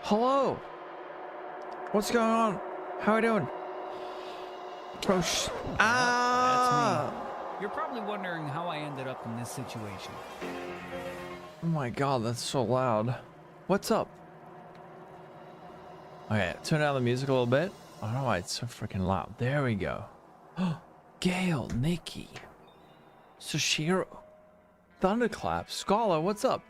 Hello. What's going on? How are you doing? Approach. That's me. You're probably wondering how I ended up in this situation. Oh my god, that's so loud. What's up? Okay, turn down the music a little bit. I don't know why it's so freaking loud. There we go. Gale, Nikki, Sashiro, Thunderclap, Scholar, what's up?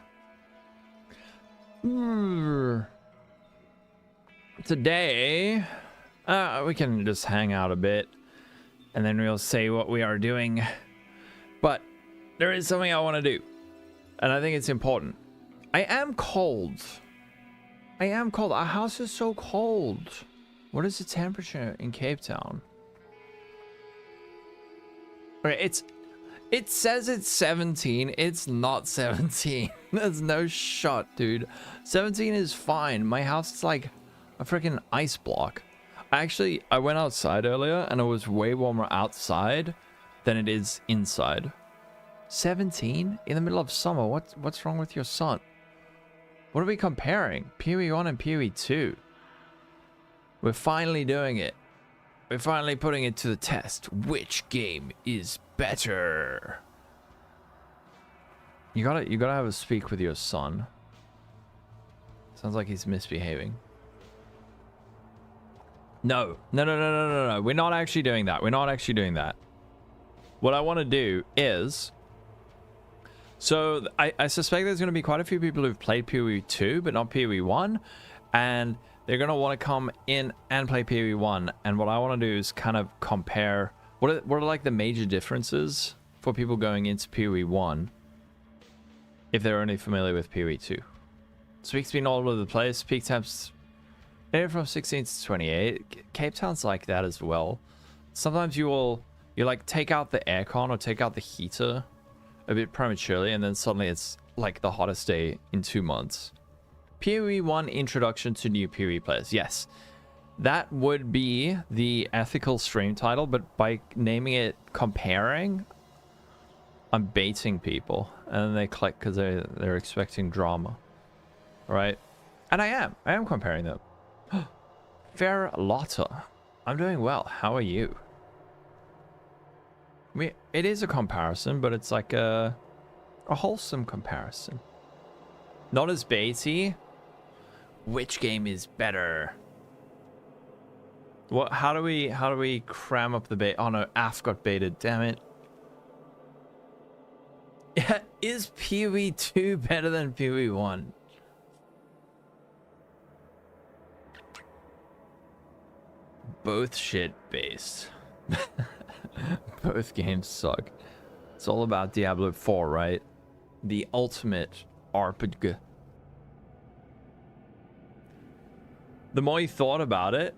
Today, we can just hang out a bit and then we'll say what we are doing. But there is something I want to do, and I think it's important. I am cold. Our house is so cold. What is the temperature in Cape Town? Okay, it says it's 17. It's not 17. There's no shot, dude. 17 is fine. My house is like a freaking ice block. I went outside earlier and it was way warmer outside than it is inside. 17 in the middle of summer. What's wrong with your son? What are we comparing? PoE 1 and PoE 2. We're finally doing it. We're finally putting it to the test. Which game is better? You gotta have a speak with your son. Sounds like he's misbehaving. No. We're not actually doing that. What I want to do is... So, I suspect there's going to be quite a few people who've played PoE 2, but not PoE 1. And they're going to want to come in and play PoE 1. And what I want to do is kind of compare... What are like the major differences for people going into PoE 1 if they're only familiar with PoE 2. Speak's been all over the place. Peak temps anywhere from 16 to 28. Cape Town's like that as well. Sometimes you like take out the aircon or take out the heater a bit prematurely, and then suddenly it's like the hottest day in 2 months. PoE 1 introduction to new PoE players. Yes, that would be the ethical stream title, but by naming it comparing, I'm baiting people, and then they click because they're expecting drama, right? And I am comparing them. Fair Lotta, I'm doing well. How are you? I mean, it is a comparison, but it's like a wholesome comparison. Not as baity. Which game is better? What? How do we cram up the bait? Oh no, Af got baited. Damn it. Yeah, is PoE 2 better than PoE 1? Both shit based. Both games suck. It's all about Diablo 4, right? The ultimate RPG. The more you thought about it,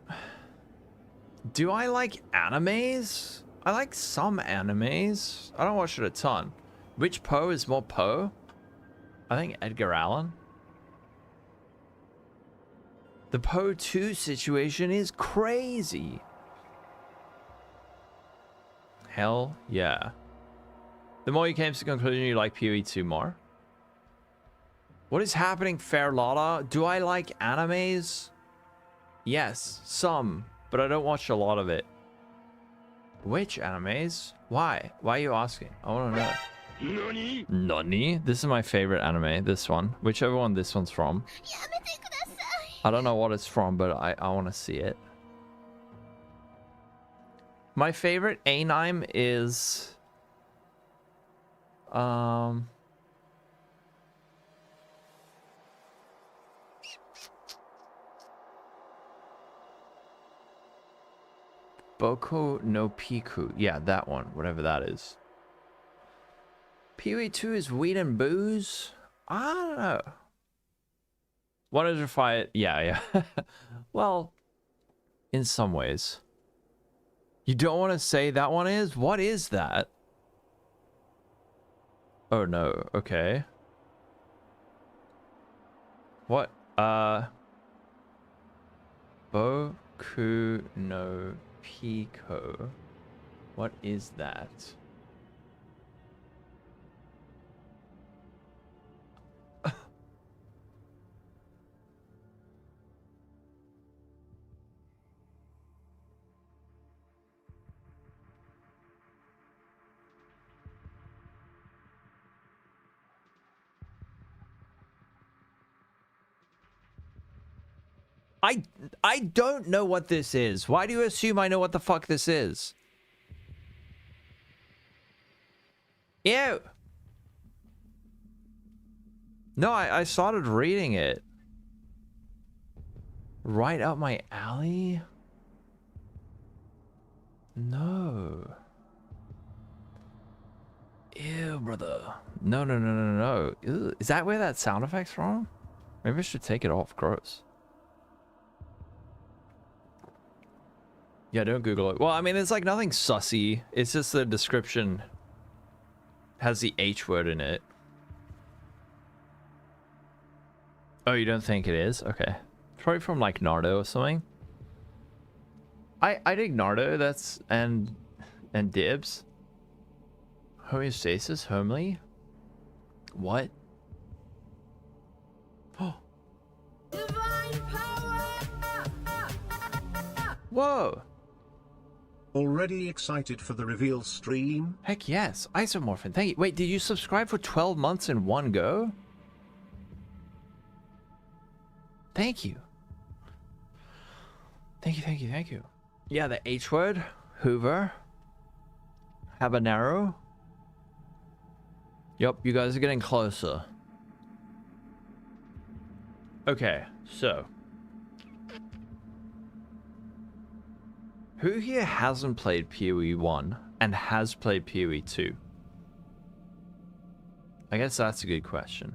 do I like animes? I like some animes. I don't watch it a ton. Which Poe is more Poe? I think Edgar Allan. The Poe 2 situation is crazy. Hell yeah. The more you came to the conclusion you like PoE 2 more. What is happening, Fair Lotta? Do I like animes? Yes, some, but I don't watch a lot of it. Which animes? Why? Why are you asking? I want to know. Nani? This is my favorite anime, this one. Whichever one this one's from. I don't know what it's from, but I want to see it. My favorite anime is... Boku no Piku. Yeah, that one. Whatever that is. PoE 2 is weed and booze? I don't know. What is your fight? Yeah. Well, in some ways. You don't want to say that one is? What is that? Oh no, okay. What? Boku no Pico. What is that? I don't know what this is. Why do you assume I know what the fuck this is? Ew. No, I started reading it. Right up my alley? No. Ew, brother. No. Ew. Is that where that sound effect's from? Maybe I should take it off. Gross. Yeah, don't Google it. Well, I mean, it's like nothing sussy. It's just the description has the H word in it. Oh, you don't think it is? Okay. Probably from like Nardo or something. I dig Nardo, that's and Dibs. Homeostasis, homely. What? Oh. Divine power! Whoa. Already excited for the reveal stream? Heck yes. Isomorphin, thank you. Wait, did you subscribe for 12 months in one go? Thank you. Thank you. Yeah, the H word. Hoover. Habanero. Yup, you guys are getting closer. Okay, so. Who here hasn't played PoE 1 and has played PoE 2? I guess that's a good question.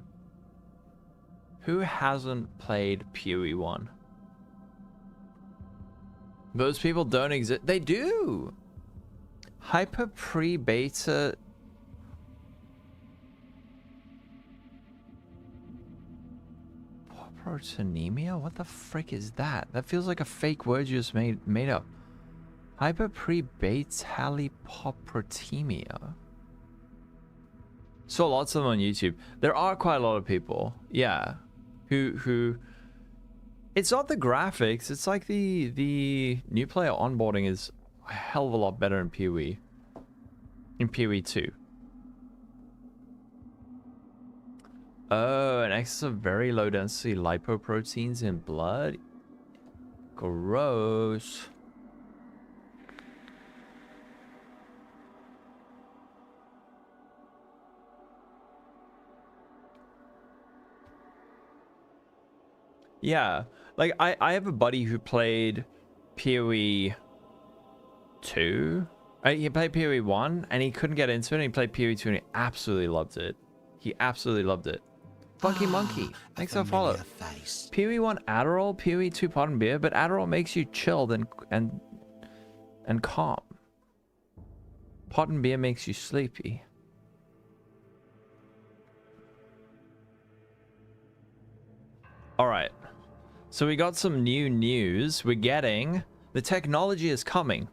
Who hasn't played PoE 1? Those people don't exist. They do! Hyper pre-beta... Protonemia? What the frick is that? That feels like a fake word you just made up. Hyper pre-beta-poprotemia. Saw lots of them on YouTube. There are quite a lot of people, yeah, who it's not the graphics, it's like the new player onboarding is a hell of a lot better in PoE. In PoE 2. Oh, an excess of very low density lipoproteins in blood. Gross. Yeah, like I have a buddy who played PoE 2. He played PoE 1 and he couldn't get into it, and he played PoE 2 and he absolutely loved it. He absolutely loved it. Funky Monkey, thanks for follow. PoE 1 Adderall, PoE 2 pot and beer, but Adderall makes you chilled and calm. Pot and beer makes you sleepy. All right. So we got some new news. We're getting... The technology is coming.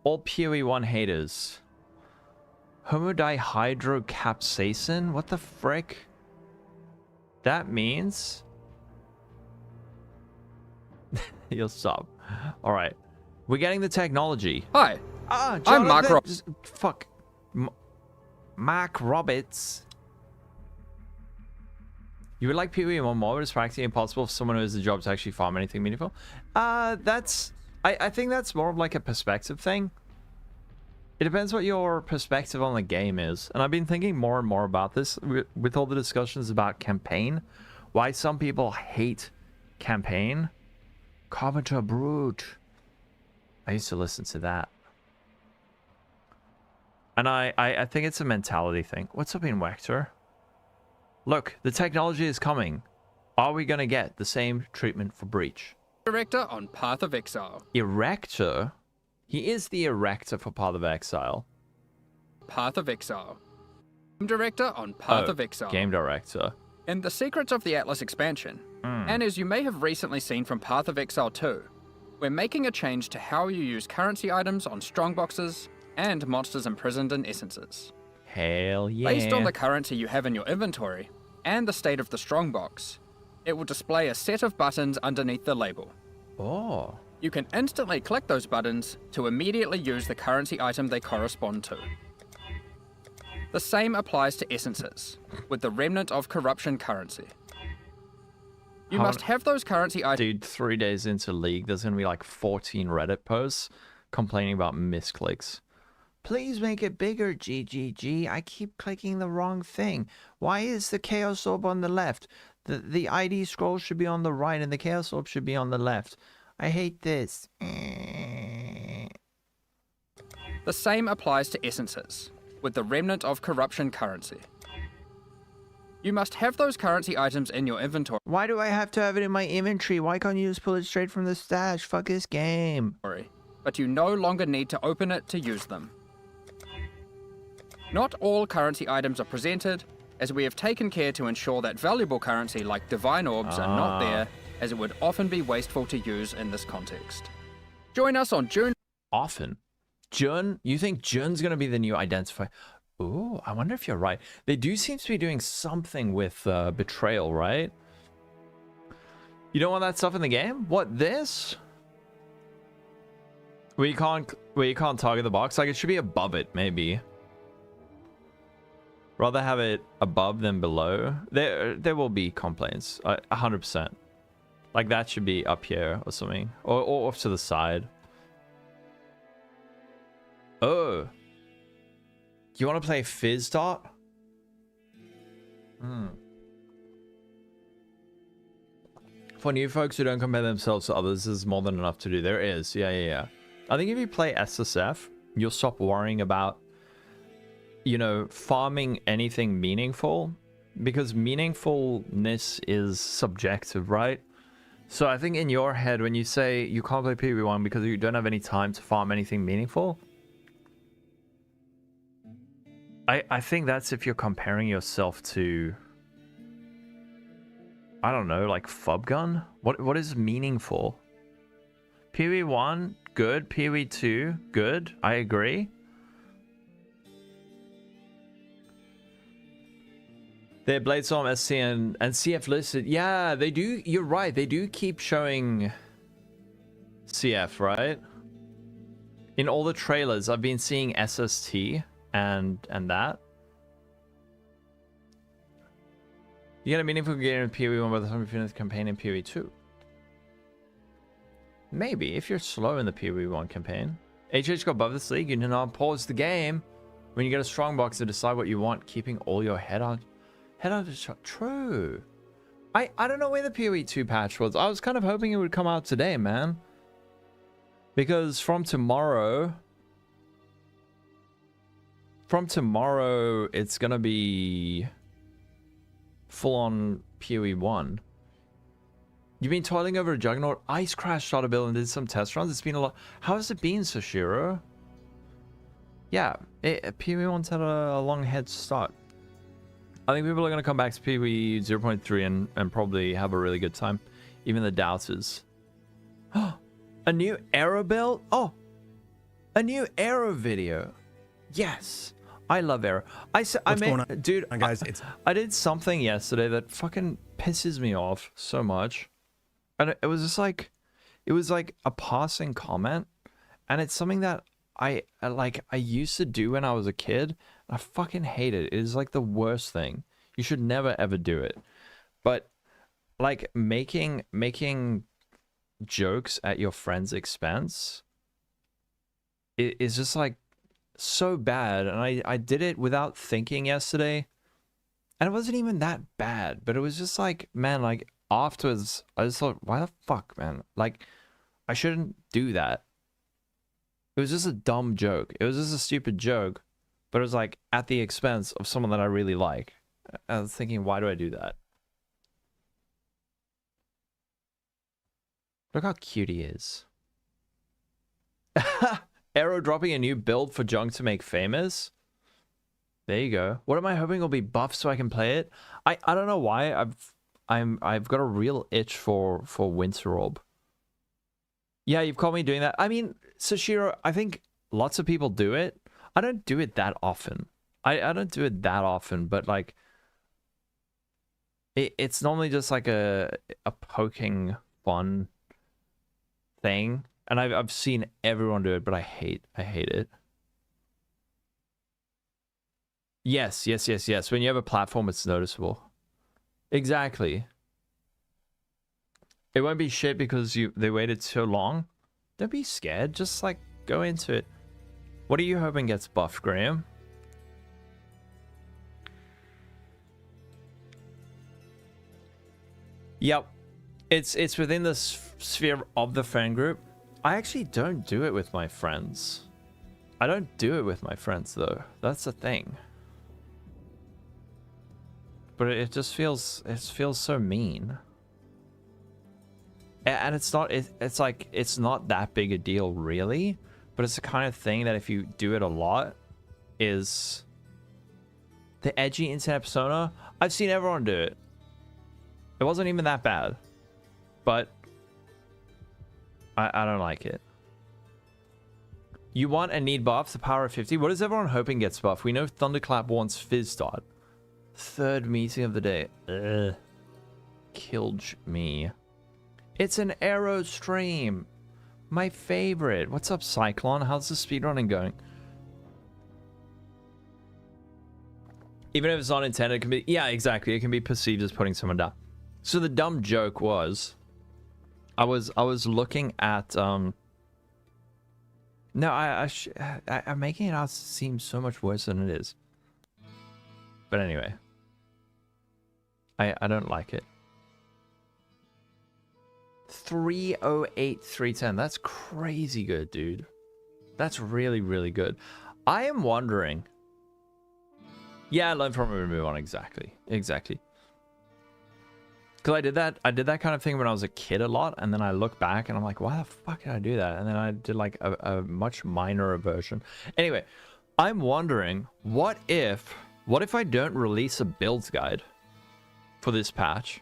All PoE 1 haters. Homodihydrocapsaicin? What the frick? That means... You'll stop. Alright. We're getting the technology. Hi, I'm Mark Roberts. Fuck. Mark Roberts. You would like PoE 1 more, but it's practically impossible for someone who has the job to actually farm anything meaningful. That's... I think that's more of like a perspective thing. It depends what your perspective on the game is. And I've been thinking more and more about this with all the discussions about campaign. Why some people hate campaign. Carpenter Brute. I used to listen to that. And I think it's a mentality thing. What's up in Vector? Look, the technology is coming. Are we going to get the same treatment for Breach? Director on Path of Exile. Erector? He is the Erector for Path of Exile. Path of Exile. Game Director on Path of Exile. Game Director. In the Secrets of the Atlas expansion, and as you may have recently seen from Path of Exile 2, we're making a change to how you use currency items on strongboxes and monsters imprisoned in essences. Hell yeah. Based on the currency you have in your inventory and the state of the strongbox, it will display a set of buttons underneath the label. Oh. You can instantly click those buttons to immediately use the currency item they correspond to. The same applies to essences, with the Remnant of Corruption currency. You must have those currency items. Dude, 3 days into League, there's gonna be like 14 Reddit posts complaining about misclicks. Please make it bigger, GGG. I keep clicking the wrong thing. Why is the Chaos Orb on the left? The ID scroll should be on the right and the Chaos Orb should be on the left. I hate this. The same applies to essences, with the remnant of corruption currency. You must have those currency items in your inventory, Why do I have to have it in my inventory? Why can't you just pull it straight from the stash? Fuck this game. but you no longer need to open it to use them. Not all currency items are presented, as we have taken care to ensure that valuable currency like divine orbs are not there, as it would often be wasteful to use in this context. Join us on June. Often. Jun? You think Jun's gonna be the new identifier? Ooh, I wonder if you're right. They do seem to be doing something with betrayal, right? You don't want that stuff in the game? What, this? Where you can't target the box? Like, it should be above it, maybe. Rather have it above than below. There will be complaints, 100%. Like, that should be up here or something, or off to the side. Oh, you want to play Fizz Dot? For new folks who don't compare themselves to others, there's more than enough to do. There is, yeah. I think if you play SSF, you'll stop worrying about, you know, farming anything meaningful, because meaningfulness is subjective, right? So I think in your head, when you say you can't play PvP1 because you don't have any time to farm anything meaningful, I think that's if you're comparing yourself to, I don't know, like Fubgun? What is meaningful? PvP1, good. PvP2, good. I agree. They're Bladestorm, SC, and CF listed. Yeah, they do. You're right. They do keep showing CF, right? In all the trailers, I've been seeing SST and that. You get a meaningful game in PvE1 by the time you finish the campaign in PvE2. Maybe, if you're slow in the PvE1 campaign. HH got above this league, you do not pause the game when you get a strong box to decide what you want, keeping all your head on the shot. True. I don't know where the PoE2 patch was. I was kind of hoping it would come out today, man. Because from tomorrow, it's gonna be full on PoE1. You've been toiling over a Juggernaut. Ice Crash shot a bill and did some test runs. It's been a lot. How has it been, Sashiro? Yeah, PoE1's had a long head start. I think people are going to come back to PoE 0.3 and probably have a really good time. Even the doubters. A new arrow build? Oh, a new arrow video. Yes, I love arrow. What's going on? Dude, guys, I did something yesterday that fucking pisses me off so much. And it was just like, it was like a passing comment. And it's something that I used to do when I was a kid. I fucking hate it. It is like the worst thing. You should never ever do it. But like making jokes at your friend's expense is just like so bad. And I did it without thinking yesterday. And it wasn't even that bad, but it was just like, man, like afterwards I just thought, why the fuck, man? Like I shouldn't do that. It was just a dumb joke. It was just a stupid joke. But it was like at the expense of someone that I really like. I was thinking, why do I do that? Look how cute he is. Arrow dropping a new build for Junk to make famous. There you go. What am I hoping will be buffed so I can play it? I don't know why. I've got a real itch for Winter Orb. Yeah, you've caught me doing that. I mean, Sashiro, I think lots of people do it. I don't do it that often. I don't do it that often, but like it's normally just like a poking fun thing. And I've seen everyone do it, but I hate it. Yes. When you have a platform, it's noticeable. Exactly. It won't be shit because they waited so long. Don't be scared. Just like go into it. What are you hoping gets buffed, Graham? Yep. It's within the sphere of the friend group. I actually don't do it with my friends. I don't do it with my friends though. That's the thing. But it just feels so mean. And it's not it's like it's not that big a deal really, but it's the kind of thing that if you do it a lot is the edgy internet persona. I've seen everyone do it. It wasn't even that bad. But I don't like it. You want and need buffs, the power of 50. What is everyone hoping gets buffed? We know Thunderclap wants Fizz Dot. Third meeting of the day. Ugh. Killed me. It's an arrow stream. My favorite. What's up, Cyclone? How's the speedrunning going? Even if it's not intended, it can be... Yeah, exactly. It can be perceived as putting someone down. So the dumb joke was... I was looking at... No, I'm making it out seem so much worse than it is. But anyway. I don't like it. 308, 310. That's crazy good, dude. That's really, really good. I am wondering. Yeah, learn from it and move on. Exactly. Exactly. Because I did that kind of thing when I was a kid a lot, and then I look back and I'm like, why the fuck did I do that? And then I did like a much minor version. Anyway, I'm wondering, what if I don't release a builds guide for this patch?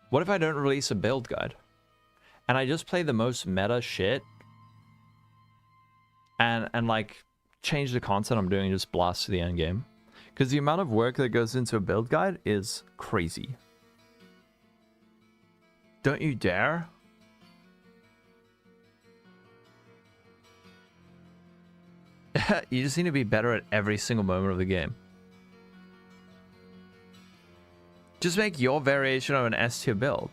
What if I don't release a build guide? And I just play the most meta shit and like change the content I'm doing and just blast to the end game. Because the amount of work that goes into a build guide is crazy. Don't you dare. You just need to be better at every single moment of the game. Just make your variation of an S tier build.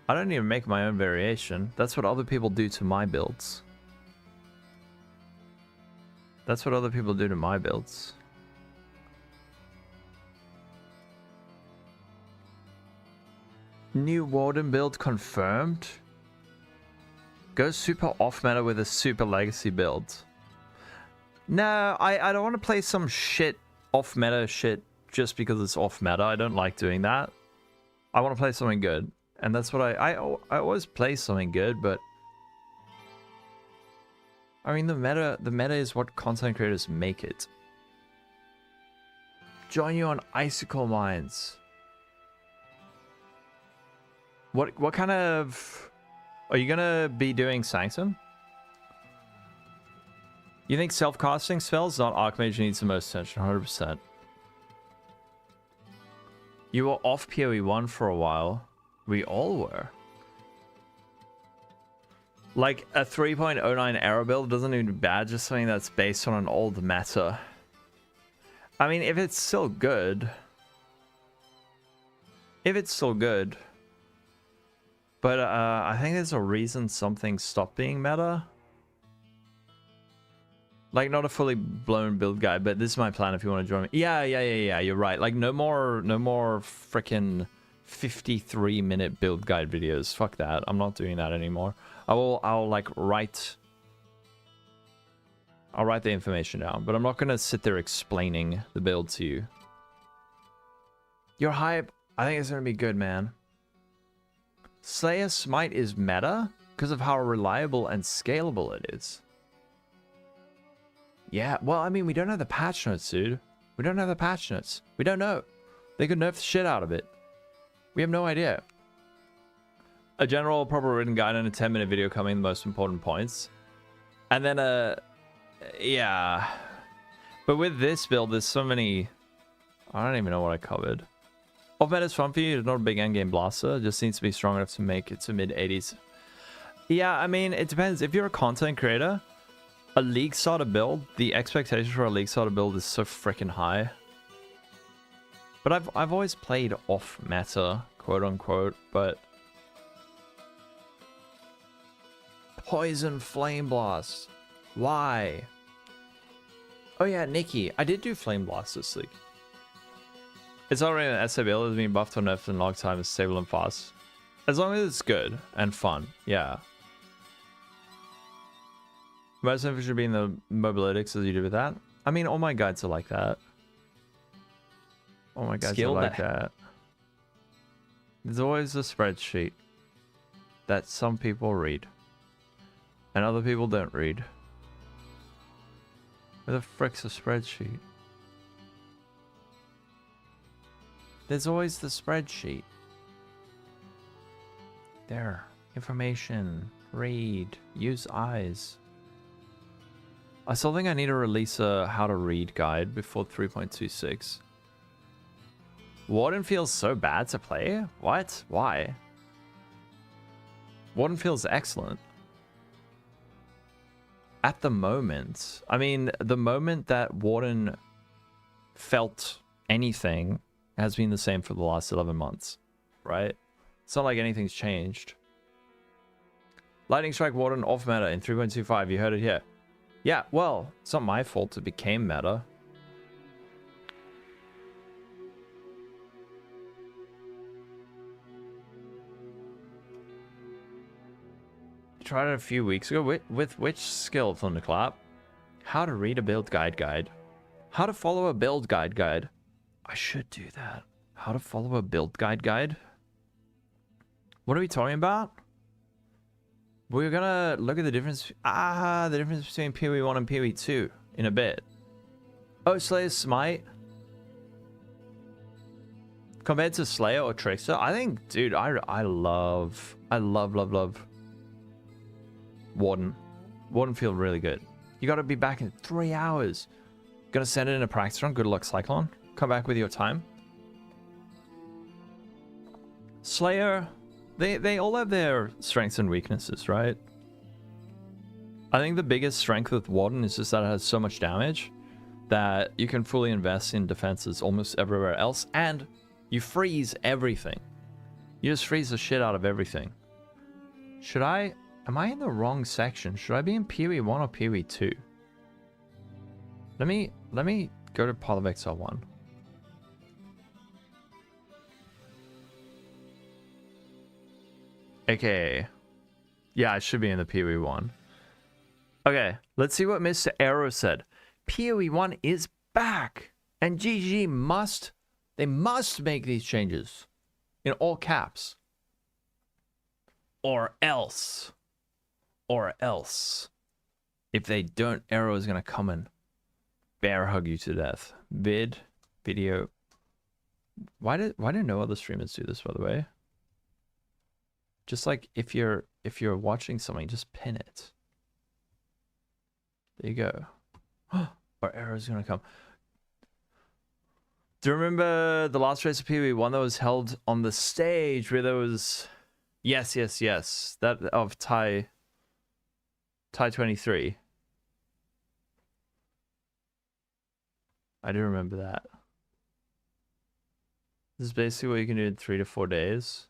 I don't even make my own variation. That's what other people do to my builds. That's what other people do to my builds. New Warden build confirmed. Go super off meta with a super legacy build. No, I don't want to play some shit off meta shit just because it's off meta. I don't like doing that. I want to play something good. And that's what I always play something good, but I mean the meta is what content creators make it. Join you on Icicle Mines. What kind of... Are you gonna be doing Sanctum? You think self-casting spells, not Archmage, needs the most attention? 100%. You were off PoE 1 for a while. We all were. Like, a 3.09 arrow build doesn't need to be bad, just something that's based on an old meta. I mean, if it's still good... If it's still good... But I think there's a reason something stopped being meta. Like, not a fully blown build guide, but this is my plan if you want to join me. Yeah, you're right. Like, no more freaking 53-minute build guide videos. Fuck that. I'm not doing that anymore. I'll like write the information down, but I'm not gonna sit there explaining the build to you. Your hype, I think it's gonna be good, man. Slayer Smite is meta because of how reliable and scalable it is. Yeah, well, I mean, we don't have the patch notes, dude. We don't have the patch notes. We don't know. They could nerf the shit out of it. We have no idea. A general, proper written guide and a 10-minute video covering the most important points. And then, yeah. But with this build, there's so many... I don't even know what I covered. Off meta is fun for you. It's not a big endgame blaster. It just needs to be strong enough to make it to mid-80s. Yeah, I mean, it depends. If you're a content creator, a league starter build, the expectation for a league starter build is so freaking high. But I've always played off meta, quote unquote, but Poison Flame Blast. Why? Oh yeah, Nikki, I did do Flame Blast this league. It's already an SABL has been buffed or nerfed in log time, is stable and fast. As long as it's good and fun, yeah. Most of it should be in the mobalytics as you do with that. I mean, all my guides are like that. All my guides are like that. There's always a spreadsheet that some people read and other people don't read. Where the frick's a spreadsheet? There's always the spreadsheet. There. Information. Read. Use eyes. I still think I need to release a how to read guide before 3.26. Warden feels so bad to play? What? Why? Warden feels excellent. At the moment. I mean, the moment that Warden felt anything has been the same for the last 11 months. Right? It's not like anything's changed. Lightning Strike Warden off meta in 3.25. You heard it here. Yeah, well, it's not my fault it became meta. I tried it a few weeks ago. With which skill, Thunderclap? How to read a build guide. How to follow a build guide. I should do that. How to follow a build guide. What are we talking about? We're gonna look at the difference between PoE 1 and PoE 2 in a bit. Oh, Slayer's Smite. Compared to Slayer or Trickster, I think, dude, I love Warden. Warden feels really good. You gotta be back in 3 hours. Gonna send it in a practice run. Good luck, Cyclone. Come back with your time. Slayer, they all have their strengths and weaknesses, right? I think the biggest strength with Warden is just that it has so much damage that you can fully invest in defenses almost everywhere else, and you freeze everything. You just freeze the shit out of everything. Am I in the wrong section? Should I be in PoE 1 or PoE 2? Let me go to Path of Exile 1. Okay. Yeah, I should be in the PoE 1. Okay, let's see what Mr. Arrow said. PoE 1 is back, and GG must make these changes in all caps. Or else. If they don't, Arrow is gonna come and bear hug you to death. Video. Why do no other streamers do this, by the way? Just like if you're watching something, just pin it. There you go. Or Arrow's gonna come. Do you remember the last race of PoE 1 that was held on the stage where there was yes. That of Thai 23. I do remember that. This is basically what you can do in 3 to 4 days.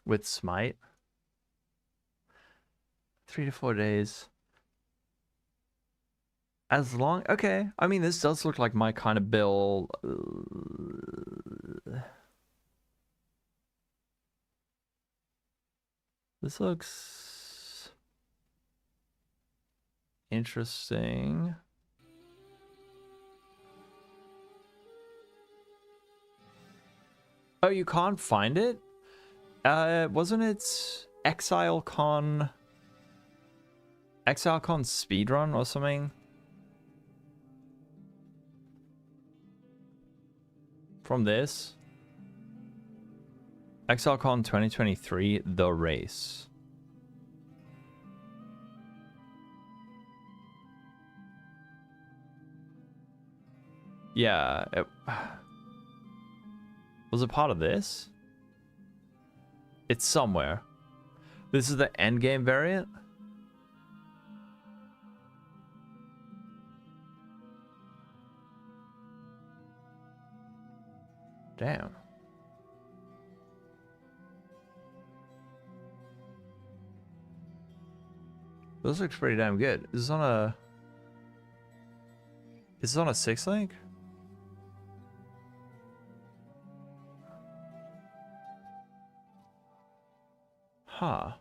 With Smite. 3 to 4 days. As long... Okay. I mean, this does look like my kind of build. This looks... interesting. Oh, you can't find it? Wasn't it ExileCon speedrun or something? From this? ExileCon 2023, The Race. Yeah. Was it part of this? It's somewhere. This is the endgame variant? Damn. This looks pretty damn good. Is this on a... Is this on a 6-link? Huh.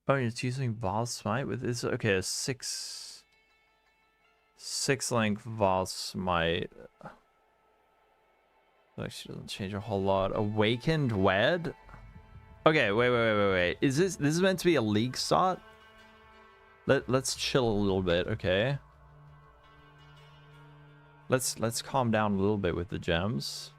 Oh, it's using Vile Smite with this. Okay, a 6-link Vile Smite. Actually doesn't change a whole lot. Awakened Wed? Okay, wait. Is this meant to be a league start? Let's chill a little bit, okay? Let's calm down a little bit with the gems.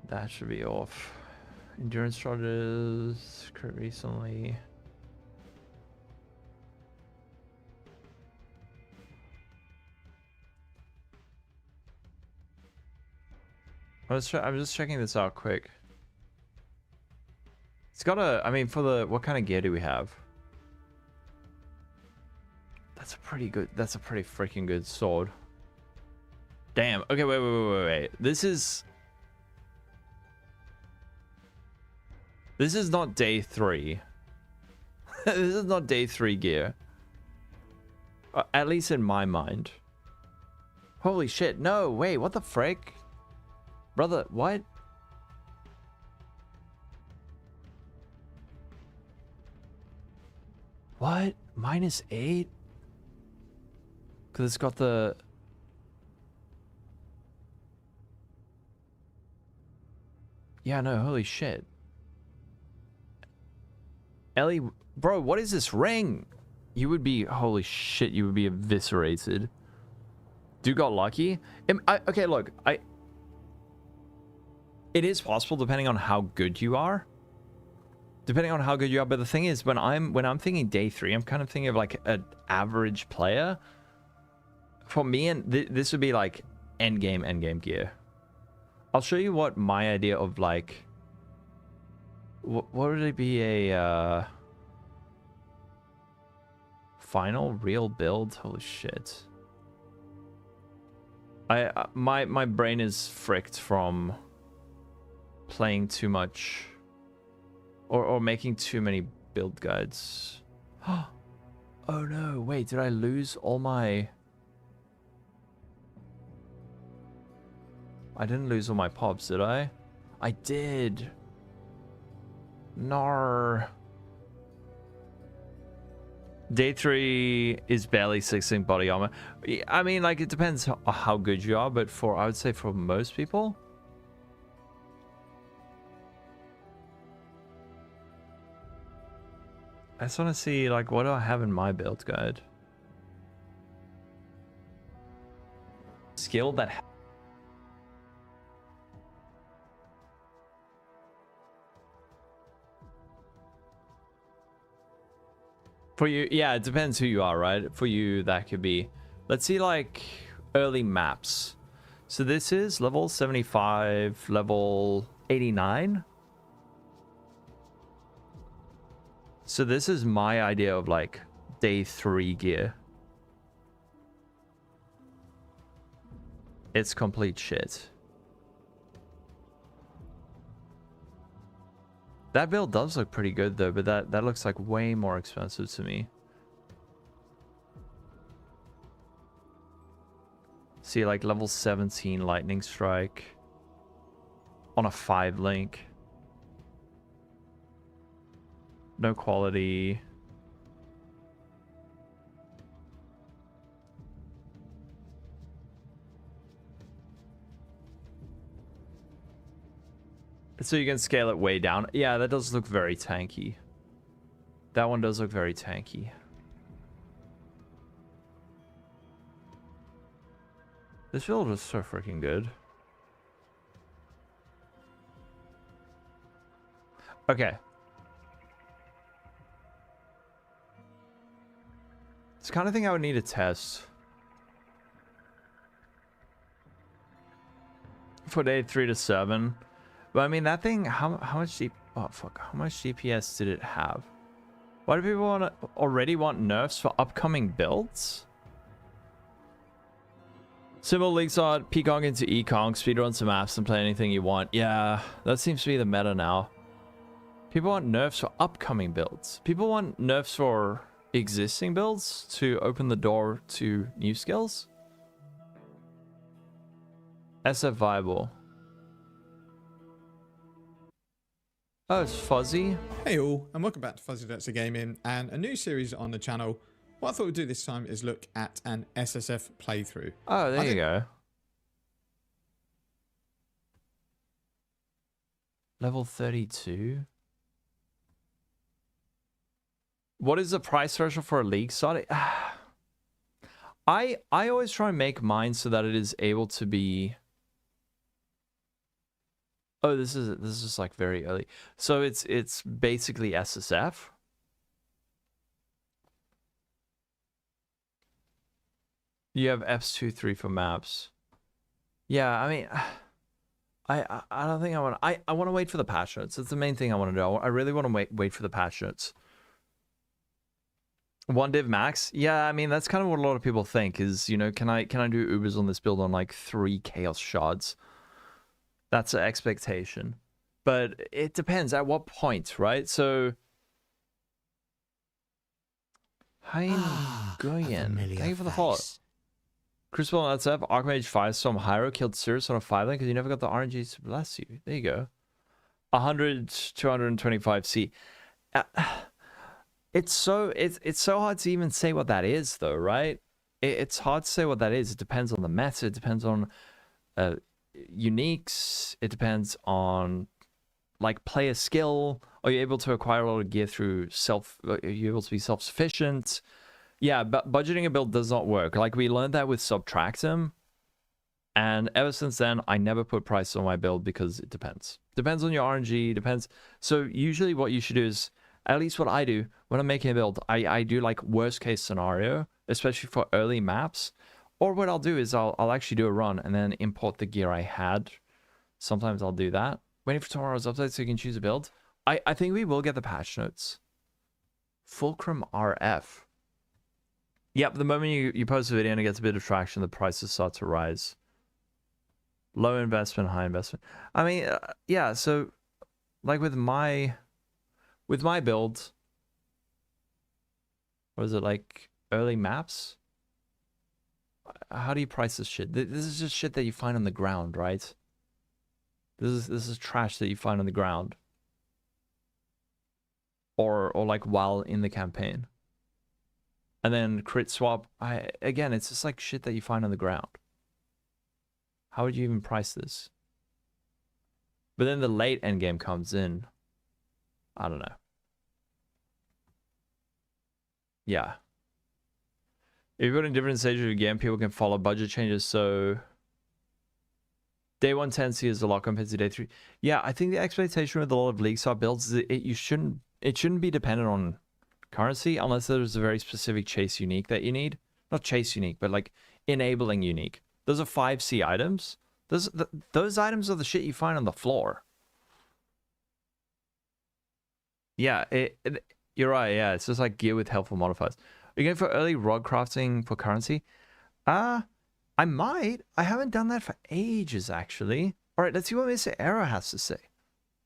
That should be off. Endurance charges recently. I'm just checking this out quick. It's got a, I mean, for the, what kind of gear do we have? That's a pretty freaking good sword. Damn. Okay, wait. This is not day 3. This is not day 3 gear. At least in my mind. Holy shit. No, wait, what the frick? Brother, what? What? -8? Because it's got the... Yeah, no, holy shit. Ellie, bro, what is this ring? You would be, holy shit, you would be eviscerated. Dude got lucky? Okay, look, it is possible depending on how good you are. But the thing is, when I'm thinking day 3, I'm kind of thinking of like an average player. For me, and this would be like endgame gear. I'll show you what my idea of like... What would it be, a final real build? Holy shit. My brain is fricked from playing too much or making too many build guides. Oh no, wait, did I lose all my... I didn't lose all my pops, did I? I did. Nar. Day 3 is barely 6-link body armor. I mean, like, it depends how good you are, but I would say for most people. I just want to see, like, what do I have in my build guide? Skill that... For you, yeah, it depends who you are, right? For you, that could be... Let's see, like, early maps. So this is level 75, level 89. So this is my idea of, like, day 3 gear. It's complete shit. That build does look pretty good though, but that looks like way more expensive to me. See, like level 17 lightning strike on a 5-link. No quality. So you can scale it way down. Yeah, that does look very tanky. That one does look very tanky. This build was so freaking good. Okay. It's the kind of thing I would need to test. For day 3 to 7. But I mean, that thing, how much how much DPS did it have? Why do people already want nerfs for upcoming builds? Simple leaks on Pekong into Ekong, speedrun some maps and play anything you want. Yeah, that seems to be the meta now. People want nerfs for upcoming builds. People want nerfs for existing builds to open the door to new skills. SF viable. Oh, it's fuzzy. Hey all, and welcome back to Fuzzy Dirty Gaming and a new series on the channel. What I thought we'd do this time is look at an SSF playthrough. Oh, there you go. Level 32. What is the price threshold for a league side? I always try and make mine so that it is able to be. Oh, this is like very early. So it's basically SSF. You have Fs 2, 3 for maps. Yeah, I mean, I don't think I want. I want to wait for the patch notes. That's the main thing I want to do. I really want to wait for the patch notes. 1 div max. Yeah, I mean that's kind of what a lot of people think is, you know, can I do Ubers on this build on like 3 chaos shards? That's an expectation, but it depends at what point, right? So, hi, Goyen. Thank you for the follow. Crucible on SF, Archmage Firestorm Hyro killed Sirius on a 5 lane because you never got the RNG to bless you. There you go. 100, 225 C. It's so hard to even say what that is, though, right? It's hard to say what that is. It depends on the meta. It depends on uniques. It depends on like player skill. Are you able to acquire a lot of gear through are you able to be self-sufficient? Yeah, but budgeting a build does not work. Like we learned that with Subtractum, and ever since then I never put price on my build because it depends on your RNG. Depends. So usually what you should do is, at least what I do when I'm making a build, I do like worst case scenario, especially for early maps. Or what I'll do is I'll actually do a run and then import the gear I had. Sometimes I'll do that. Waiting for tomorrow's update so you can choose a build. I think we will get the patch notes. Fulcrum RF. Yep, the moment you post a video and it gets a bit of traction, the prices start to rise. Low investment, high investment. I mean, yeah, so like with my build, what is it, like early maps? How do you price this shit? This is just shit that you find on the ground, right? This is trash that you find on the ground. Or like while in the campaign. And then crit swap, again, it's just like shit that you find on the ground. How would you even price this? But then the late end game comes in. I don't know. Yeah. If you put in different stages of the game, people can follow budget changes. So day 110C is a lot compared to day 3. Yeah, I think the expectation with a lot of league style builds is it shouldn't be dependent on currency unless there's a very specific chase unique that you need. Not chase unique, but like enabling unique. Those are 5C items. Those items are the shit you find on the floor. Yeah, you're right. Yeah, it's just like gear with helpful modifiers. Are you going for early rod crafting for currency? I might. I haven't done that for ages, actually. All right, let's see what Mr. Arrow has to say.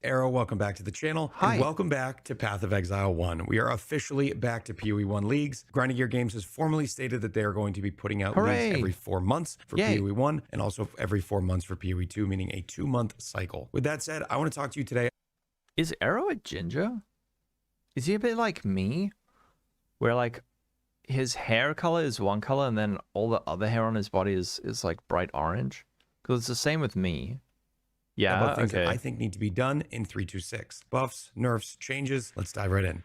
Arrow, welcome back to the channel. Hi. And welcome back to Path of Exile 1. We are officially back to PoE 1 leagues. Grinding Gear Games has formally stated that they are going to be putting out Hooray. leagues every 4 months for Yay. PoE 1 and also every 4 months for PoE 2, meaning a 2-month cycle. With that said, I want to talk to you today. Is Arrow a ginger? Is he a bit like me? Where like his hair color is one color and then all the other hair on his body is like bright orange? Because it's the same with me. Yeah, about things okay. that I think need to be done in 326. Buffs, nerfs, changes. Let's dive right in.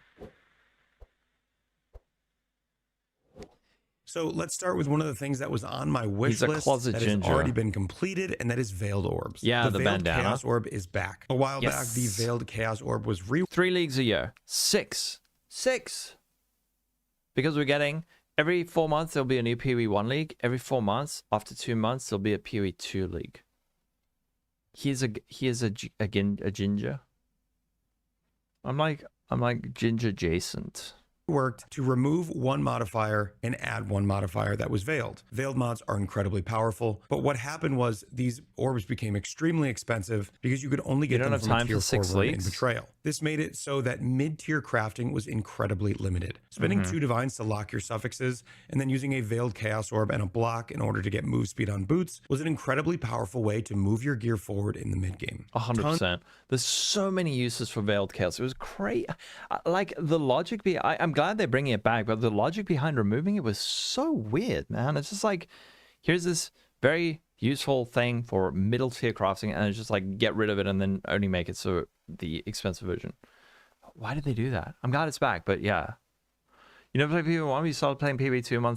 So let's start with one of the things that was on my wish He's a list closet that ginger. has already been completed, and that is Veiled Orbs. Yeah, the Veiled bandana. Chaos Orb is back. A while back, Yes. the Veiled Chaos Orb was 3 leagues a year. 6. Because we're getting Every 4 months there'll be a new PoE 1 league. Every 4 months, after 2 months, there'll be a PoE 2 league. Here's a ginger. I'm like ginger adjacent. Worked to remove one modifier and add one modifier that was veiled. Veiled mods are incredibly powerful, but what happened was these orbs became extremely expensive because you could only get them from a tier 4 run in Betrayal. This made it so that mid-tier crafting was incredibly limited. Spending 2 divines to lock your suffixes and then using a veiled chaos orb and a block in order to get move speed on boots was an incredibly powerful way to move your gear forward in the mid-game. 100%. There's so many uses for veiled chaos. It was crazy. Like the logic I'm glad they're bringing it back, but the logic behind removing it was so weird, man. It's just like, here's this very useful thing for middle tier crafting, and it's just like, get rid of it and then only make it so the expensive version. Why did they do that? I'm glad it's back, but yeah. You never played PoE 1? We started playing PoE 2 a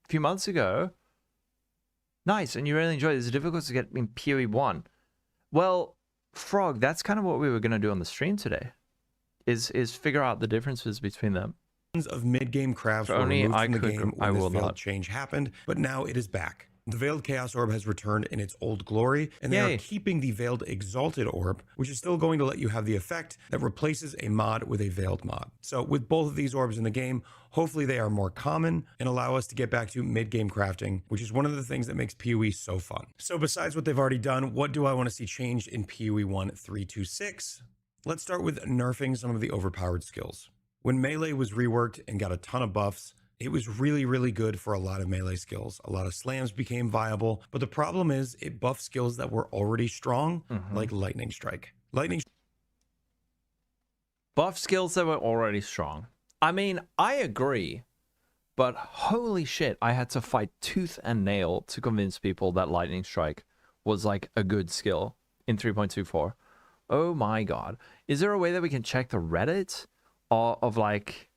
few months ago. Nice, and you really enjoyed it. There's a difficulty to get in PoE 1. Well, Frog, that's kind of what we were going to do on the stream today. Is figure out the differences between them. Of mid-game crafts were removed from the game when this veiled change happened, but now it is back. The Veiled Chaos Orb has returned in its old glory, and they are keeping the Veiled Exalted Orb, which is still going to let you have the effect that replaces a mod with a Veiled mod. So with both of these orbs in the game, hopefully they are more common and allow us to get back to mid-game crafting, which is one of the things that makes PoE so fun. So besides what they've already done, what do I want to see changed in PoE 1.326? Let's start with nerfing some of the overpowered skills. When Melee was reworked and got a ton of buffs, it was really, really good for a lot of melee skills. A lot of slams became viable, but the problem is it buffed skills that were already strong, like Lightning Strike. Buff skills that were already strong. I mean, I agree, but holy shit, I had to fight tooth and nail to convince people that Lightning Strike was like a good skill in 3.24. Oh my god. Is there a way that we can check the Reddit of like...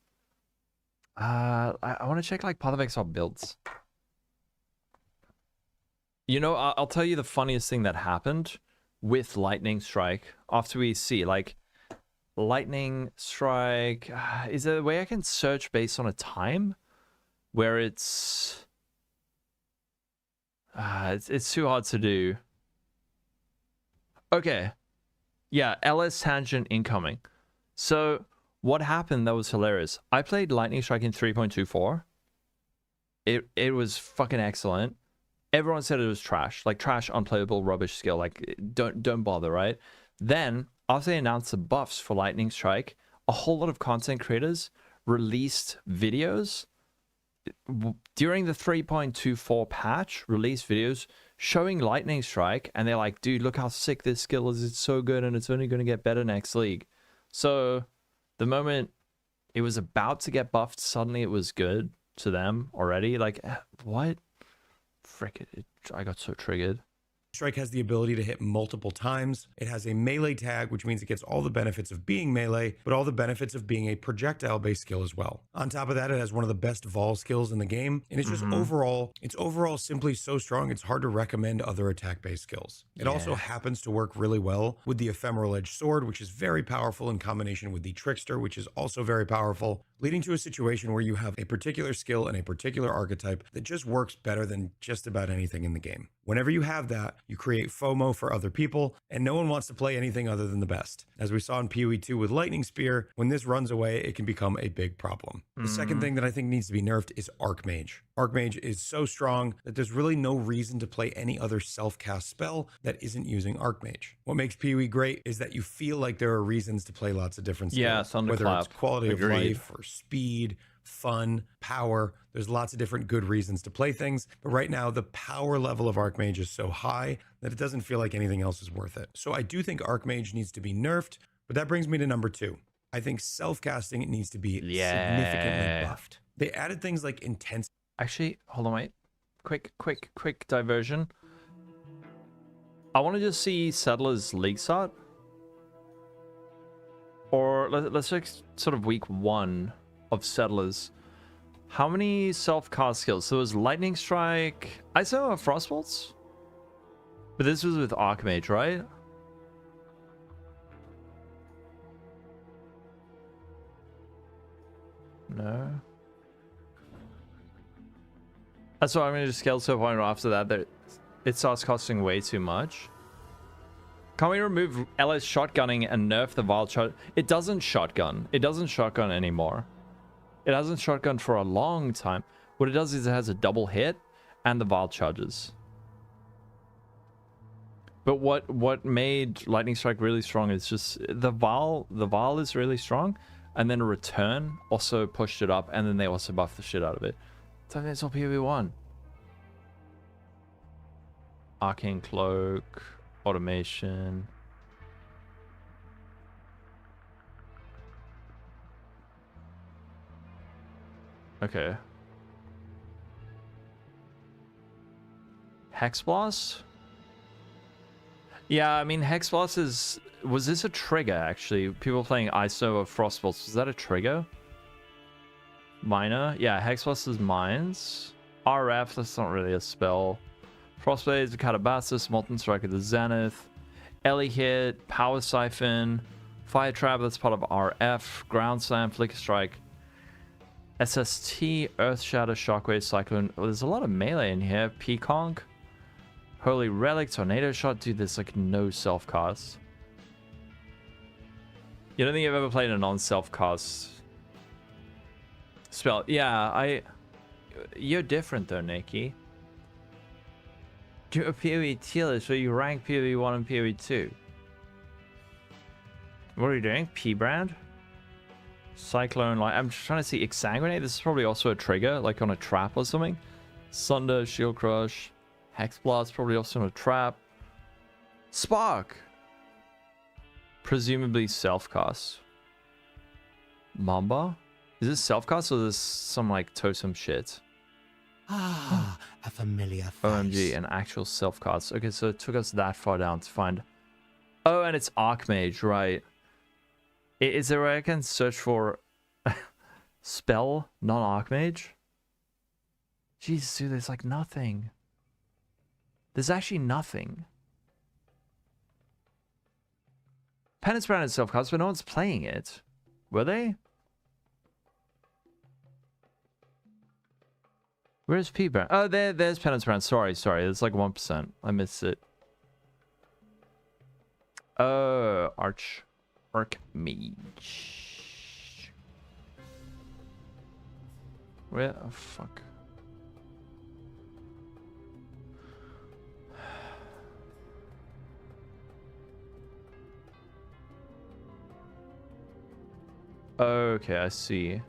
I want to check like Path of Exile builds. You know, I'll tell you the funniest thing that happened with Lightning Strike after we see like Lightning Strike. Is there a way I can search based on a time where it's too hard to do. Okay. Yeah, LS tangent incoming. So what happened that was hilarious. I played Lightning Strike in 3.24. It was fucking excellent. Everyone said it was trash. Like trash, unplayable, rubbish skill. Like don't bother, right? Then after they announced the buffs for Lightning Strike, a whole lot of content creators released videos during the 3.24 patch, released videos showing Lightning Strike, and they're like, dude, look how sick this skill is. It's so good, and it's only going to get better next league. So the moment it was about to get buffed, suddenly it was good to them already. Like, what? Frick it. I got so triggered. Strike has the ability to hit multiple times. It has a melee tag, which means it gets all the benefits of being melee, but all the benefits of being a projectile-based skill as well. On top of that, it has one of the best vol skills in the game, and it's just overall simply so strong, it's hard to recommend other attack-based skills. It also happens to work really well with the Ephemeral Edge Sword, which is very powerful in combination with the Trickster, which is also very powerful, leading to a situation where you have a particular skill and a particular archetype that just works better than just about anything in the game. Whenever you have that, you create FOMO for other people, and no one wants to play anything other than the best. As we saw in PoE 2 with Lightning Spear, when this runs away, it can become a big problem. The second thing that I think needs to be nerfed is Archmage. Archmage is so strong that there's really no reason to play any other self-cast spell that isn't using Archmage. What makes PoE great is that you feel like there are reasons to play lots of different skills. Yeah, whether it's quality of life or speed, fun, power. There's lots of different good reasons to play things, but right now the power level of Archmage is so high that it doesn't feel like anything else is worth it. So I do think Archmage needs to be nerfed, but that brings me to number 2. I think self-casting needs to be significantly buffed. They added things like intense. Actually, hold on, wait. Quick diversion. I want to just see Settlers League start. Or let's check sort of week 1 of Settlers. How many self-cast skills? So it was Lightning Strike. I saw Frostbolts. But this was with Archmage, right? No. That's why I'm going to scale to a point after that it starts costing way too much. Can we remove LS shotgunning and nerf the Vile shot? It doesn't shotgun. It doesn't shotgun anymore. It hasn't shotgun for a long time. What it does is it has a double hit and the Vile charges. But what made Lightning Strike really strong is just the Vile is really strong, and then Return also pushed it up, and then they also buffed the shit out of it. So that's all PoE1. Arcane Cloak, automation. Okay. Hex Blast? Yeah, I mean, Hex Blast is... Was this a trigger, actually? People playing ISO or Frostbolts, was that a trigger? Minor? Yeah, Hex Blast is mines. RF, that's not really a spell. Frostblade, Catabasis, Molten Strike of the Zenith. Ellie Hit, Power Siphon. Fire Trap, that's part of RF. Ground Slam, Flicker Strike. SST, Earth Shatter, Shockwave, Cyclone. Oh, there's a lot of melee in here. Peaconk. Holy Relic, Tornado Shot. Dude, there's like no self-cast. You don't think you've ever played a non-self-cast spell? Yeah, you're different though, Nikki. You're a PoE tier list where you rank PoE 1 and PoE 2. What are you doing? P-Brand? Cyclone, like, I'm just trying to see Exsanguinate. This is probably also a trigger, like on a trap or something. Sunder, Shield Crush. Hex Blast, probably also on a trap. Spark! Presumably self-cast. Mamba? Is this self-cast or is this some like totem shit? Ah, a familiar face. OMG, an actual self-cast. Okay, so it took us that far down to find... Oh, and it's Archmage, right. Is there a way I can search for spell, non-Archmage? Jesus, dude, there's like nothing. There's actually nothing. Penance Brand is self-cast, but no one's playing it. Were they? Where's P-Brand? Oh, there's Penance Brand. Sorry. It's like 1%. I missed it. Oh, Archmage. Where? Oh, fuck. Okay, I see.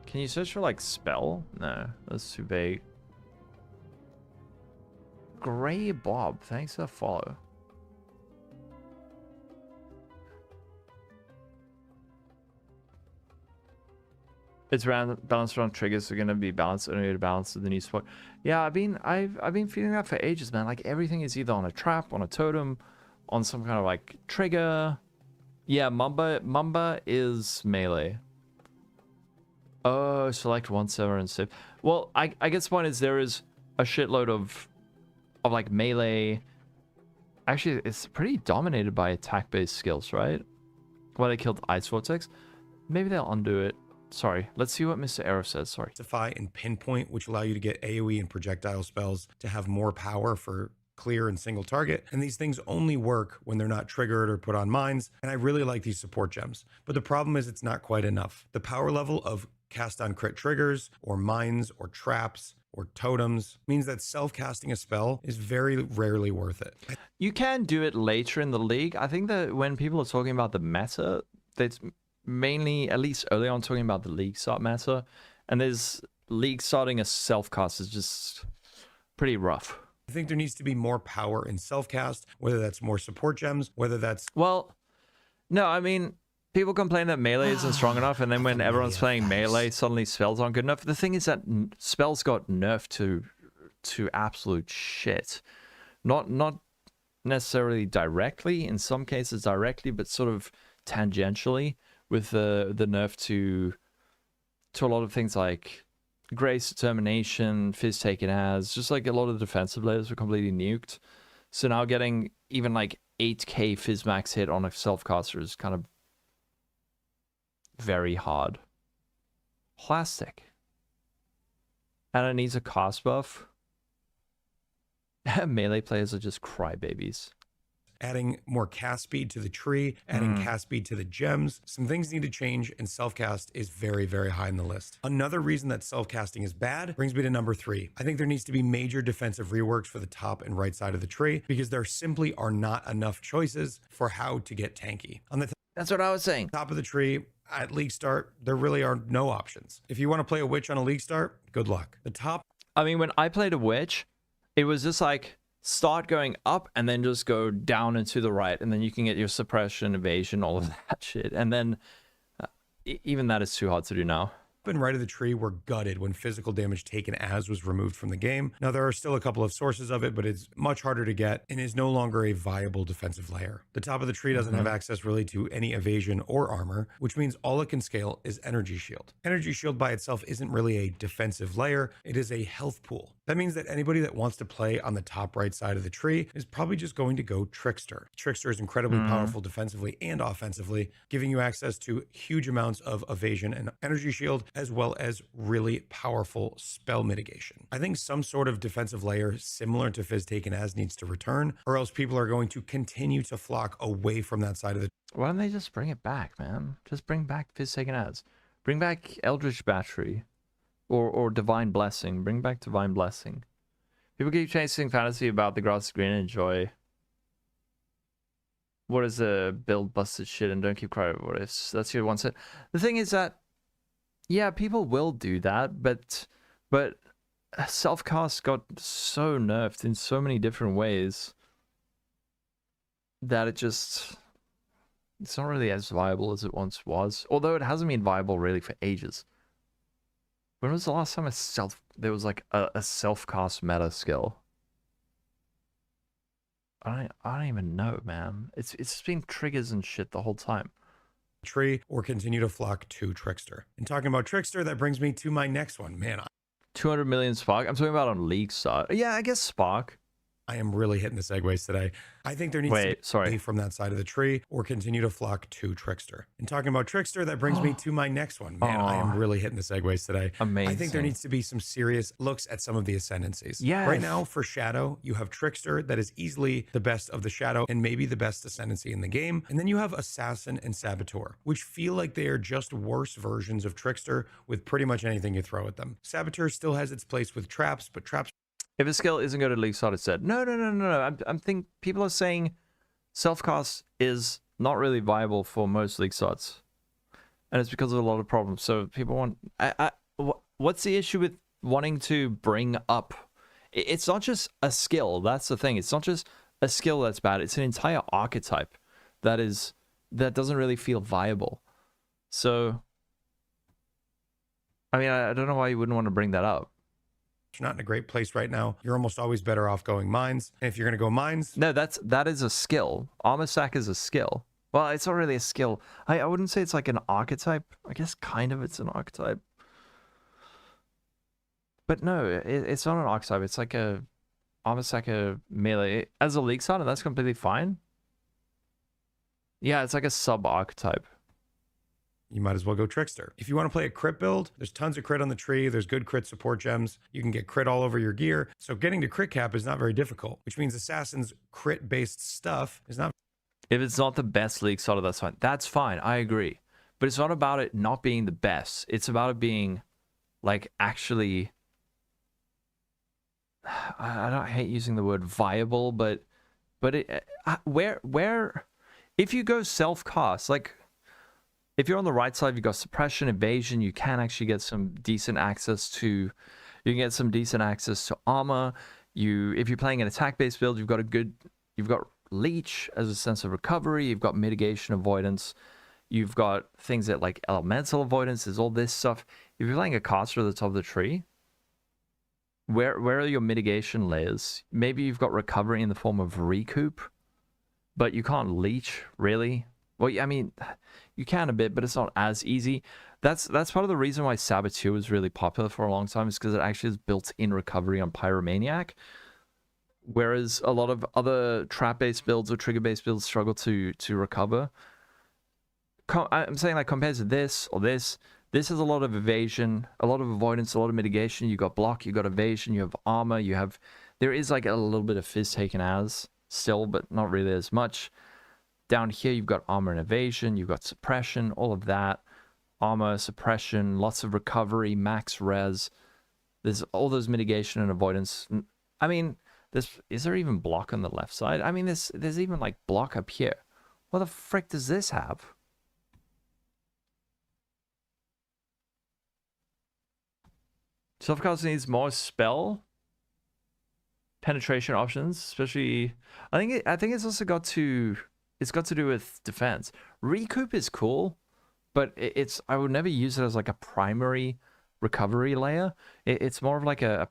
Can you search for like spell? No, that's too vague. Grey Bob, thanks for the follow. It's balanced around triggers, so gonna be balanced only to balance the new spot. Yeah, I've been feeling that for ages, man. Like everything is either on a trap, on a totem, on some kind of like trigger. Yeah, Mamba is melee. Oh, select 1 server and save. Well, I guess the point is there is a shitload of like melee. Actually, it's pretty dominated by attack-based skills, right? Well, they killed Ice Vortex. Maybe they'll undo it. Sorry, let's see what Mr. Arrow says. Sorry. Specify and Pinpoint, which allow you to get AoE and projectile spells to have more power for clear and single target, and these things only work when they're not triggered or put on mines, and I really like these support gems. But the problem is it's not quite enough. The power level of cast on crit triggers or mines or traps or totems means that self-casting a spell is very rarely worth it. You can do it later in the league. I think that when people are talking about the meta, that's mainly, at least early on, talking about the league start meta, and there's league starting a self-cast is just pretty rough. I think there needs to be more power in self-cast, whether that's more support gems, whether that's... Well, no, I mean, people complain that melee isn't strong enough, and then when everyone's playing melee, suddenly spells aren't good enough. The thing is that spells got nerfed to absolute shit. Not necessarily directly, in some cases directly, but sort of tangentially, with the nerf to a lot of things like Grace, Determination, Fizz taken as, just like a lot of the defensive layers were completely nuked. So now getting even like 8k Fizz max hit on a self-caster is kind of very hard. Plastic. And it needs a cost buff. Melee players are just crybabies. Adding more cast speed to the tree, adding cast speed to the gems. Some things need to change, and self-cast is very, very high on the list. Another reason that self-casting is bad brings me to number 3. I think there needs to be major defensive reworks for the top and right side of the tree because there simply are not enough choices for how to get tanky. On the That's what I was saying. top of the tree, at League Start, there really are no options. If you want to play a witch on a League Start, good luck. The top I mean, when I played a witch, it was just like start going up and then just go down and to the right, and then you can get your suppression, evasion, all of that shit. And then even that is too hard to do now. and right of the tree were gutted when physical damage taken as was removed from the game. Now, there are still a couple of sources of it, but it's much harder to get and is no longer a viable defensive layer. The top of the tree doesn't have access really to any evasion or armor, which means all it can scale is energy shield. Energy shield by itself isn't really a defensive layer, it is a health pool. That means that anybody that wants to play on the top right side of the tree is probably just going to go Trickster. Trickster is incredibly powerful defensively and offensively, giving you access to huge amounts of evasion and energy shield, as well as really powerful spell mitigation. I think some sort of defensive layer similar to Fizz Taken As needs to return, or else people are going to continue to flock away from that side of the Why don't they just bring it back, man? Just bring back Fizz Taken As. Bring back Eldritch Battery. Or Divine Blessing. Bring back Divine Blessing. People keep chasing fantasy about the grass is green and enjoy. What is the build busted shit and don't keep crying what ifs. That's your one set. The thing is that, yeah, people will do that, but self-cast got so nerfed in so many different ways that it's not really as viable as it once was. Although it hasn't been viable really for ages. When was the last time there was like a self-cast meta skill? I don't even know, man. It's been triggers and shit the whole time. tree, or continue to flock to Trickster. And talking about Trickster, that brings me to my next one. Man, 200 million Spark? I'm talking about on League side. Yeah, I guess Spark. I am really hitting the segues today. I think there needs to be away from that side of the tree, or continue to flock to Trickster. And talking about Trickster, that brings me to my next one. Man, I am really hitting the segues today. Amazing. I think there needs to be some serious looks at some of the ascendancies. Yes. Right now, for Shadow, you have Trickster, that is easily the best of the Shadow and maybe the best ascendancy in the game. And then you have Assassin and Saboteur, which feel like they are just worse versions of Trickster with pretty much anything you throw at them. Saboteur still has its place with traps, but traps If a skill isn't good at League side, it's said. No. I'm thinking people are saying self-cast is not really viable for most League sides. And it's because of a lot of problems. So people want... what's the issue with wanting to bring up... It's not just a skill. That's the thing. It's not just a skill that's bad. It's an entire archetype that doesn't really feel viable. So... I mean, I don't know why you wouldn't want to bring that up. You're not in a great place right now. You're almost always better off going mines. And if you're going to go mines, no, that is a skill. Armor sack is a skill. Well, it's not really a skill. I wouldn't say it's like an archetype. I guess kind of it's an archetype. But no, it's not an archetype. It's like a armor sack, a melee. As a League side, and that's completely fine. Yeah, it's like a sub-archetype. you might as well go Trickster. If you want to play a crit build, there's tons of crit on the tree. There's good crit support gems. You can get crit all over your gear. So getting to crit cap is not very difficult, which means Assassin's crit-based stuff is not... If it's not the best League side, that's fine. That's fine. I agree. But it's not about it not being the best. It's about it being, like, actually... I hate using the word viable, but where... If you go self-cast, like... If you're on the right side, you've got suppression, evasion, you can actually get some decent access to... You can get some decent access to armor. If you're playing an attack-based build, you've got leech as a sense of recovery. You've got mitigation avoidance. You've got things that like elemental avoidance. There's all this stuff. If you're playing a caster at the top of the tree, where are your mitigation layers? Maybe you've got recovery in the form of recoup, but you can't leech, really. Well, I mean, you can a bit, but it's not as easy. That's part of the reason why Saboteur was really popular for a long time, is because it actually has built-in recovery on Pyromaniac, whereas a lot of other trap-based builds or trigger-based builds struggle to recover. I'm saying, like, compared to this or this, This is a lot of evasion, a lot of avoidance, a lot of mitigation. You got block, you got evasion, you have armor, you have... There is like a little bit of fizz taken as still, but not really as much. Down here, you've got armor and evasion, you've got suppression, all of that. Armor, suppression, lots of recovery, max res. There's all those mitigation and avoidance. I mean, is there even block on the left side? I mean, there's even like block up here. What the frick does this have? Self-cast needs more spell penetration options, especially. I think it's also got to do with defense. Recoup is cool, but I would never use it as like a primary recovery layer. It's more of like I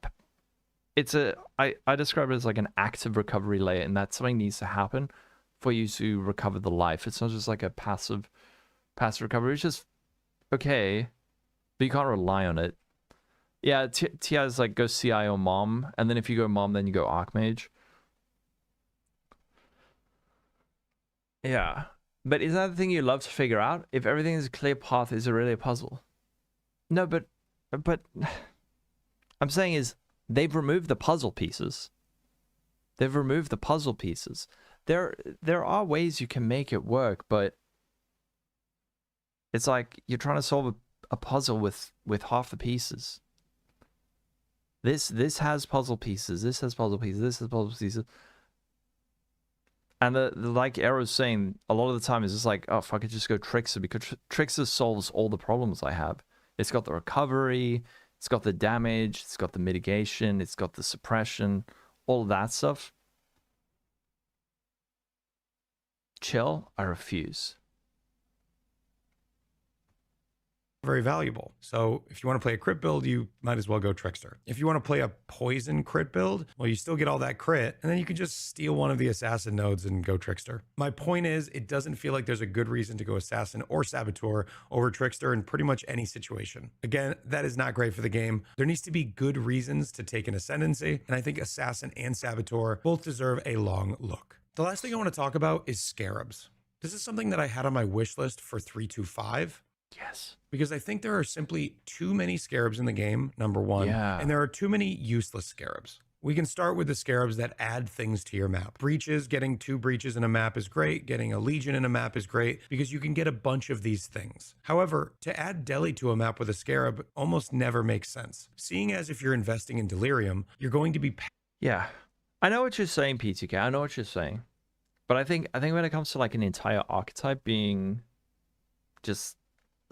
describe it as like an active recovery layer, and that something needs to happen for you to recover the life. It's not just like a passive recovery. It's just okay, but you can't rely on it. Yeah, TI is like go CI or Mom, and then if you go Mom, then you go Archmage. Yeah, but is that the thing you love to figure out? If everything is a clear path, is it really a puzzle? No, but I'm saying is they've removed the puzzle pieces. They've removed the puzzle pieces. There are ways you can make it work, but it's like you're trying to solve a puzzle with half the pieces. This has puzzle pieces. This has puzzle pieces. This has puzzle pieces. And the like Arrow's saying, a lot of the time is just like, oh, fuck it, just go Trickster, because Trickster solves all the problems I have. It's got the recovery, it's got the damage, it's got the mitigation, it's got the suppression, all of that stuff. Chill, I refuse. Very valuable. So if you want to play a crit build, you might as well go Trickster. If you want to play a poison crit build, well, you still get all that crit, and then you can just steal one of the assassin nodes and go Trickster. My point is, it doesn't feel like there's a good reason to go assassin or saboteur over Trickster in pretty much any situation. Again, that is not great for the game. There needs to be good reasons to take an ascendancy, and I think assassin and saboteur both deserve a long look. The last thing I want to talk about is scarabs. This is something that I had on my wish list for 325. Yes. Because I think there are simply too many scarabs in the game, number one. Yeah. And there are too many useless scarabs. We can start with the scarabs that add things to your map. Breaches, getting 2 breaches in a map is great. Getting a legion in a map is great because you can get a bunch of these things. However, to add deli to a map with a scarab almost never makes sense. Seeing as if you're investing in delirium, you're going to be... Yeah. I know what you're saying, PTK. I know what you're saying. But I think when it comes to like an entire archetype being just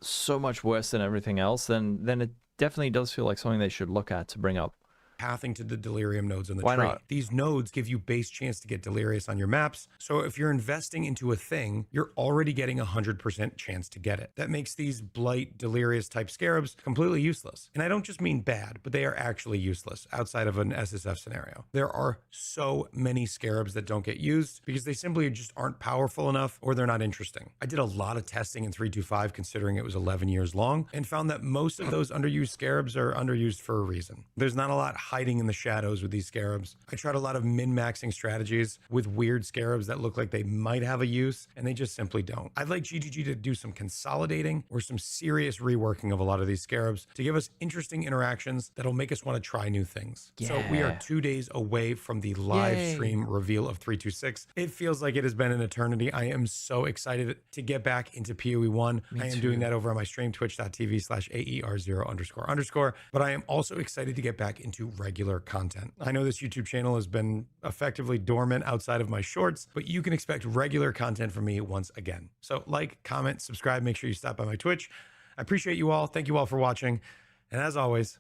so much worse than everything else, then it definitely does feel like something they should look at to bring up. Pathing to the delirium nodes in the Why trait. not? These nodes give you base chance to get delirious on your maps. So if you're investing into a thing, you're already getting 100% chance to get it. That makes these blight delirious type scarabs completely useless. And I don't just mean bad, but they are actually useless outside of an SSF scenario. There are so many scarabs that don't get used because they simply just aren't powerful enough or they're not interesting. I did a lot of testing in 325 considering it was 11 years long and found that most of those underused scarabs are underused for a reason. There's not a lot hiding in the shadows with these scarabs. I tried a lot of min-maxing strategies with weird scarabs that look like they might have a use, and they just simply don't. I'd like GGG to do some consolidating or some serious reworking of a lot of these scarabs to give us interesting interactions that'll make us want to try new things. Yeah. So we are 2 days away from the live Yay. stream reveal of 326. It feels like it has been an eternity. I am so excited to get back into PoE 1. I am doing that over on my stream, twitch.tv/AER0___. But I am also excited to get back into regular content. I know this YouTube channel has been effectively dormant outside of my shorts, but you can expect regular content from me once again. So like, comment, subscribe, make sure you stop by my Twitch. I appreciate you all. Thank you all for watching. And as always,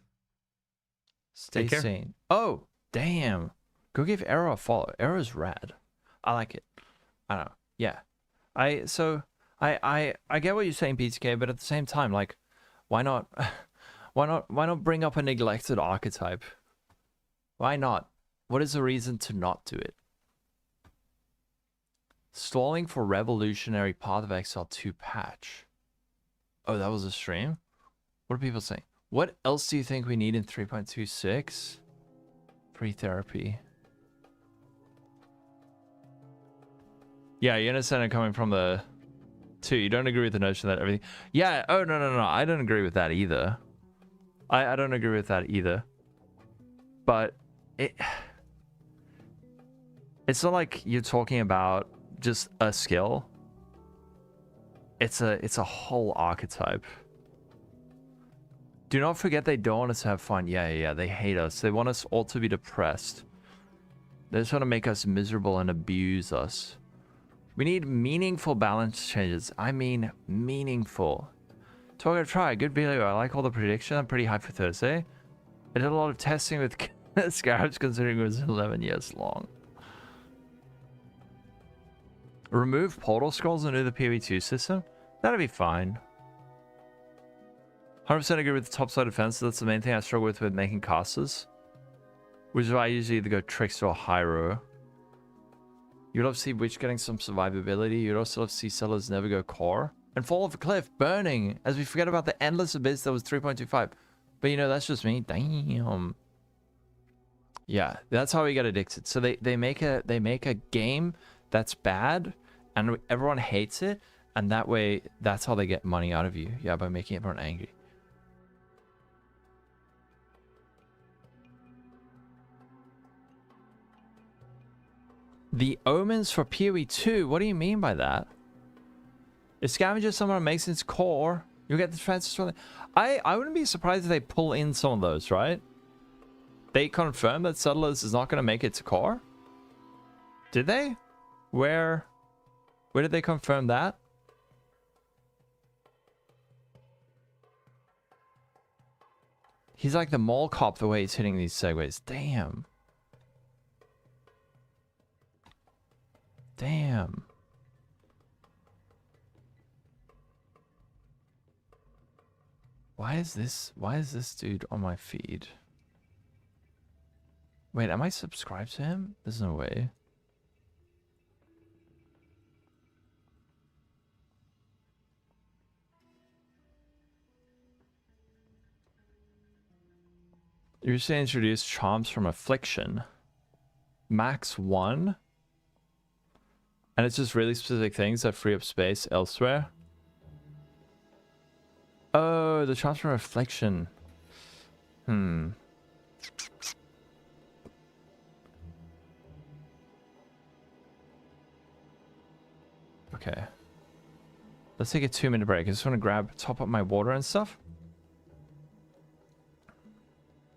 Stay sane. Oh, damn. Go give Arrow a follow. Arrow's rad. I like it. I don't know. Yeah. I get what you're saying, PTK, but at the same time, like, why not bring up a neglected archetype? Why not? What is the reason to not do it? Stalling for Revolutionary Path of Exile 2 patch. Oh, that was a stream? What are people saying? What else do you think we need in 3.26? Free therapy. Yeah, you understand it coming from the too. You don't agree with the notion that everything... Yeah, oh, no. I don't agree with that either. I don't agree with that either. But it's not like you're talking about just a skill. It's a whole archetype. Do not forget they don't want us to have fun. Yeah. They hate us. They want us all to be depressed. They just want to make us miserable and abuse us. We need meaningful balance changes. I mean meaningful. Toga try. Good video. I like all the predictions. I'm pretty hyped for Thursday. I did a lot of testing with Scarabs considering it was 11 years long. Remove portal scrolls and do the PoE2 system? That'd be fine. 100% agree with the topside defense. That's the main thing I struggle with making casters. Which is why I usually either go Trickster or Hyro. You'd love to see Witch getting some survivability. You'd also love to see Sellers never go core. And fall off a cliff, burning, as we forget about the endless abyss that was 3.25. But you know, that's just me. Damn. Yeah, that's how we get addicted. So they make a game that's bad, and everyone hates it, and that way, that's how they get money out of you. Yeah, by making everyone angry. The omens for PoE 2? What do you mean by that? If Scavenger someone makes its core, you'll get the transfers from it. I wouldn't be surprised if they pull in some of those, right? They confirmed that Settlers is not going to make its core? Did they? Where did they confirm that? He's like the mall cop the way he's hitting these segues. Damn. Damn. Why is this dude on my feed? Wait, am I subscribed to him? There's no way. You should introduce charms from affliction. Max 1. And it's just really specific things that free up space elsewhere. Oh, the charms from affliction. Okay. Let's take a 2-minute break. I just want to top up my water and stuff.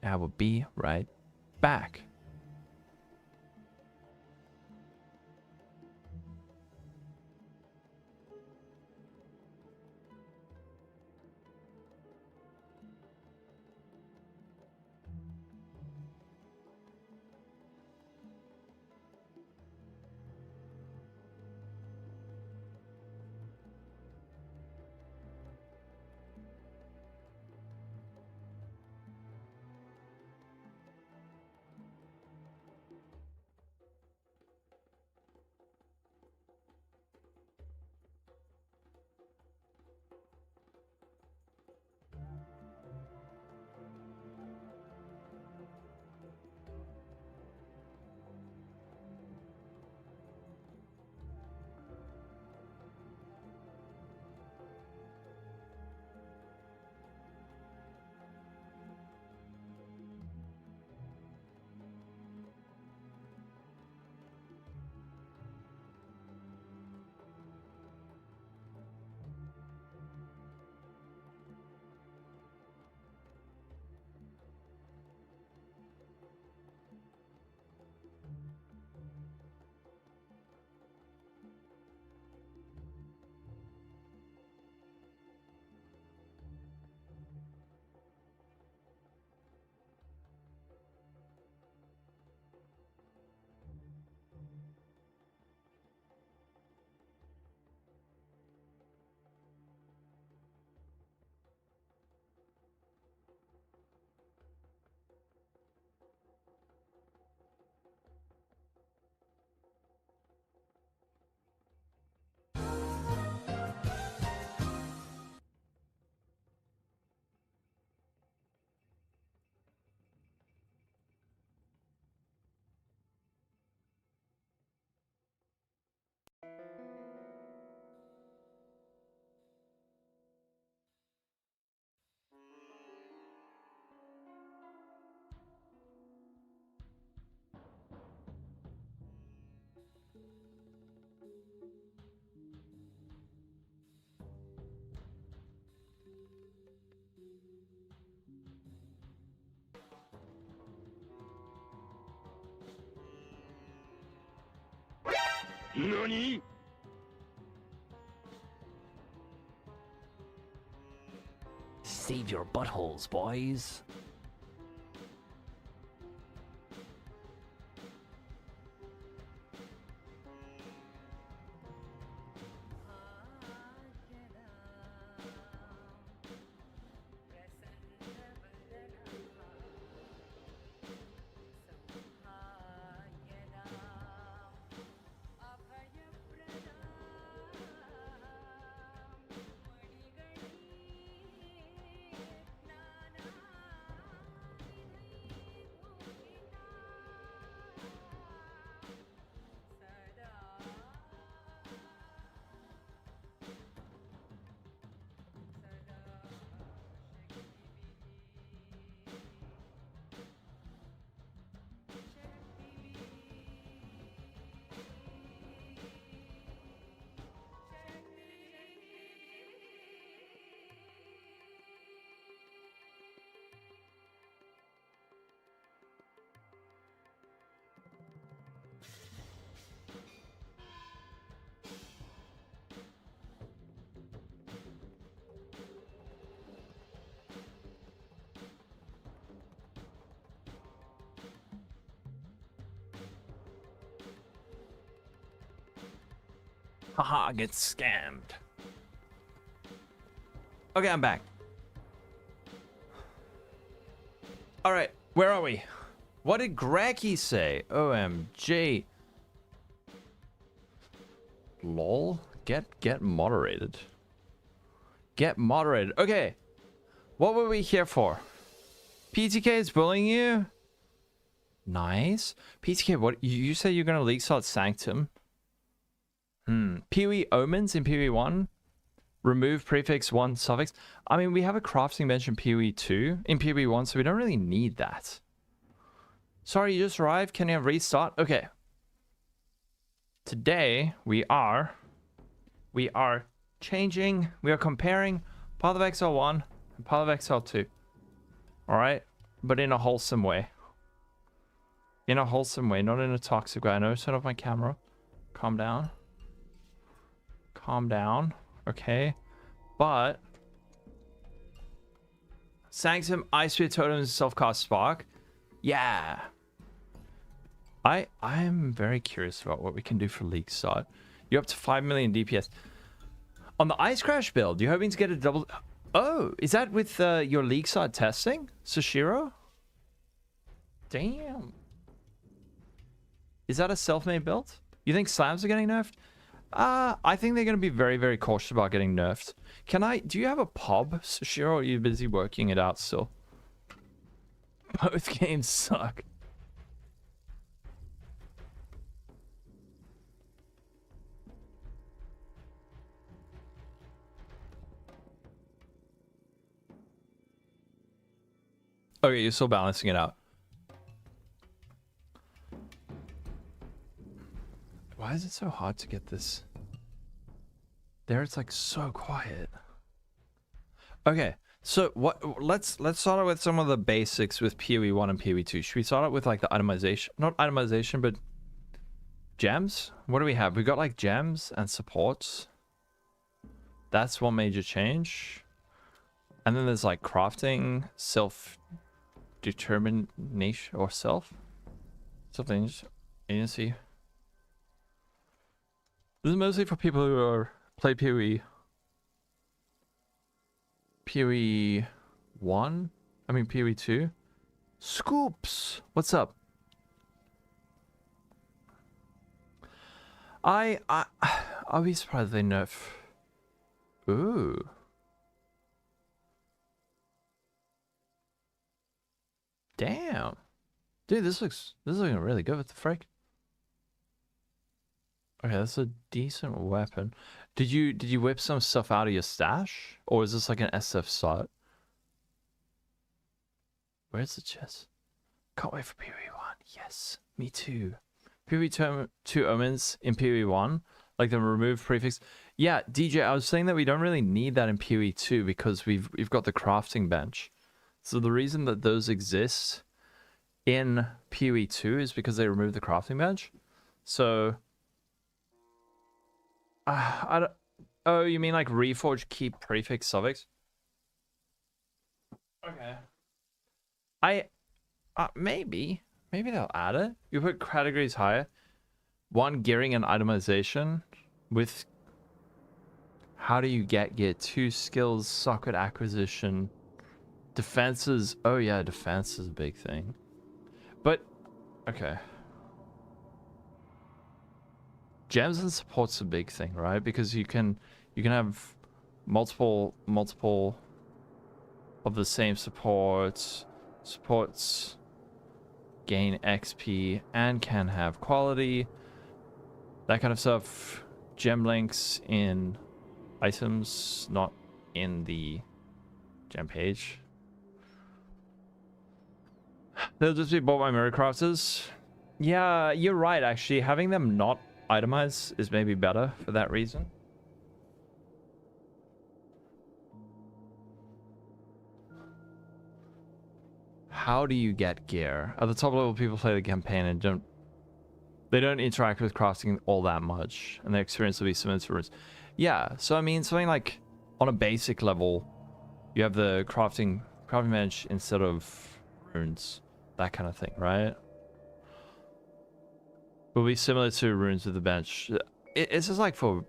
I will be right back. Save your buttholes, boys. Haha, get scammed. Okay, I'm back. All right, where are we? What did Greggy say? OMG. Lol. Get moderated. Get moderated. Okay. What were we here for? PTK is bullying you? Nice. PTK, what you say you're gonna leak salt Sanctum? PoE omens in PoE 1. Remove prefix 1 suffix. I mean, we have a crafting bench in PoE 2, in PoE 1, so we don't really need that. Sorry, you just arrived. Can you restart? Okay. Today, we are changing, we are comparing Path of Exile 1 and Path of Exile 2. Alright? But in a wholesome way. In a wholesome way, not in a toxic way. I know, turn off my camera. Calm down. Calm down. Okay. But Sanctum, Ice Spear Totems, Self-Cast Spark. Yeah. I'm very curious about what we can do for League Start. You're up to 5 million DPS. On the Ice Crash build, you're hoping to get a double... Oh, is that with your League Start testing? Sushiro? Damn. Is that a self-made build? You think slams are getting nerfed? I think they're going to be very, very cautious about getting nerfed. Do you have a pub, Sushiro, or are you busy working it out still? Both games suck. Okay, you're still balancing it out. Why is it so hard to get this? There it's like so quiet. Okay, so let's start out with some of the basics with PoE 1 and PoE 2. Should we start out with like the itemization? Not itemization, but gems? What do we have? We got like gems and supports. That's one major change. And then there's like crafting, self-determination or self-agency. This is mostly for people who play PoE. PoE 1? I mean PoE 2? Scoops! What's up? I'll be surprised if they nerf. Ooh. Damn. Dude, this looks looking really good. What the frick? Okay, that's a decent weapon. Did you whip some stuff out of your stash? Or is this like an SF slot? Where's the chest? Can't wait for PoE 1. Yes, me too. PoE 2 omens in PoE 1, like the remove prefix. Yeah, DJ, I was saying that we don't really need that in PoE 2 because we've got the crafting bench. So the reason that those exist in PoE 2 is because they remove the crafting bench. So I don't, oh, you mean like reforge key prefix suffix? Okay. Maybe they'll add it. You put categories higher. One, gearing and itemization with how do you get gear? 2 skills, socket acquisition, defenses. Oh yeah, defense is a big thing. But okay. Gems and support's a big thing, right? Because you can have multiple of the same supports gain XP and can have quality, that kind of stuff. Gem links in items, not in the gem page. They'll just be bought by mirror crafters. Yeah, you're right, actually. Having them not itemized is maybe better for that reason. How do you get gear? At the top level, people play the campaign and don't interact with crafting all that much, and their experience will be similar to runes. Yeah, so I mean, something like on a basic level, you have the crafting bench instead of runes, that kind of thing, right? Will be similar to runes with the bench. It's just like for,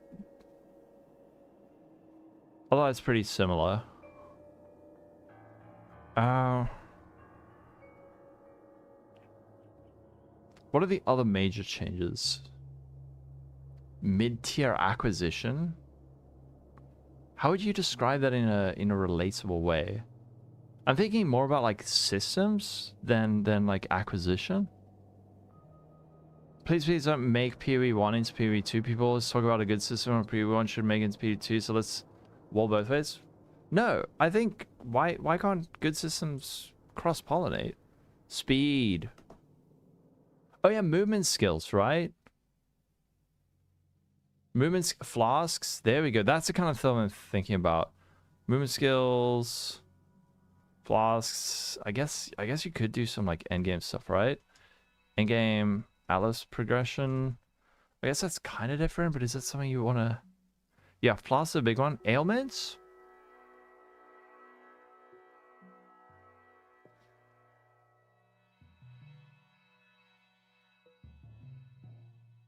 although it's pretty similar. What are the other major changes? Mid-tier acquisition? How would you describe that in a relatable way? I'm thinking more about like systems than like acquisition. Please don't make PoE 1 into PoE 2. People always talk about a good system or PoE 1 should make it into PoE 2, so let's wall both ways. No, I think why can't good systems cross-pollinate? Speed. Oh yeah, movement skills, right? Movement flasks. There we go. That's the kind of thing I'm thinking about. Movement skills, flasks. I guess you could do some like endgame stuff, right? Endgame Alice progression. I guess that's kind of different, but is that something you want to? Yeah, flasks is a big one. Ailments.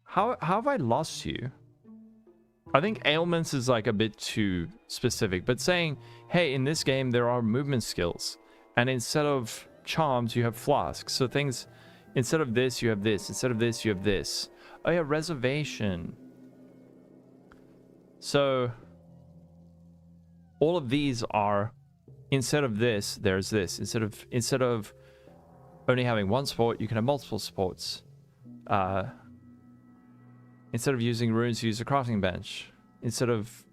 How have I lost you? I think ailments is like a bit too specific, but saying, hey, in this game there are movement skills, and instead of charms you have flasks. So things, instead of this you have this, instead of this you have this. Oh yeah, reservation. So all of these are, instead of this there's this. Instead of only having one support, you can have multiple supports. Instead of using runes, use a crafting bench. Instead of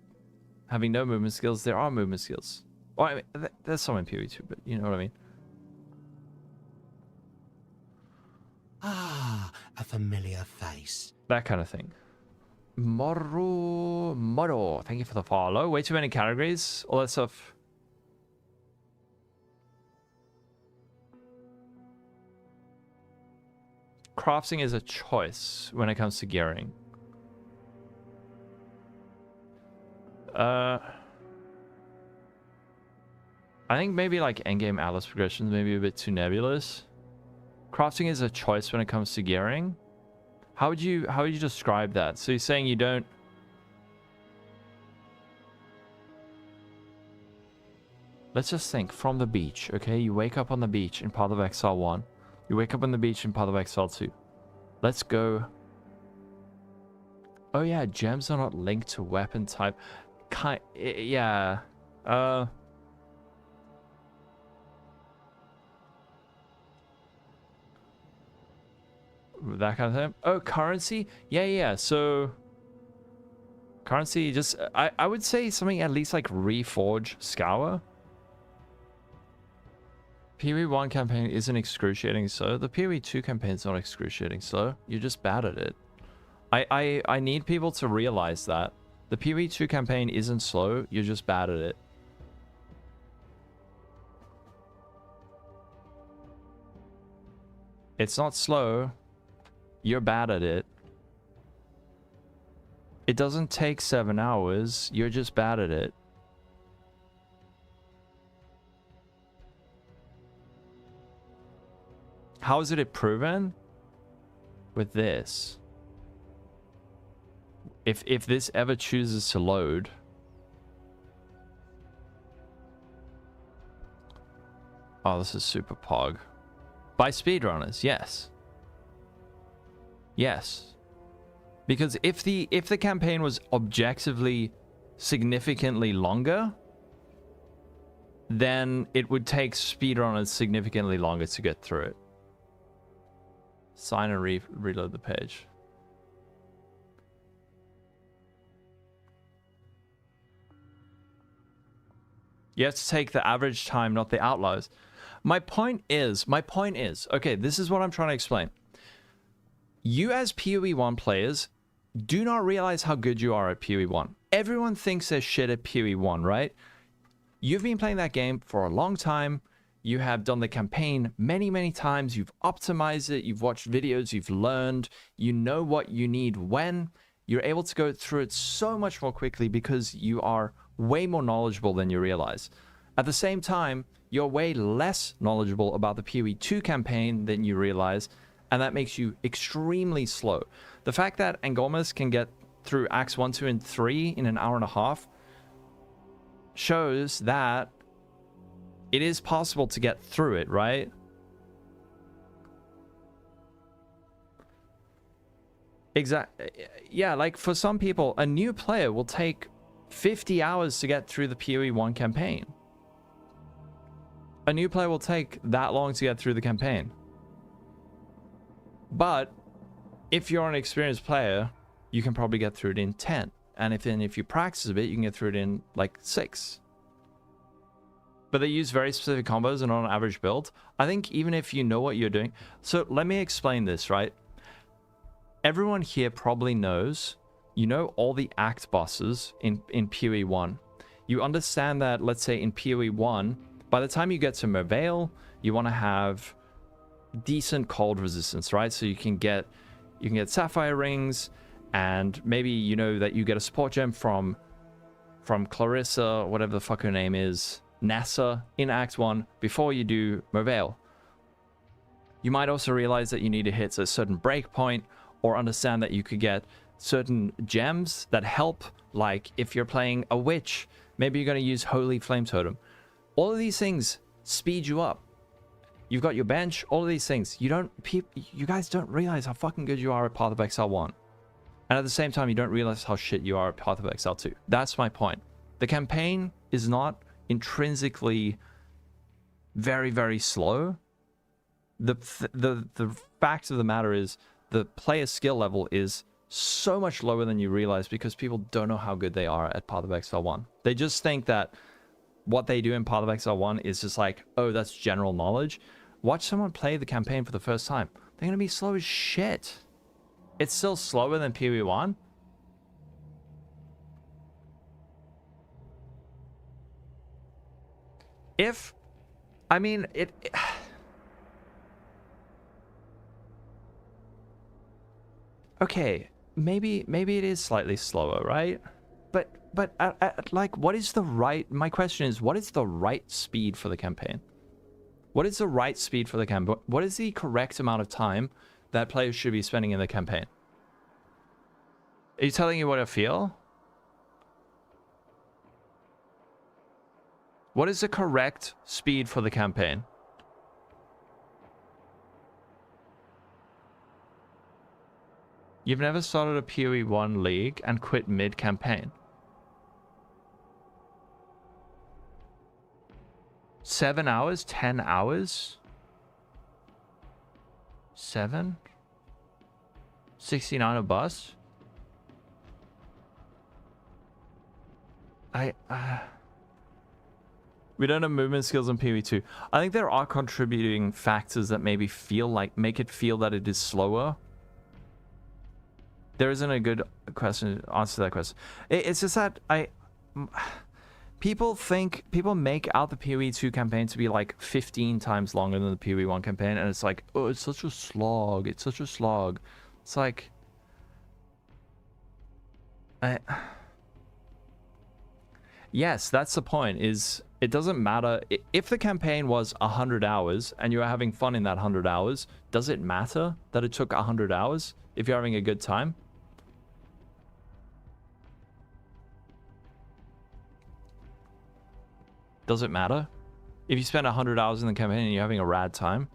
having no movement skills, there are movement skills. Well, I mean, there's some in PoE too, but you know what I mean. Ah, a familiar face. That kind of thing. Moro, thank you for the follow. Way too many categories, all that stuff. Crafting is a choice when it comes to gearing. I think maybe like endgame Alice progressions maybe a bit too nebulous. Crafting is a choice when it comes to gearing. How would you describe that? So you're saying you don't. Let's just think from the beach, okay? You wake up on the beach in Path of Exile 1. You wake up on the beach in Path of Exile 2. Let's go. Oh yeah, gems are not linked to weapon type. Yeah. That kind of thing. Oh, currency? Yeah. So currency, just I would say something at least like Reforge Scour. PoE 1 campaign isn't excruciating slow. The PoE 2 campaign is not excruciating slow. You're just bad at it. I need people to realize that. The PoE 2 campaign isn't slow. You're just bad at it. It's not slow. You're bad at it. It doesn't take 7 hours. You're just bad at it. How is it proven? With this. If this ever chooses to load. Oh, this is super pog. By speedrunners, yes. Yes. Because if the campaign was objectively significantly longer, then it would take speedrunners significantly longer to get through it. Sign and reload the page. You have to take the average time, not the outliers. My point is, okay, this is what I'm trying to explain. You as PoE 1 players do not realize how good you are at PoE 1. Everyone thinks they're shit at PoE 1, right? You've been playing that game for a long time. You have done the campaign many, many times. You've optimized it. You've watched videos. You've learned. You know what you need when. You're able to go through it so much more quickly because you are way more knowledgeable than you realize. At the same time, you're way less knowledgeable about the PoE 2 campaign than you realize, and that makes you extremely slow. The fact that Angomas can get through Acts 1, 2, and 3 in an hour and a half shows that it is possible to get through it, right? Exactly. Yeah, like for some people, a new player will take 50 hours to get through the PoE 1 campaign. A new player will take that long to get through the campaign. But if you're an experienced player, you can probably get through it in 10. And if you practice a bit, you can get through it in like 6. But they use very specific combos and on an average build. I think even if you know what you're doing. So let me explain this, right? Everyone here probably knows, you know, all the act bosses in PoE 1. You understand that, let's say in PoE 1, by the time you get to Merveil, you want to have decent cold resistance, right? So you can get sapphire rings, and maybe you know that you get a support gem from Clarissa, whatever the fuck her name is, Nassa in Act 1 before you do Merveil. You might also realize that you need to hit a certain breakpoint, or understand that you could get certain gems that help, like if you're playing a witch, maybe you're going to use Holy Flame Totem. All of these things speed you up. You've got your bench, all of these things. You guys don't realize how fucking good you are at Path of Exile 1. And at the same time, you don't realize how shit you are at Path of Exile 2. That's my point. The campaign is not intrinsically very, very slow. The fact of the matter is the player skill level is so much lower than you realize because people don't know how good they are at Path of Exile 1. They just think that what they do in Path of Exile 1 is just like, oh, that's general knowledge. Watch someone play the campaign for the first time. They're going to be slow as shit. It's still slower than PoE 1. Okay, maybe it is slightly slower, right? But like, what is the right... My question is, what is the right speed for the campaign? What is the right speed for the campaign? What is the correct amount of time that players should be spending in the campaign? Are you telling me what I feel? What is the correct speed for the campaign? You've never started a PoE 1 league and quit mid-campaign. 7 hours? 10 hours? 7? 69 a bus? We don't have movement skills in PoE 2. I think there are contributing factors that maybe make it feel that it is slower. There isn't a good answer to that question. It's just that people make out the PoE 2 campaign to be like 15 times longer than the PoE 1 campaign, and it's like, oh, it's such a slog. It's such a slog. It's like, Yes, that's the point, is it doesn't matter. If the campaign was 100 hours and you were having fun in that 100 hours, does it matter that it took 100 hours if you're having a good time? Does it matter? If you spend 100 hours in the campaign and you're having a rad time?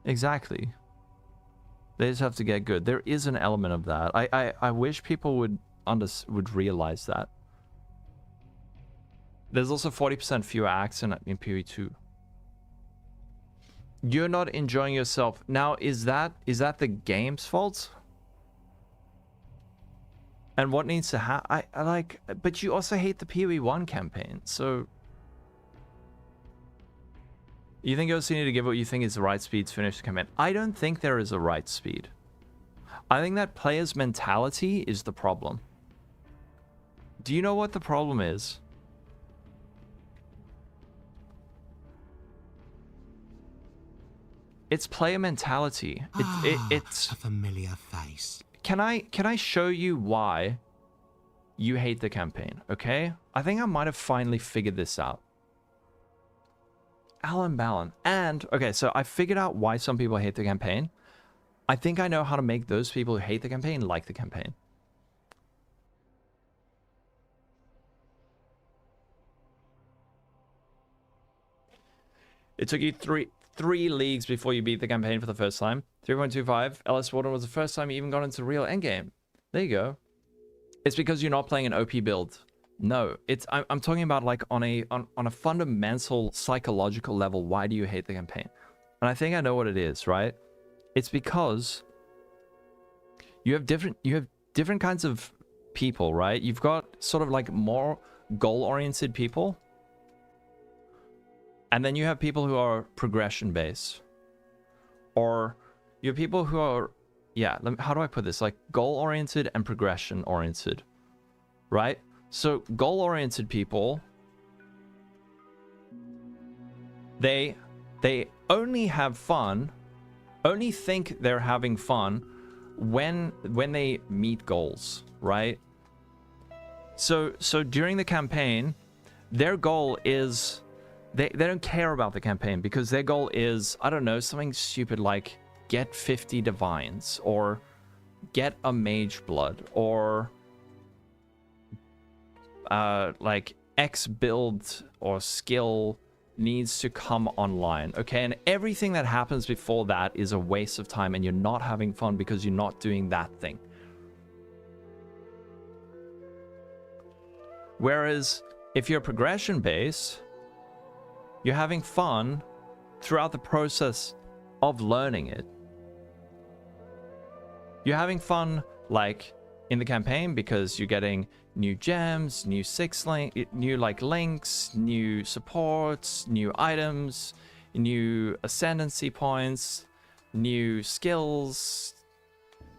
Exactly. They just have to get good. There is an element of that. I wish people would realize that. There's also 40% fewer acts in PoE 2. You're not enjoying yourself. Now, is that the game's fault? And what needs to happen? I like, but you also hate the PoE 1 campaign, so you think you also need to give what you think is the right speed to finish the campaign. I don't think there is a right speed. I think that players' mentality is the problem. Do you know what the problem is? It's player mentality. It's a familiar face. Can I show you why you hate the campaign? Okay, I think I might have finally figured this out. Alan Ballon. And okay, so I figured out why some people hate the campaign. I think I know how to make those people who hate the campaign like the campaign. It took you three leagues before you beat the campaign for the first time. 3.25. LS Warden was the first time you even got into real endgame. There you go. It's because you're not playing an OP build. No, I'm talking about like on a fundamental psychological level. Why do you hate the campaign? And I think I know what it is, right? It's because you have different kinds of people, right? You've got sort of like more goal-oriented people. And then you have people who are progression-based. Or you have people who are, yeah, how do I put this? Like goal-oriented and progression-oriented, right? So goal-oriented people, they only have fun, only think they're having fun when they meet goals, right? So during the campaign, their goal is they don't care about the campaign because their goal is, I don't know, something stupid like get 50 divines or get a mage blood or like X build or skill needs to come online, okay? And everything that happens before that is a waste of time and you're not having fun because you're not doing that thing. Whereas if you're progression based, you're having fun throughout the process of learning it. You're having fun like in the campaign because you're getting new gems, new links, new supports, new items, new ascendancy points, new skills,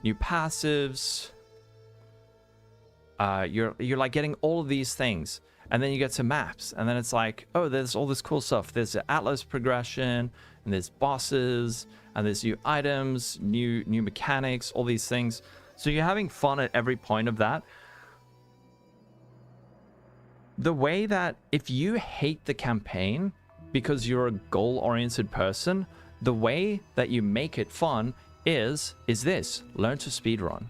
new passives. You're like getting all of these things. And then you get to maps, and then it's like, oh, there's all this cool stuff. There's the Atlas progression, and there's bosses, and there's new items, new mechanics, all these things. So you're having fun at every point of that. The way that if you hate the campaign because you're a goal-oriented person, the way that you make it fun is this: learn to speedrun.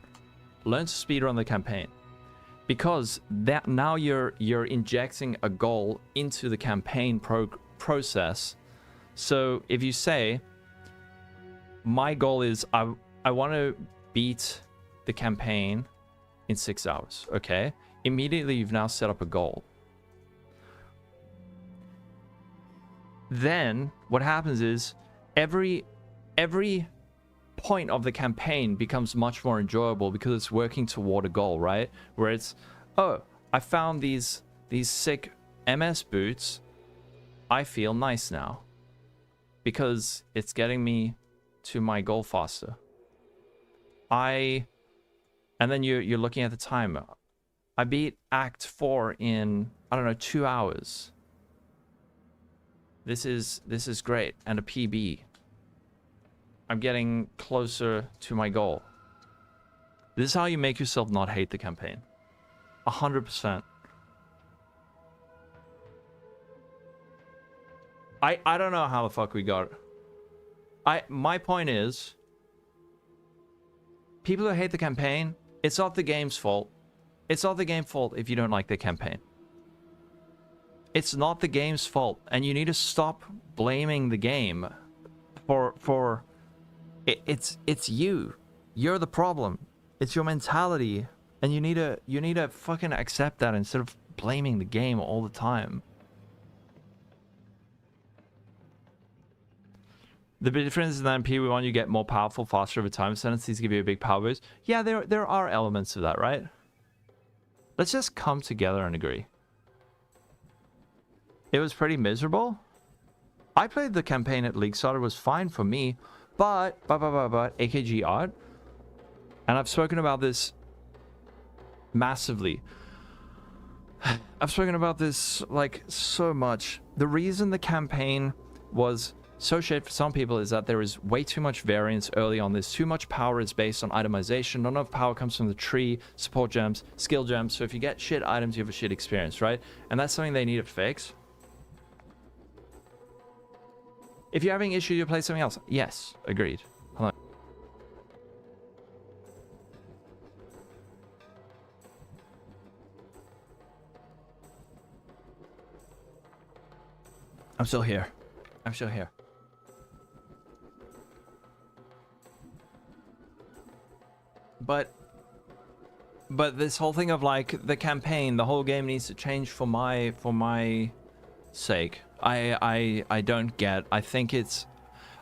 Learn to speedrun the campaign. Because that now you're injecting a goal into the campaign process. So if you say, my goal is I want to beat the campaign in 6 hours, okay? Immediately you've now set up a goal. Then what happens is every point of the campaign becomes much more enjoyable because it's working toward a goal, right? Where it's, oh, I found these sick MS boots. I feel nice now because it's getting me to my goal faster. And then you're looking at the timer. I beat Act 4 in, I don't know, 2 hours. This is great, and a PB. I'm getting closer to my goal. This is how you make yourself not hate the campaign. 100%. I don't know how the fuck we got it. My point is, people who hate the campaign, it's not the game's fault. It's not the game's fault if you don't like the campaign. It's not the game's fault, and you need to stop blaming the game for it's you. You're the problem. It's your mentality, and you need to fucking accept that instead of blaming the game all the time. The big difference is that in PoE1 you get more powerful faster over time. Sentences give you a big power boost. Yeah, there are elements of that, right? Let's just come together and agree. It was pretty miserable. I played the campaign at League Starter, was fine for me, but AKG art, and I've spoken about this massively. I've spoken about this like so much. The reason the campaign was so shit for some people is that there is way too much variance early on. There's too much power is based on itemization. Not enough power comes from the tree, support gems, skill gems. So if you get shit items, you have a shit experience, right? And that's something they need to fix. If you're having issues, you play something else. Yes, agreed. Hold on. I'm still here. I'm still here. But this whole thing of like the campaign, the whole game needs to change for my sake. I don't get. I think it's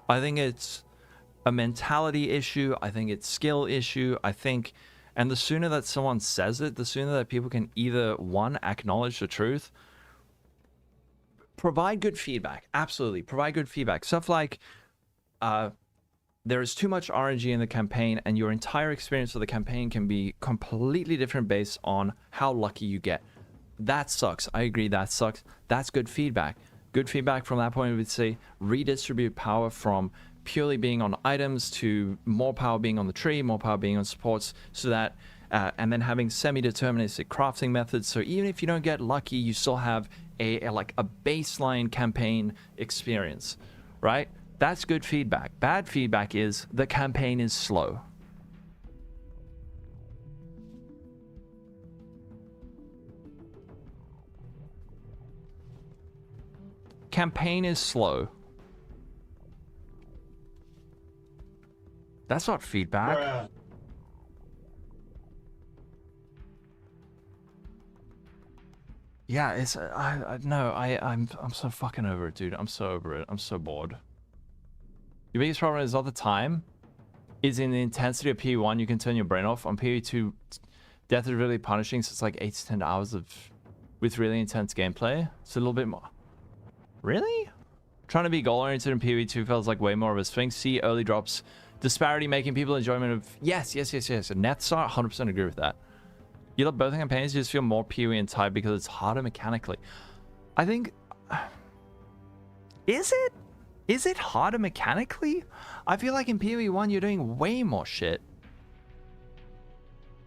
a mentality issue. I think it's skill issue. I think, and the sooner that someone says it, the sooner that people can either one, acknowledge the truth, provide good feedback. Absolutely, provide good feedback. Stuff like, there is too much RNG in the campaign, and your entire experience of the campaign can be completely different based on how lucky you get. That sucks. I agree, that sucks. That's good feedback. Good feedback from that point would say redistribute power from purely being on items to more power being on the tree, more power being on supports, so that and then having semi-deterministic crafting methods, so even if you don't get lucky, you still have a baseline campaign experience, right? That's good feedback. Bad feedback is the campaign is slow. Campaign is slow. That's not feedback. Yeah, it's I'm so fucking over it, dude. I'm so over it. I'm so bored. Your biggest problem is not the time, is in the intensity of PoE1. You can turn your brain off. On PoE2, death is really punishing, so it's like 8 to 10 hours with really intense gameplay. It's a little bit more. Really? Trying to be goal-oriented in PoE2 feels like way more of a swing. See early drops, disparity making people enjoyment of... Yes. Netstar, 100% agree with that. You love both campaigns, you just feel more PoE and type because it's harder mechanically. I think... Is it? Is it harder mechanically? I feel like in PoE1 you're doing way more shit.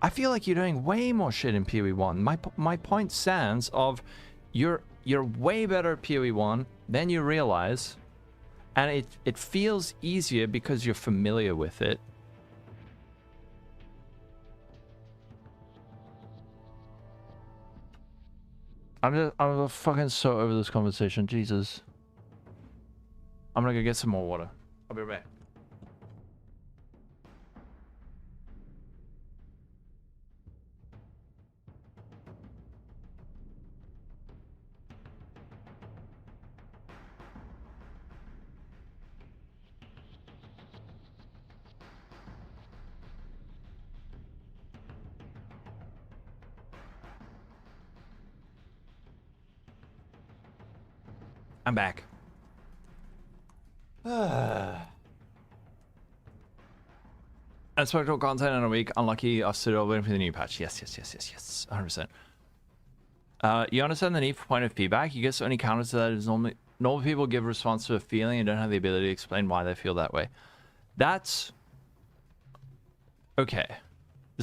I feel like you're doing way more shit in PoE1. My point stands of you're way better at PoE1 than you realize, and it feels easier because you're familiar with it. I'm fucking so over this conversation. Jesus. I'm gonna go get some more water. I'll be right back. I'm back. Unspectral content in a week. Unlucky. I've stood over waiting for the new patch. Yes. 100%. You understand the need for point of feedback. You guess only counters to that is normal people give response to a feeling and don't have the ability to explain why they feel that way. That's okay.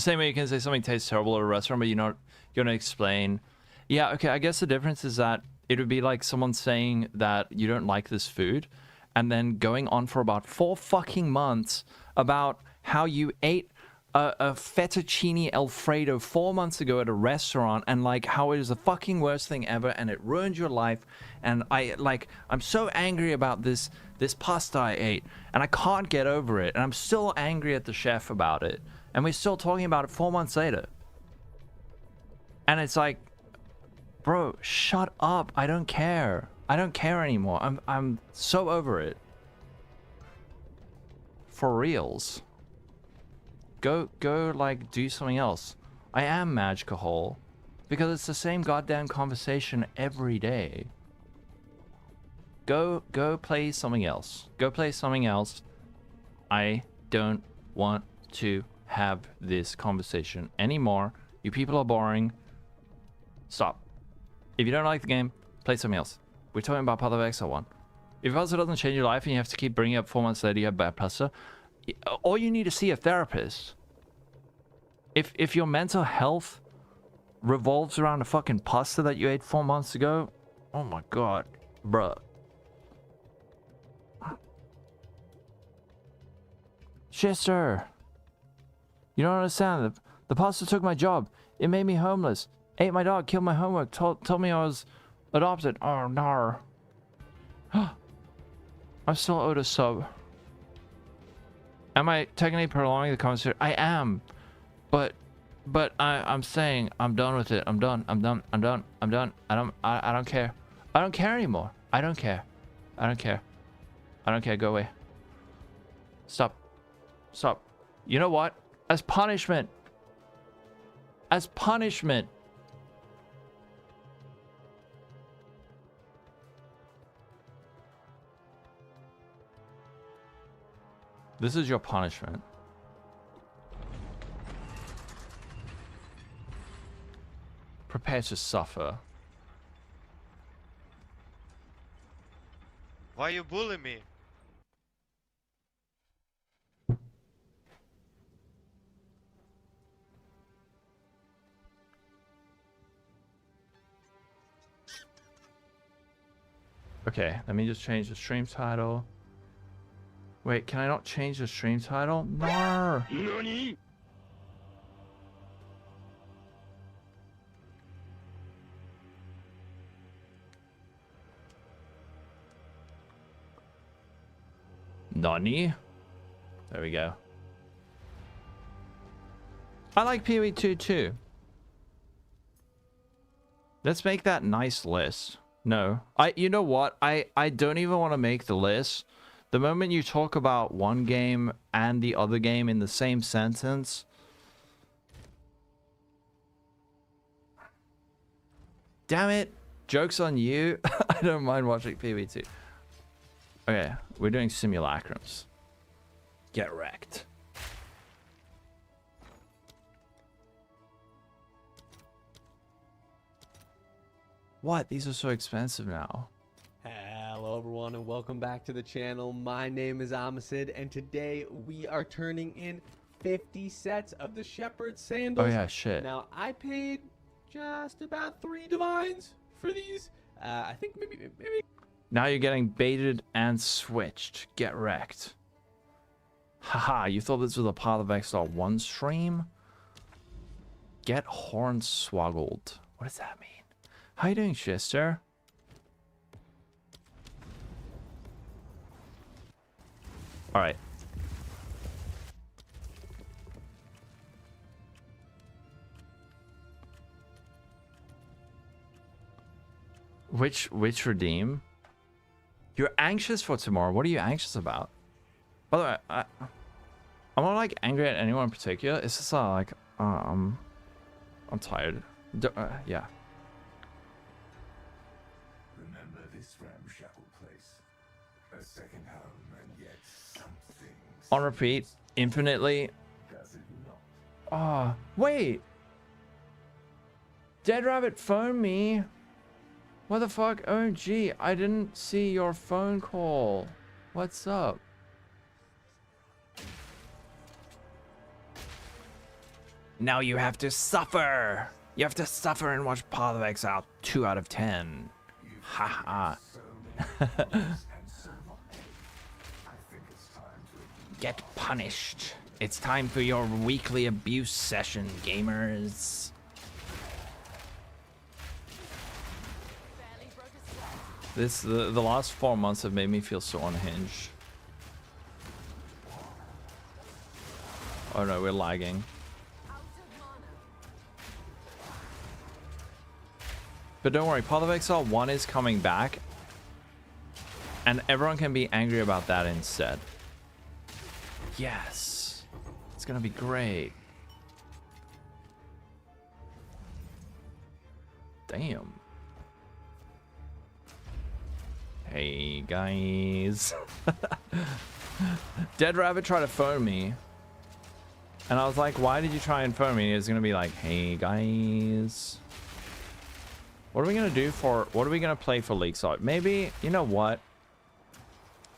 The same way you can say something tastes terrible at a restaurant, but you're not gonna explain. Yeah, okay, I guess the difference is that it would be like someone saying that you don't like this food and then going on for about 4 fucking months about how you ate a fettuccine alfredo 4 months ago at a restaurant and like how it is the fucking worst thing ever and it ruined your life, and I'm so angry about this pasta I ate and I can't get over it, and I'm still angry at the chef about it, and we're still talking about it 4 months later. And it's like, bro, shut up. I don't care. I don't care anymore. I'm so over it. For reals. Go like do something else. I am Lolcohol because it's the same goddamn conversation every day. Go play something else. Go play something else. I don't want to have this conversation anymore. You people are boring. Stop. If you don't like the game, play something else. We're talking about Path of Exile 1. If it also doesn't change your life and you have to keep bringing up 4 months later you have bad pasta, or you need to see a therapist. If your mental health revolves around a fucking pasta that you ate 4 months ago, oh my god, bruh. Chester, you don't understand. The pasta took my job. It made me homeless. Ate my dog, killed my homework, told me I was adopted. Oh, no. I'm still owed a sub. Am I technically prolonging the conversation? I am. But I'm saying I'm done with it. I'm done. I don't care. I don't care anymore. I don't care. Go away. Stop. You know what? As punishment. This is your punishment. Prepare to suffer. Why you bully me? Okay, let me just change the stream title. Wait, can I not change the stream title? No. Nani? Nani? There we go. I like PoE 2 too. Let's make that nice list. No. You know what? I don't even want to make the list. The moment you talk about one game and the other game in the same sentence, damn it, joke's on you. I don't mind watching PoE 2. Okay, we're doing simulacrums. Get wrecked. What? These are so expensive now. Hello everyone and welcome back to the channel. My name is Amacid and today we are turning in 50 sets of the Shepherd sandals. Oh yeah, shit. Now I paid just about 3 divines for these. I think maybe. Now you're getting baited and switched. Get wrecked. Haha, you thought this was a part of Exile 1 stream? Get hornswoggled. What does that mean? How you doing, Chester? Alright. Which redeem? You're anxious for tomorrow. What are you anxious about? By the way, I'm not like angry at anyone in particular. It's just like I'm tired. Yeah. Remember this ramshackle place, a second home, and yet something. On repeat, infinitely. Does it not? Oh, wait. Dead Rabbit phoned me. What the fuck? OMG, I didn't see your phone call. What's up? Now you have to suffer. You have to suffer and watch Path of Exile 2 out of 10. Haha. Get punished. It's time for your weekly abuse session, gamers. The last 4 months have made me feel so unhinged. Oh no, we're lagging. But don't worry, Path of Exile 1 is coming back. And everyone can be angry about that instead. Yes. It's gonna be great. Damn. Hey guys. Dead Rabbit tried to phone me. And I was like, why did you try and phone me? It's gonna be like, hey guys. What are we gonna do for, what are we gonna play for League Side? Maybe, you know what?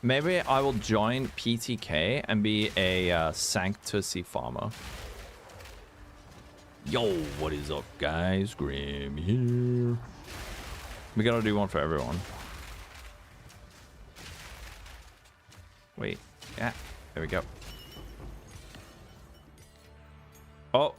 Maybe I will join PTK and be a Sanctuary farmer. Yo, what is up guys? Grim here. We gotta do one for everyone. Wait, yeah, there we go. Oh,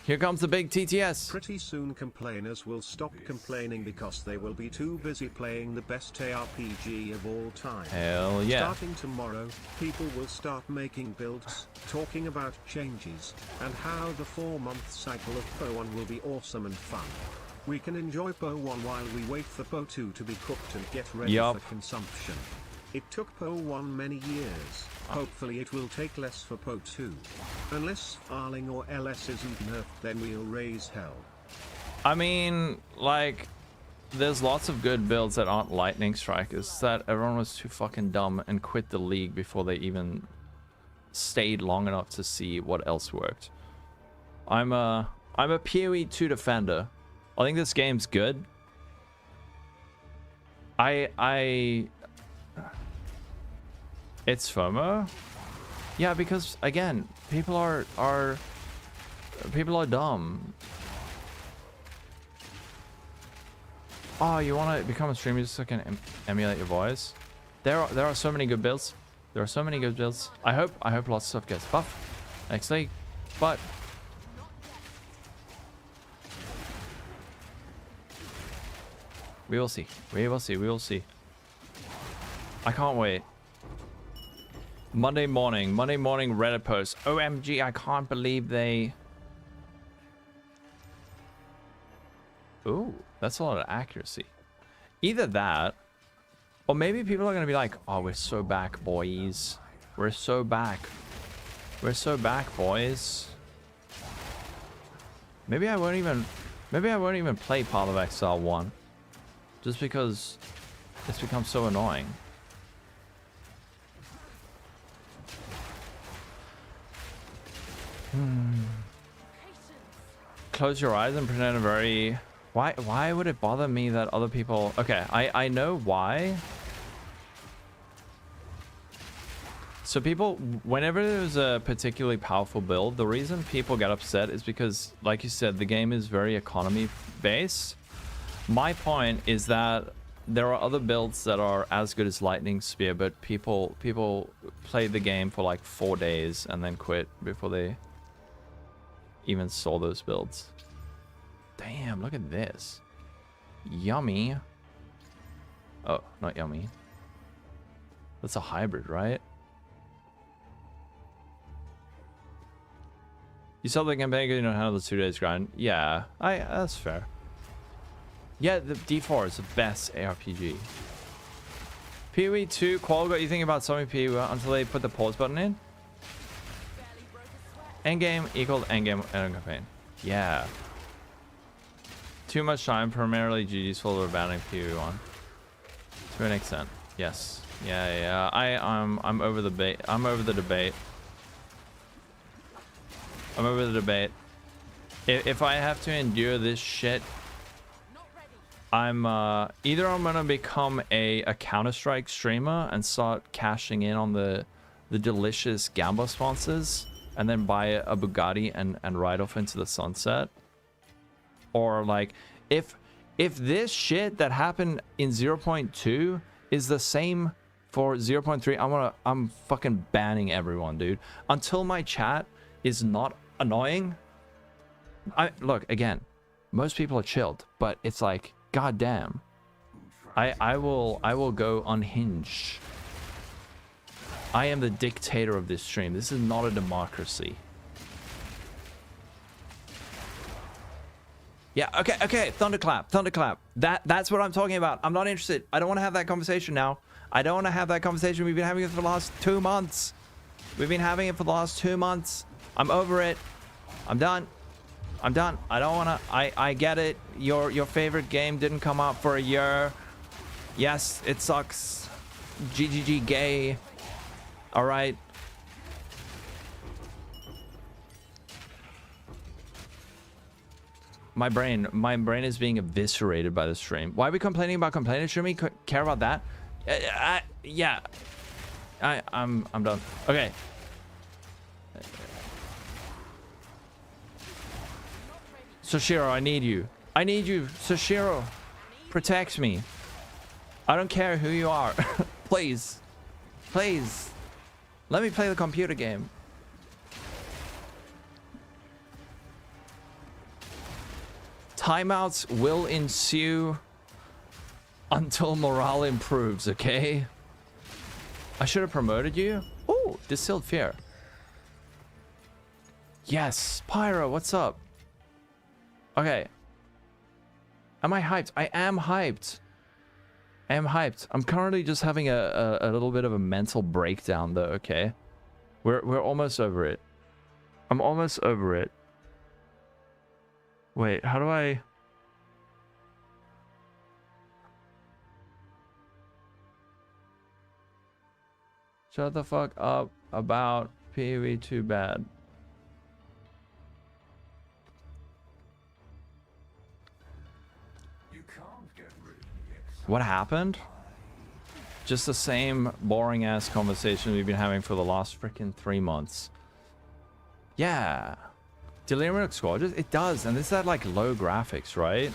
here comes the big TTS. Pretty soon complainers will stop complaining because they will be too busy playing the best ARPG of all time. Hell yeah. Starting tomorrow, people will start making builds, talking about changes, and how the 4-month cycle of PoE1 will be awesome and fun. We can enjoy PoE1 while we wait for PoE2 to be cooked and get ready for consumption. It took PoE1 many years. Hopefully it will take less for PoE2. Unless Arling or LS isn't nerfed, then we'll raise hell. I mean, like, there's lots of good builds that aren't lightning strikers. That everyone was too fucking dumb and quit the league before they even stayed long enough to see what else worked. I'm a PoE 2 defender. I think this game's good. It's FOMO? Yeah, because again, people are dumb. Oh, you want to become a streamer just so you can emulate your voice? There are so many good builds. There are so many good builds. I hope lots of stuff gets buffed next league, but we will see. We will see. We will see. I can't wait. Monday morning Reddit post. OMG, I can't believe they... Ooh, that's a lot of accuracy. Either that, or maybe people are going to be like, oh, we're so back, boys. We're so back. We're so back, boys. Maybe I won't even play Path of Exile 1. Just because it's become so annoying. Close your eyes and pretend a very... Why would it bother me that other people... Okay, I know why. So people, whenever there's a particularly powerful build, the reason people get upset is because, like you said, the game is very economy based. My point is that there are other builds that are as good as Lightning Spear, but people play the game for like 4 days and then quit before they even saw those builds. Damn, look at this. Yummy. Oh, not yummy. That's a hybrid, right? You saw the campaign because you know how the 2 days grind. Yeah, that's fair. Yeah, the D4 is the best ARPG. PoE 2, Qual got you thinking about something PoE until they put the pause button in? Endgame equaled endgame campaign. Yeah. Too much time, primarily GG's full of abandoning PoE 1. To an extent. Yes. Yeah. I'm over the debate. I'm over the debate. I'm over the debate. If I have to endure this shit, I'm either I'm gonna become a Counter-Strike streamer and start cashing in on the delicious Gamba sponsors, and then buy a Bugatti and ride off into the sunset. Or like, if this shit that happened in 0.2 is the same for 0.3, I'm fucking banning everyone, dude. Until my chat is not annoying. Look, again, most people are chilled, but it's like, goddamn. I will go unhinged. I am the dictator of this stream. This is not a democracy. Yeah, okay, thunderclap. That's what I'm talking about. I'm not interested. I don't want to have that conversation now. I don't want to have that conversation. We've been having it for the last 2 months. We've been having it for the last 2 months. I'm over it. I'm done. I don't want to. I get it. Your favorite game didn't come out for a year. Yes, it sucks. GGG gay. All right. My brain is being eviscerated by the stream. Why are we complaining about complaining? Shouldn't we care about that? Yeah. I'm done. Okay. Soshiro, I need you. Soshiro. Protect me. I don't care who you are. Please. Let me play the computer game. Timeouts will ensue until morale improves, okay? I should have promoted you. Oh, Distilled Fear. Yes, Pyro, what's up? Okay. Am I hyped? I am hyped. I'm currently just having a little bit of a mental breakdown though, okay? We're almost over it. I'm almost over it. Wait, how do I... Shut the fuck up about PoE too bad. What happened? Just the same boring ass conversation we've been having for the last freaking 3 months. Yeah. Delirium looks gorgeous. It does, and this is at like low graphics, right?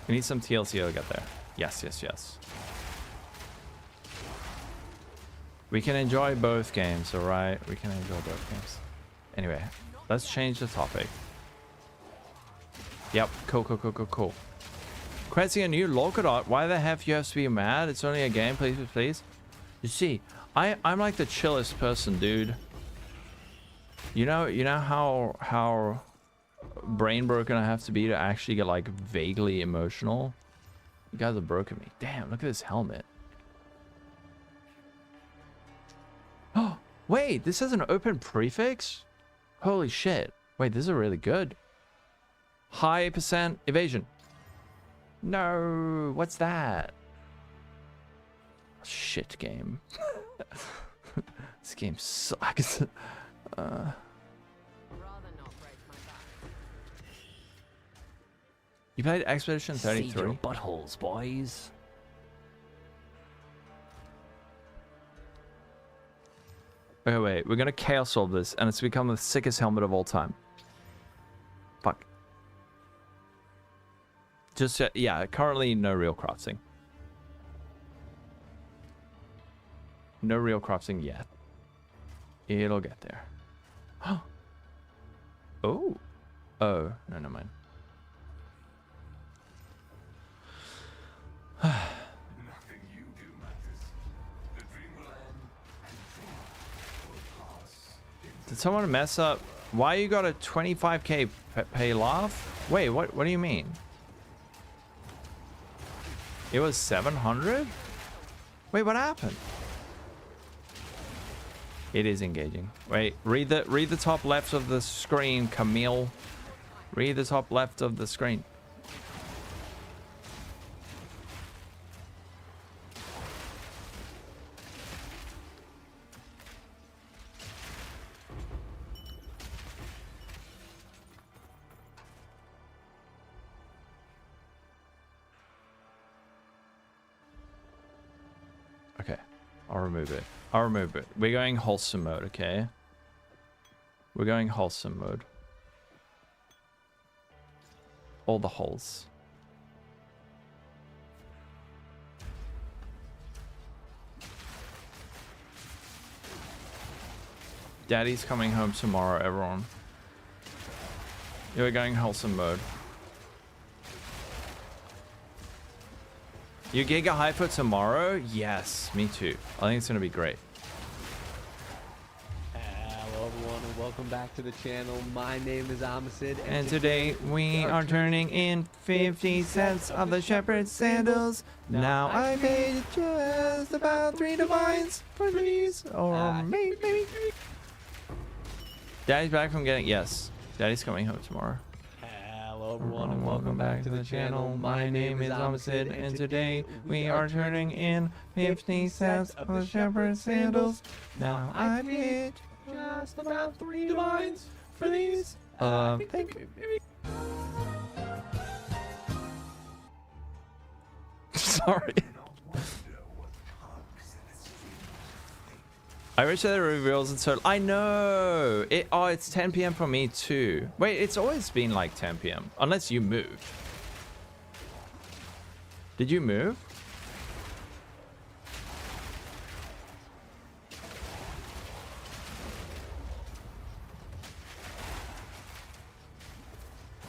We need some TLC to get there. Yes. We can enjoy both games, alright? We can enjoy both games. Anyway, let's change the topic. Yep, cool. Creating a new Lolcohol. Why the heck you have to be mad? It's only a game, please. You see, I'm like the chillest person, dude. You know how brain broken I have to be to actually get like vaguely emotional? You guys have broken me. Damn, look at this helmet. Oh, wait, this has an open prefix? Holy shit. Wait, this is really good. High % evasion. No, what's that? Shit game. This game sucks. You played Expedition 33? See your buttholes, boys. Okay, wait. We're gonna chaos solve this, and it's become the sickest helmet of all time. Fuck. Just, yeah, currently no real crafting. No real crafting yet. It'll get there. Oh. Oh, no, never mind. Nothing you do matters. The dream will end, and dream will pass. Did someone mess up? Why you got a 25k pay laugh? Wait, what do you mean? It was 700? Wait, what happened? It is engaging. Wait, read the top left of the screen, Camille. Read the top left of the screen. Okay, I'll remove it. I'll remove it. We're going wholesome mode, okay? We're going wholesome mode. All the holes. Daddy's coming home tomorrow, everyone. You're going wholesome mode. You giga high for tomorrow? Yes, me too. I think it's gonna be great. Hello everyone and welcome back to the channel. My name is Amasid And today we are turning in 50 cents of the shepherd's sandals. Now I paid just about 3 divines for these. Or maybe. Daddy's back from getting... Yes, Daddy's coming home tomorrow. Hello everyone and welcome back to the channel. My name is Amasid and today we are turning in 50 cents of the shepherd's sandals. Now I paid just about 3 divines for these. Sorry. I wish that it reveals in total. I know. It's 10 p.m. for me too. Wait, it's always been like 10 p.m. Unless you moved. Did you move?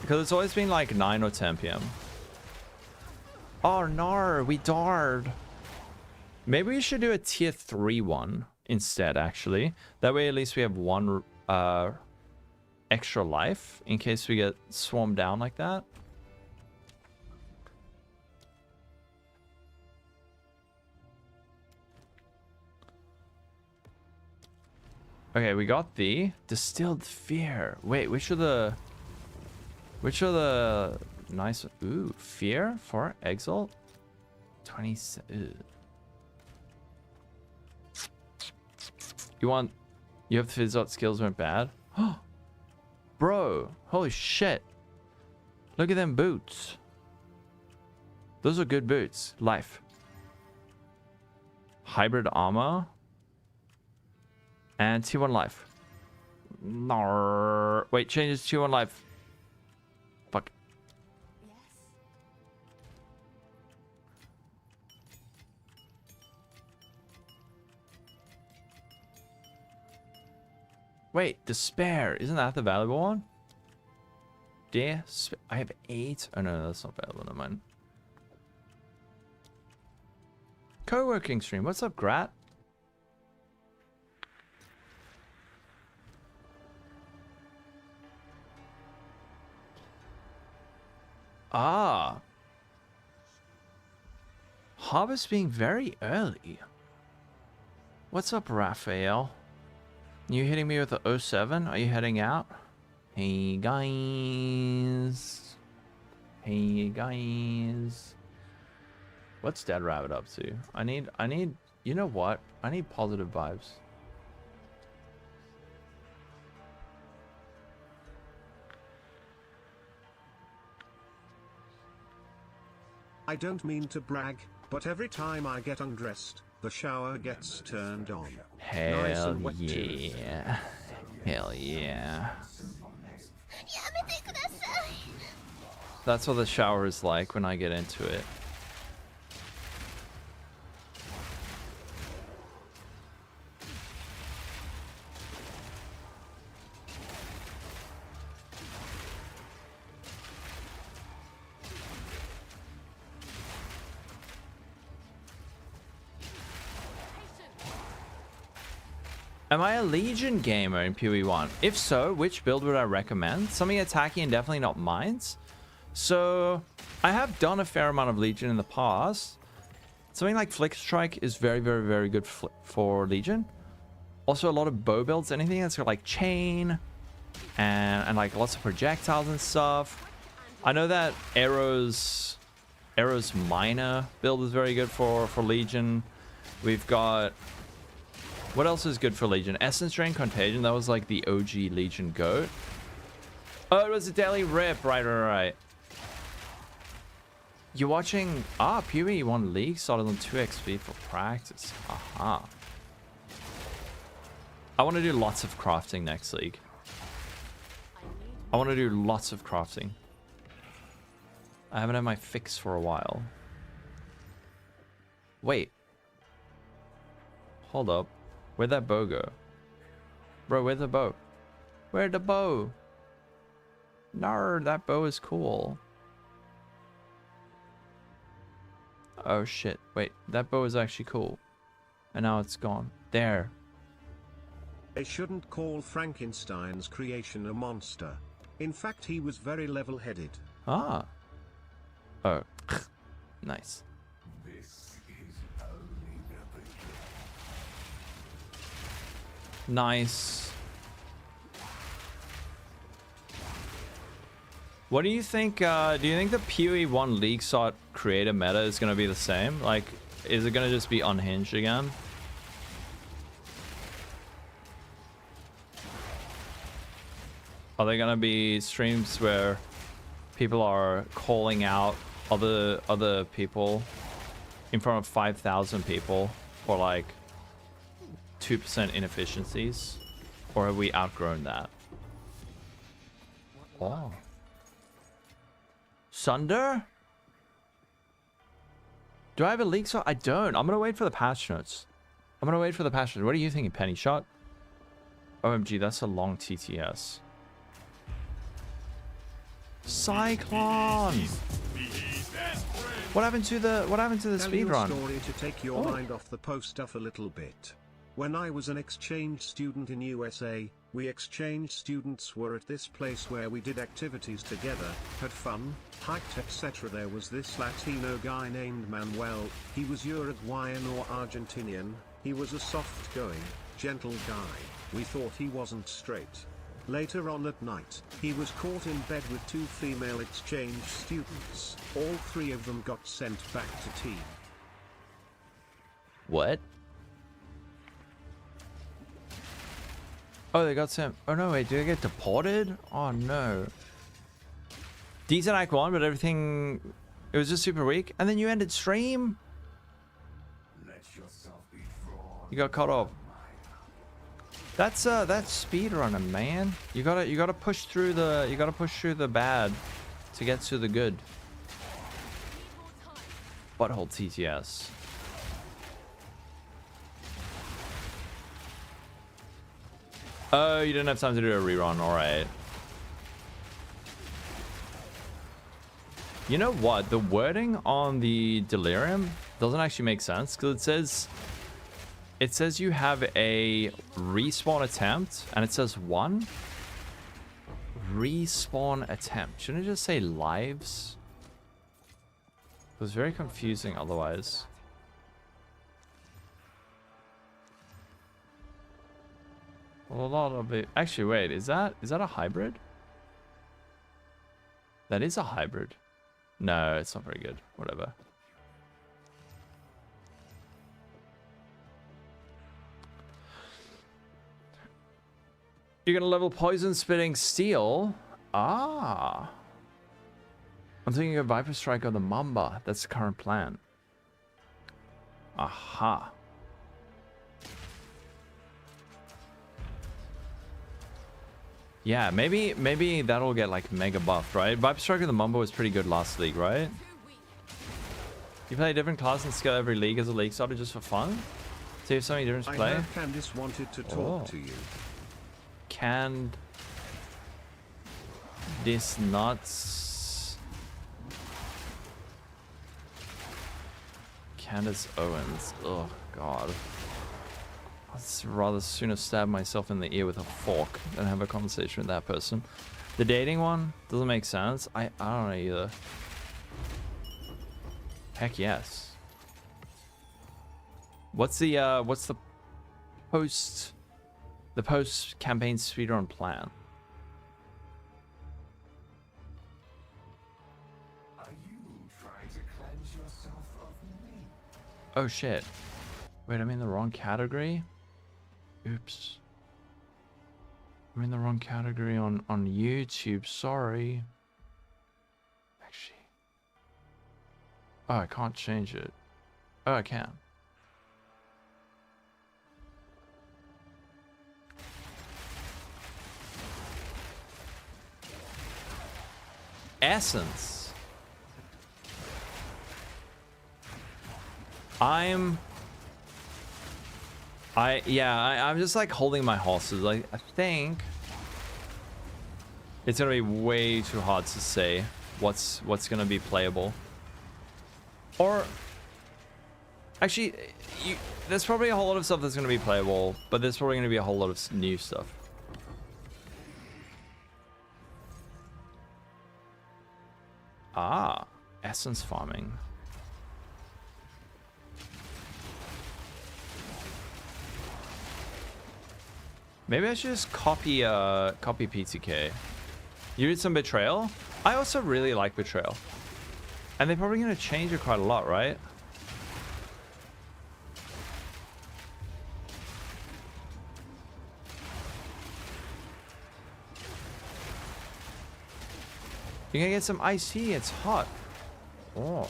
Because it's always been like 9 or 10 p.m. Oh no, we died. Maybe we should do a tier 3 one instead, actually. That way at least we have one extra life in case we get swarmed down like that. Okay, we got the distilled fear. Wait, which are the nice... Ooh, fear for exalt? 27. You have the Fizzot skills weren't bad? Bro, holy shit. Look at them boots. Those are good boots. Life. Hybrid armor. And T1 life. No. Wait, changes T1 life. Fuck. Wait, despair. Isn't that the valuable one? I have 8. Oh no, that's not valuable. Never mind. Co-working stream. What's up, Grat? Ah. Harvest being very early. What's up, Raphael? You hitting me with the 07? Are you heading out? Hey guys. Hey guys. What's Dead Rabbit up to? I need, you know what? I need positive vibes. I don't mean to brag, but every time I get undressed, the shower gets turned on. Hell Nice and wet too. yeah. Hell yeah. That's what the shower is like when I get into it. Am I a Legion gamer in PoE 1? If so, which build would I recommend? Something attacking and definitely not mines. So, I have done a fair amount of Legion in the past. Something like Flick Strike is very, very, very good for Legion. Also, a lot of bow builds, anything that's got like chain and like lots of projectiles and stuff. I know that Arrow's Minor build is very good for Legion. We've got... What else is good for Legion? Essence Drain Contagion. That was like the OG Legion goat. Oh, it was a daily rip. Right. You're watching... Ah, PoE 1 League started on 2 XP for practice. Aha. I want to do lots of crafting next league. I want to do lots of crafting. I haven't had my fix for a while. Wait. Hold up. Where'd that bow go? Bro, where'd the bow? Where'd the bow? No, that bow is cool. Oh shit. Wait, that bow is actually cool. And now it's gone. There. They shouldn't call Frankenstein's creation a monster. In fact, he was very level-headed. Ah. Oh. Nice. This is only the beginning. Nice. What do you think? Do you think the PoE 1 League sort creator meta is going to be the same? Like, is it going to just be unhinged again? Are there going to be streams where people are calling out other people in front of 5,000 people for like 2% inefficiencies? Or have we outgrown that? Oh. Sunder? Do I have a leak shot? I don't. I'm gonna wait for the patch notes. What are you thinking, Penny Shot? OMG, that's a long TTS. Cyclone! What happened to the speed run? Story to take your mind off the post stuff a little bit. When I was an exchange student in USA, we exchange students were at this place where we did activities together, had fun, hiked, etc. There was this Latino guy named Manuel. He was Uruguayan or Argentinian. He was a soft-going, gentle guy. We thought he wasn't straight. Later on at night, he was caught in bed with 2 female exchange students. All 3 of them got sent back to team. What? Oh, they got sent. Oh no, wait, did they get deported? Oh no. Decent Act 1, but everything, it was just super weak. And then you ended stream? Let yourself be drawn. You got cut off. That's speedrunning, man. You gotta push through the bad to get to the good. Butthole TTS. Oh, you didn't have time to do a rerun. All right. You know what? The wording on the Delirium doesn't actually make sense because it says you have a respawn attempt and it says 1 respawn attempt. Shouldn't it just say lives? It was very confusing otherwise. Well, a lot of it. Actually, wait, is that a hybrid? That is a hybrid. No, it's not very good. Whatever. You're gonna level poison spitting steel. Ah. I'm thinking of Viper Strike on the Mamba. That's the current plan. Aha. Yeah, maybe that'll get like mega buffed, right? Viper Strike of the Mamba was pretty good last league, right? You play a different class and scale every league as a league starter just for fun? See if something different to play? I heard Candice wanted to talk to you. Canned this nuts. Candace Owens. Oh god. I'd rather sooner stab myself in the ear with a fork than have a conversation with that person. The dating one doesn't make sense. I don't know either. Heck yes. What's the post campaign speedrun plan? Are you trying to cleanse yourself of me? Oh shit. Wait, I'm in the wrong category? Oops. I'm in the wrong category on YouTube, sorry. Actually. Oh, I can't change it. Oh, I can. Essence. I'm just like holding my horses. Like, I think it's gonna be way too hard to say what's gonna be playable. Or actually, there's probably a whole lot of stuff that's gonna be playable, but there's probably gonna be a whole lot of new stuff. Ah, essence farming. Maybe I should just copy PTK. You did some Betrayal? I also really like Betrayal. And they're probably going to change it quite a lot, right? You're going to get some icy. It's hot. Oh.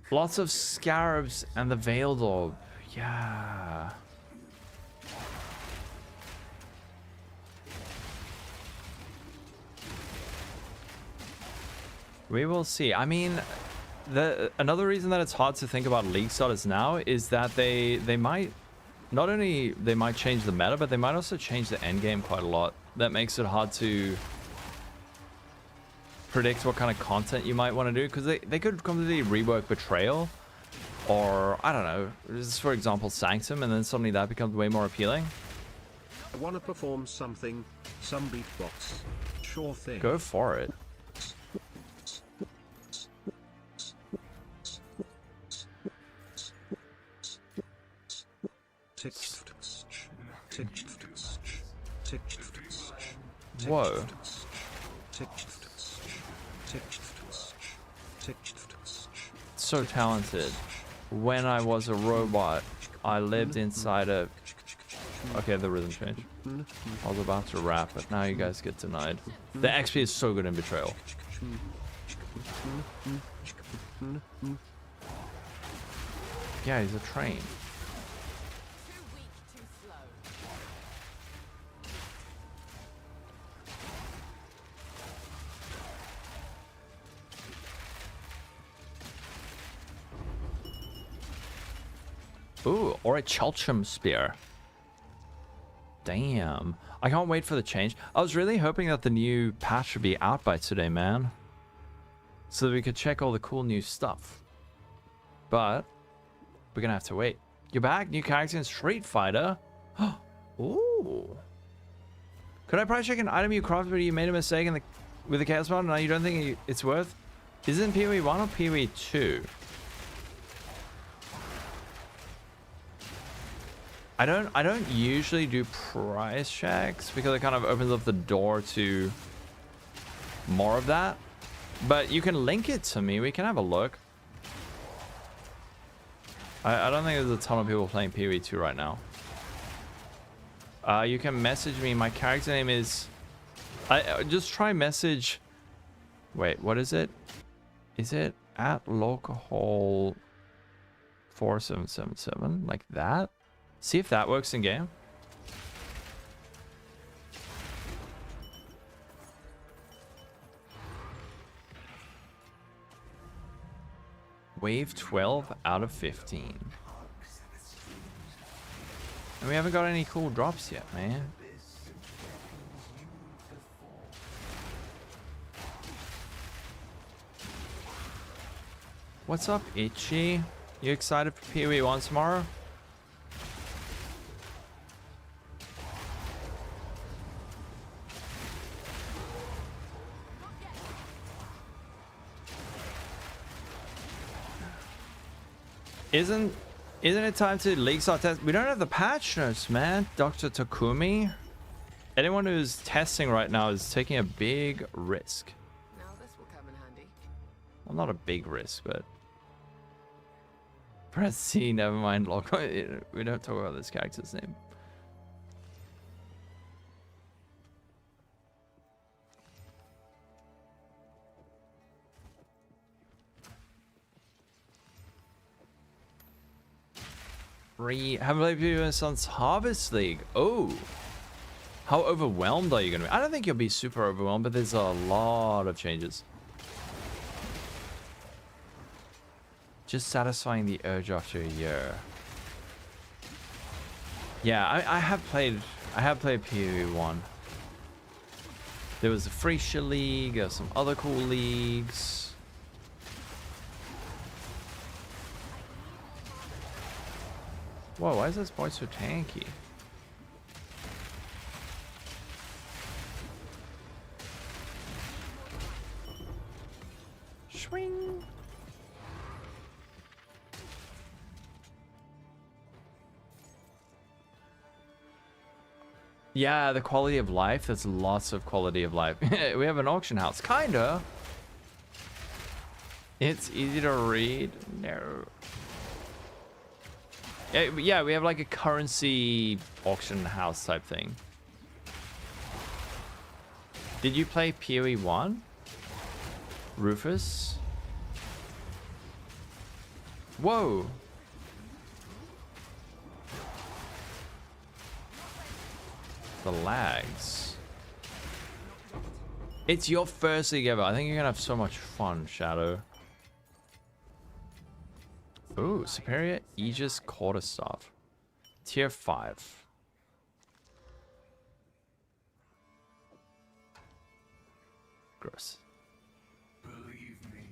Lots of scarabs and the veiled orb. Yeah. We will see. I mean, another reason that it's hard to think about league starters now is that they might not only they might change the meta, but they might also change the end game quite a lot. That makes it hard to predict what kind of content you might want to do, because they could completely rework Betrayal, or I don't know, just for example Sanctum, and then suddenly that becomes way more appealing. I want to perform something, some beatbox. Sure thing. Go for it. Whoa. So talented. When I was a robot, I lived inside a... Okay, the rhythm changed. I was about to rap, but now you guys get denied. The XP is so good in Betrayal. Yeah, he's a train. Ooh, or a Chelchum Spear. Damn. I can't wait for the change. I was really hoping that the new patch would be out by today, man. So that we could check all the cool new stuff. But we're gonna have to wait. You're back? New character in Street Fighter? Ooh. Could I probably check an item you crafted but you made a mistake with the chaos mod? No, you don't think it's worth? Is it in PoE 1 or PoE 2? I don't usually do price checks because it kind of opens up the door to more of that. But you can link it to me. We can have a look. I don't think there's a ton of people playing PoE 2 right now. You can message me. My character name is... just try message... Wait, what is it? Is it at Lolcohol 4777? Like that? See if that works in game. Wave 12 out of 15. And we haven't got any cool drops yet, man. What's up, Itchy? You excited for PoE 1 tomorrow? Isn't it time to league start test? We don't have the patch notes, man. Dr. Takumi. Anyone who's testing right now is taking a big risk. Now this will come in handy. Well, not a big risk, but Press C, never mind. Lolcohol. We don't talk about this character's name. Haven't played PoE since Harvest League. Oh. How overwhelmed are you going to be? I don't think you'll be super overwhelmed, but there's a lot of changes. Just satisfying the urge after a year. Yeah, I have played PoE 1. There was a Freesia League, there were some other cool leagues. Whoa, why is this boy so tanky? Swing. Yeah, the quality of life. There's lots of quality of life. We have an auction house. Kinda. It's easy to read. No. Yeah, we have like a currency auction house type thing. Did you play PoE 1? Rufus? Whoa. The lags. It's your first league ever. I think you're gonna have so much fun, Shadow. Ooh, Superior Aegis Quarterstaff. Tier 5. Gross. Believe me,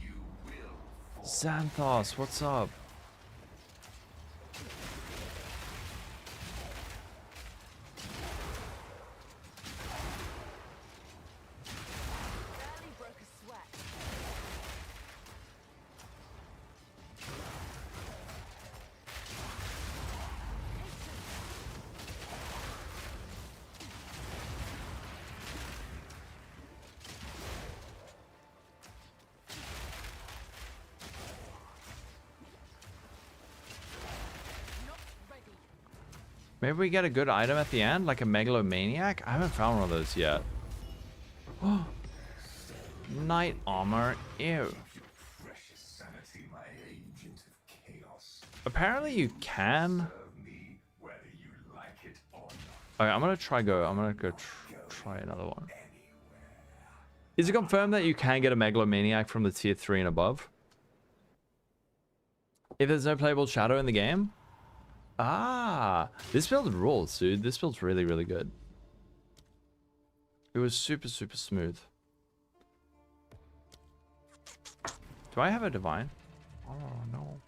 you will. Xanthos, what's up? Barely broke a sweat. Maybe we get a good item at the end, like a Megalomaniac? I haven't found one of those yet. Knight armor, ew. Precious sanity, my agent of chaos. Apparently you can. Serve me whether you like it or not. Okay, I'm gonna go try another one. Is it confirmed that you can get a Megalomaniac from the tier 3 and above? If there's no playable Shadow in the game? Ah, this build rules, dude. This build's really, really good. It was super, super smooth. Do I have a divine? Oh, no.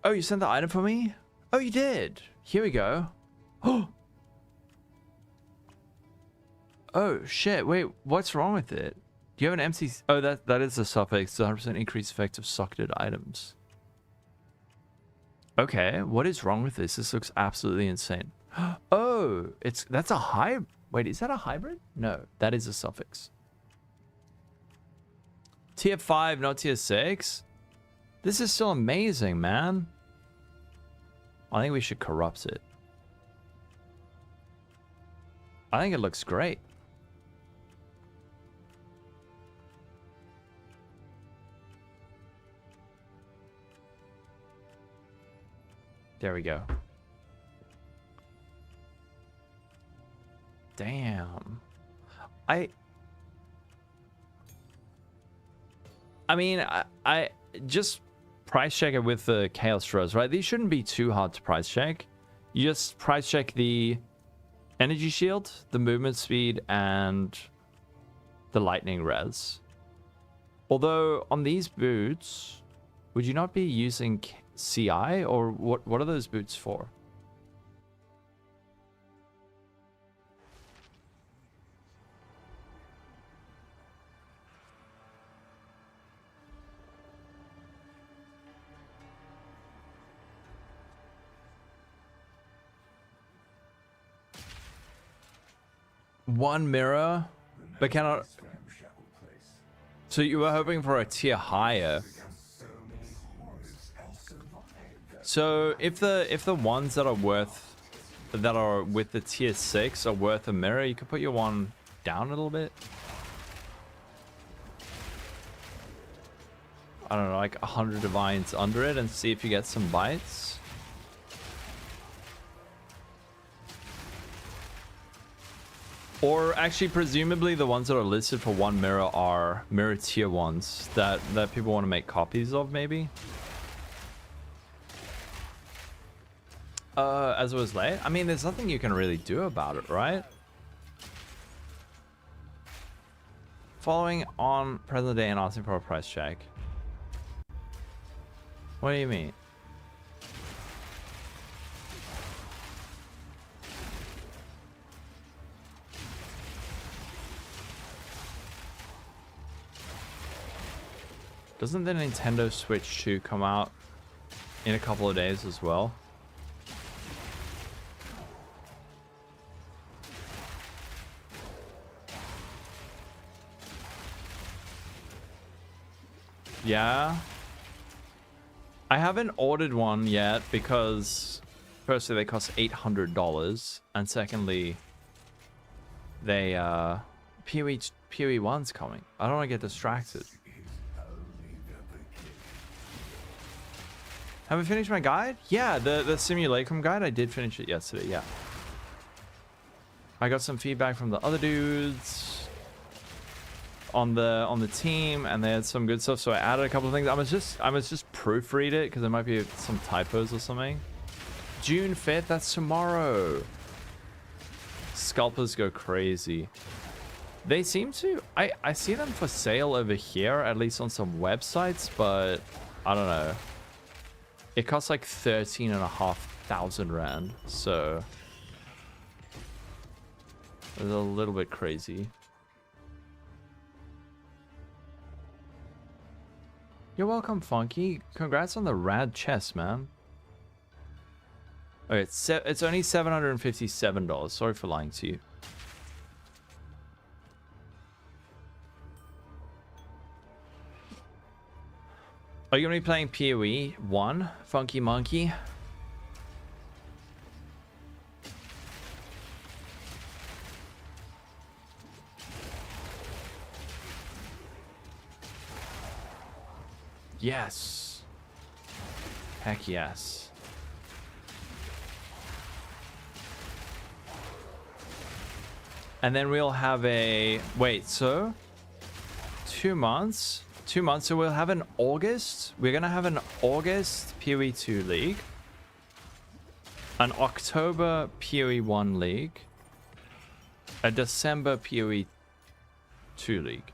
Oh, you sent the item for me? Oh, you did. Here we go. Oh. Oh, shit. Wait, what's wrong with it? Do you have an empty... Oh, that is a suffix. 100% increased effect of sucketed items. Okay, what is wrong with this? This looks absolutely insane. Oh, that's a hybrid. Wait, is that a hybrid? No, that is a suffix. Tier 5, not tier 6? This is still amazing, man. I think we should corrupt it. I think it looks great. There we go. Damn. I mean, I just price check it with the Chaos Throws, right? These shouldn't be too hard to price check. You just price check the energy shield, the movement speed, and the lightning res. Although on these boots, would you not be using CI, or what are those boots for? 1 mirror, but cannot. So you were hoping for a tier higher. So if the ones that are with the tier 6 are worth a mirror, you could put your one down a little bit. I don't know, like 100 divines under it and see if you get some bites. Or actually, presumably the ones that are listed for 1 mirror are mirror tier ones that people want to make copies of, maybe. As it was late. I mean, there's nothing you can really do about it, right? Following on present day and asking for a price check. What do you mean? Doesn't the Nintendo Switch 2 come out in a couple of days as well? Yeah. I haven't ordered one yet because firstly they cost $800 and secondly they PoE 1's coming. I don't want to get distracted. Have I finished my guide? Yeah, the Simulacrum guide, I did finish it yesterday, yeah. I got some feedback from the other dudes on the team, and they had some good stuff, so I added a couple of things. I must just proofread it because there might be some typos or something. June 5th, that's tomorrow. Scalpers go crazy. They seem to, I see them for sale over here, at least on some websites, but I don't know. It costs like 13,500 Rand, so it's a little bit crazy. You're welcome, Funky. Congrats on the rad chest, man. Okay, it's only $757. Sorry for lying to you. Are you going to be playing PoE 1, Funky Monkey? Yes. Heck yes. And then we'll have a... Wait, so... 2 months? 2 months, so we'll have an August. We're gonna have an August PoE 2 league, an October PoE 1 league, a December PoE 2 league.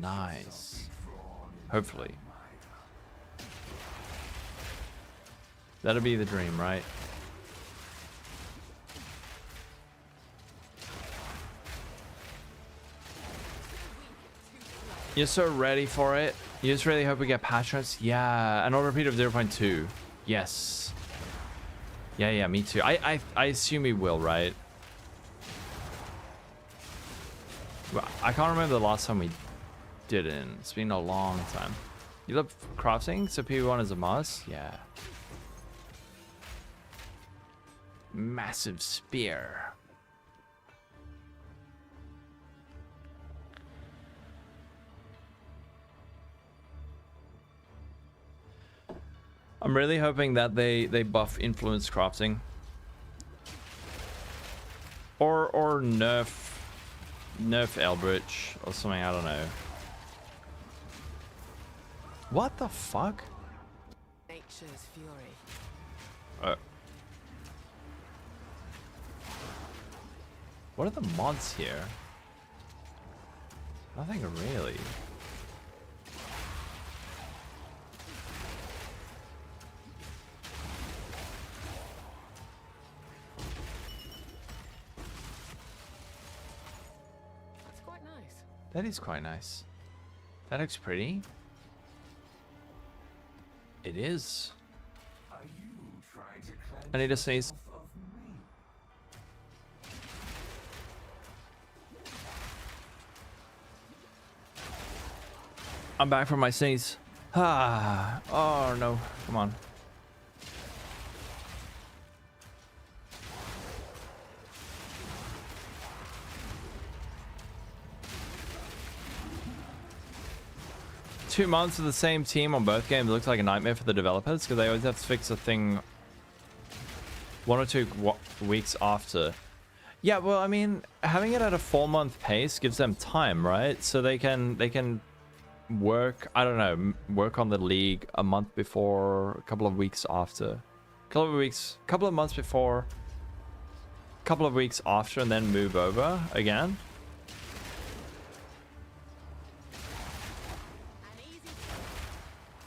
Nice. Hopefully. That'll be the dream, right? You're so ready for it. You just really hope we get patch notes. Yeah, an auto repeat of 0.2. Yes. Yeah, me too. I assume we will, right? I can't remember the last time we didn't. It's been a long time. You love crafting, so PoE1 is a must? Yeah. Massive spear. I'm really hoping that they buff influence crafting. Or nerf Eldritch or something, I don't know. What the fuck? Nature's fury. What are the mods here? Nothing really. That's quite nice. That is quite nice. That looks pretty. It is. Are you trying to cleanse I need to sneeze. yourself of me? I'm back from my sneeze. Ah, oh no, come on. Two months of the same team on both games looks like a nightmare for the developers because they always have to fix a thing 1 or 2 weeks after. Yeah, well, I mean, having it at a 4-month pace gives them time, right? So they can work, I don't know, work on the league a month before, a couple of weeks after, couple of months before, couple of weeks after, and then move over again.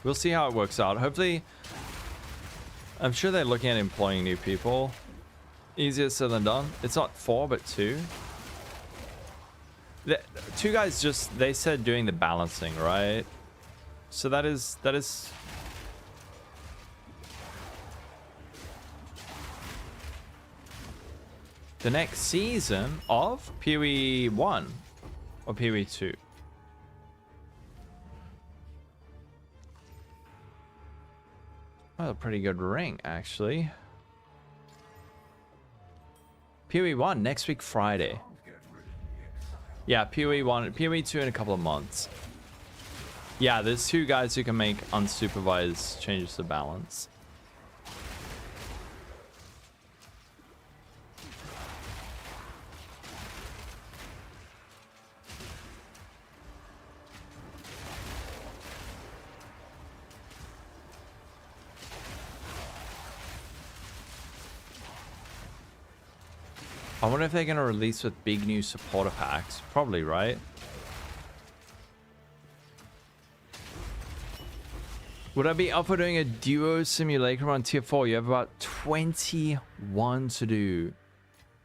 We'll see how it works out. Hopefully, I'm sure they're looking at employing new people. Easier said than done. It's not 4, but 2. The 2 guys just, they said doing the balancing, right? So that is the next season of PoE 1 or PoE 2. Well, a pretty good ring, actually. PoE 1 next week, Friday. Yeah, PoE 1, PoE 2 in a couple of months. Yeah, there's 2 guys who can make unsupervised changes to balance. I wonder if they're going to release with big new supporter packs. Probably, right? Would I be up for doing a duo simulacrum on tier 4? You have about 21 to do.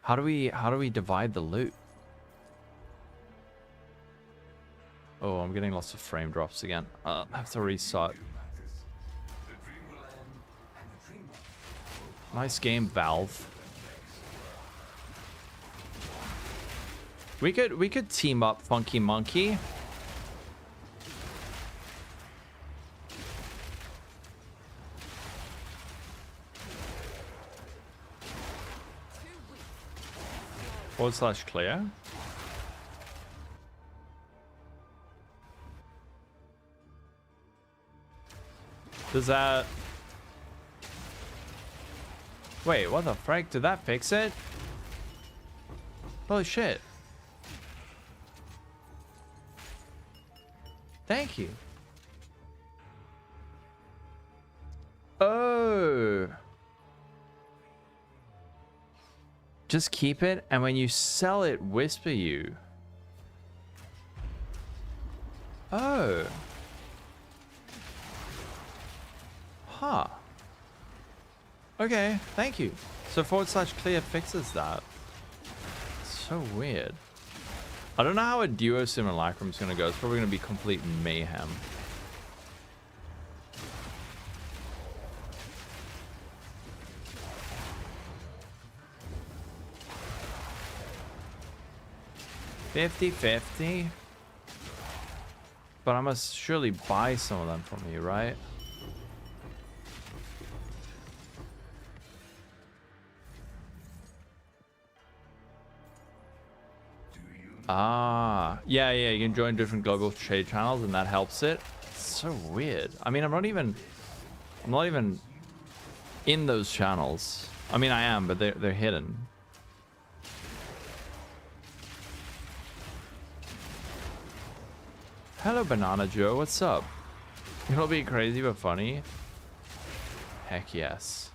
How do we divide the loot? Oh, I'm getting lots of frame drops again. I have to restart. Nice game, Valve. We could team up Funky Monkey. /clear. Does that... Wait, what the frick? Did that fix it? Holy shit. Thank you. Oh. Just keep it, and when you sell it, whisper you. Oh. Huh. Okay, thank you. So /clear fixes that. So weird. I don't know how a duo simulacrum is going to go. It's probably going to be complete mayhem. $50-50. But I must surely buy some of them from you, right? Ah, yeah, you can join different global trade channels and that helps it. It's so weird. I mean, I'm not even in those channels. I mean, I am, but they're hidden. Hello, Banana Joe. What's up? It'll be crazy but funny. Heck yes.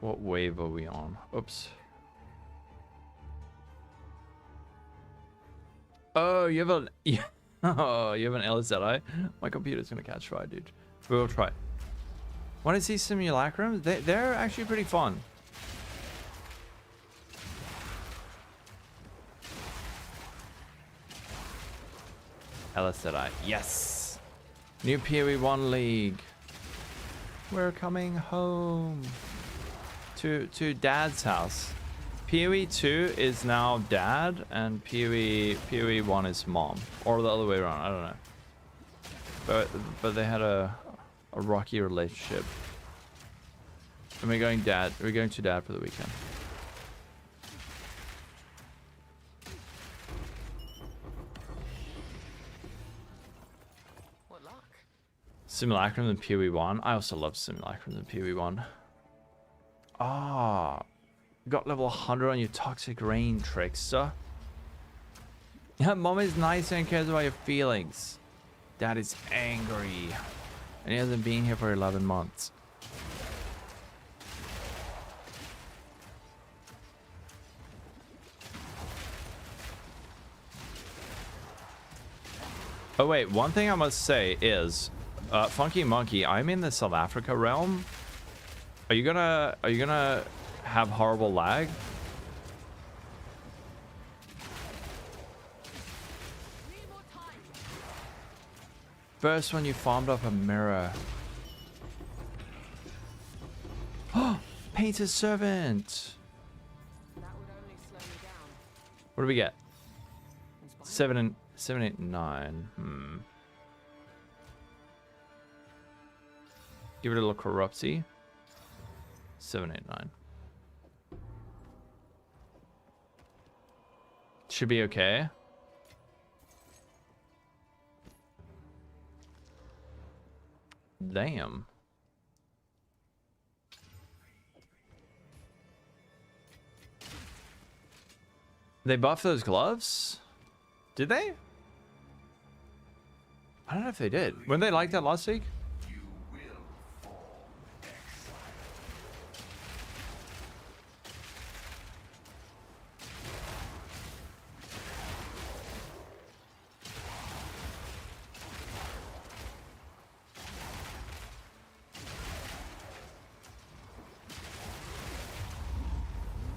What wave are we on? Oops. Oh, you have an oh, you have an LSLI? My computer's gonna catch fire, dude. We'll try. Want to see simulacrums? They're actually pretty fun. LSI. Yes! New PoE 1 League. We're coming home. To Dad's house. PoE 2 is now Dad, and PoE 1 is Mom. Or the other way around, I don't know. But they had a rocky relationship. And we're going to Dad for the weekend. What luck? Simulacrums and PoE 1. I also love Simulacrums and PoE 1. Ah, got level 100 on your toxic rain, trickster. Yeah, Mom is nice and cares about your feelings. Dad is angry, and he hasn't been here for 11 months. Oh wait, one thing I must say is, Funky Monkey, I'm in the South Africa realm. Are you gonna have horrible lag? First when you farmed up a mirror. Oh, Painter's Servant. That would only slow me down. What do we get? Inspiring. 7, 8, 9. Give it a little corrupty. 7, 8, 9. Should be okay. Damn. They buffed those gloves? Did they? I don't know if they did. Weren't they like that last week? You will fall exile.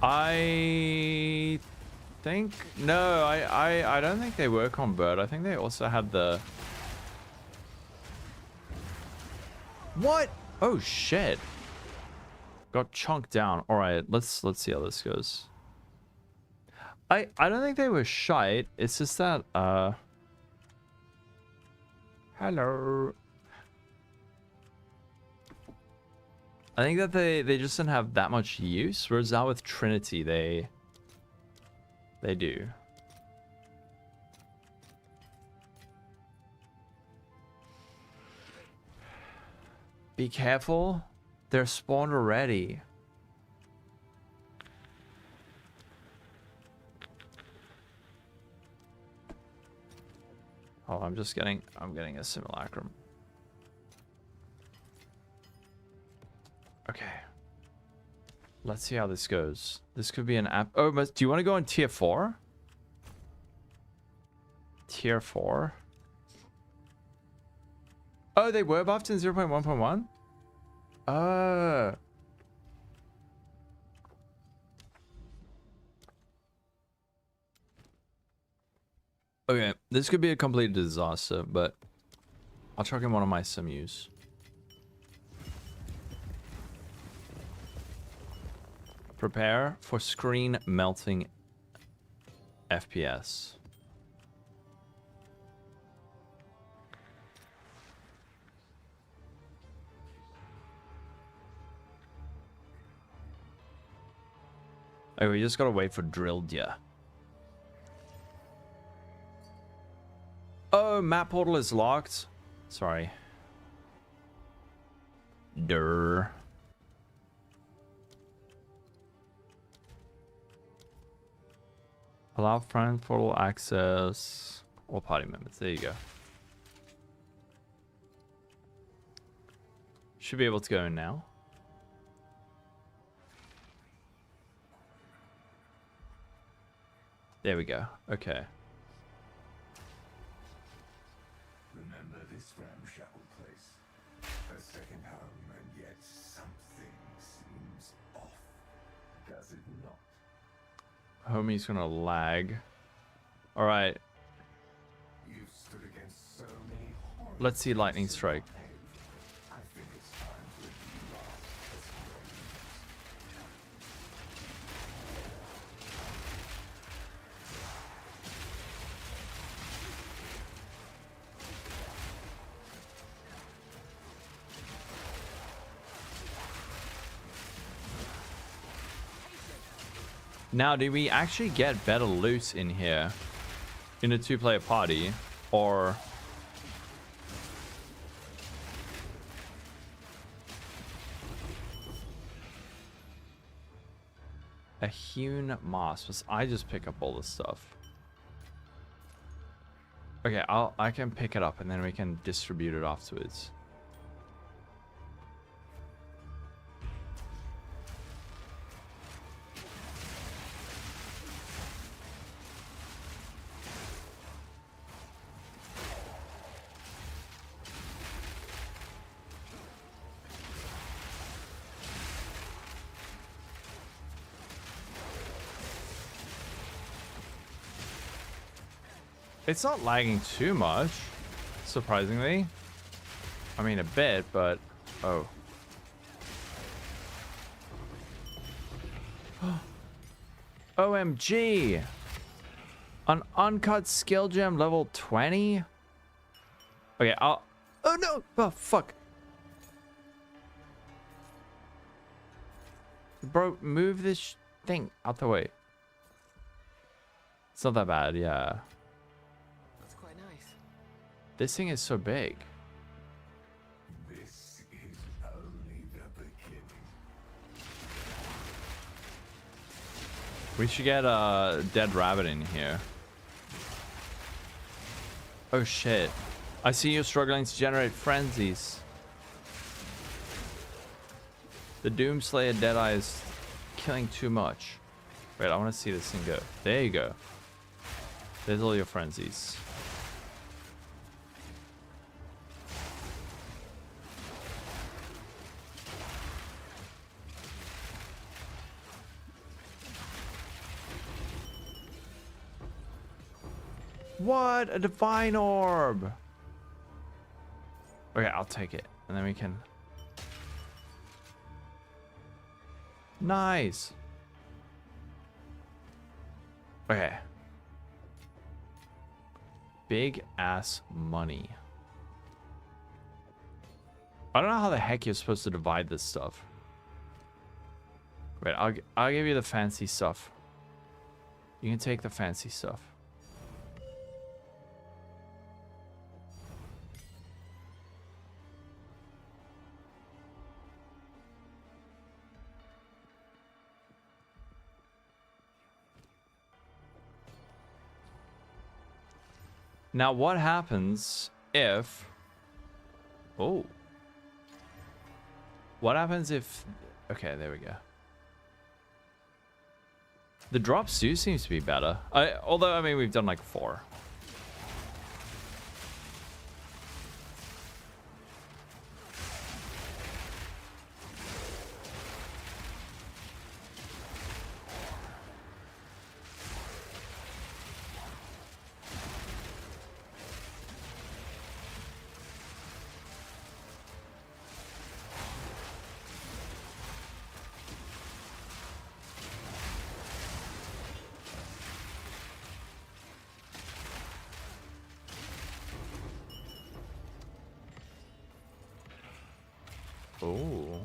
I think no, I don't think they work on bird. I think they also had the what? Oh shit. Got chunked down. All right, let's see how this goes. I don't think they were shite. It's just that hello. I think that they just didn't have that much use, whereas now with Trinity they do. Be careful. They're spawned already. Oh, I'm getting a simulacrum. Okay. Let's see how this goes. This could be an app. Oh, but do you want to go on tier 4? Tier 4? Oh, they were buffed in 0.1.1? Okay, this could be a complete disaster, but I'll chuck in one of my simus. Prepare for screen melting FPS. Oh, we just gotta wait for drilled, yeah. Oh, map portal is locked. Sorry. Durr. Allow friend portal access. All party members. There you go. Should be able to go in now. There we go. Okay. Remember this ramshackle place. A second home, and yet something seems off. Does it not? Homie's gonna lag. Alright. You've stood against Let's see lightning strike. Now, do we actually get better loot in here in a 2-player party, or a hewn moss? Was I just pick up all this stuff? Okay, I can pick it up and then we can distribute it afterwards. It's not lagging too much, surprisingly. I mean, a bit, but... Oh. OMG! An uncut skill gem level 20? Okay, I'll... Oh no! Oh, fuck! Bro, move this thing out the way. It's not that bad, yeah. This thing is so big. This is only the beginning. We should get a dead rabbit in here. Oh shit. I see you're struggling to generate frenzies. The Doomslayer Deadeye is killing too much. Wait, I want to see this thing go. There you go. There's all your frenzies. What? A divine orb! Okay, I'll take it. And then we can... Nice! Okay. Big ass money. I don't know how the heck you're supposed to divide this stuff. Wait, I'll give you the fancy stuff. You can take the fancy stuff. Now, what happens if... Oh. What happens if... Okay, there we go. The drops do seem to be better. Although, I mean, we've done like 4. Oh.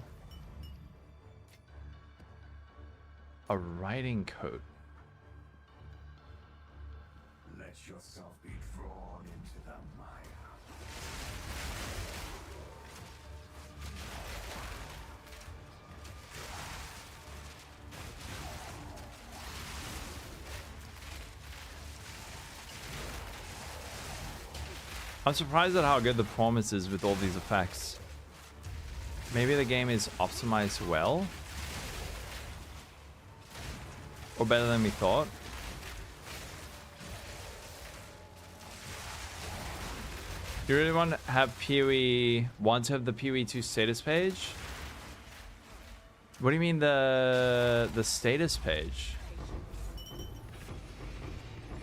A riding coat. Let yourself be drawn into the mire. I'm surprised at how good the performance is with all these effects. Maybe the game is optimized well? Or better than we thought? You really want to have PoE... Want to have the PoE 2 status page? What do you mean the status page?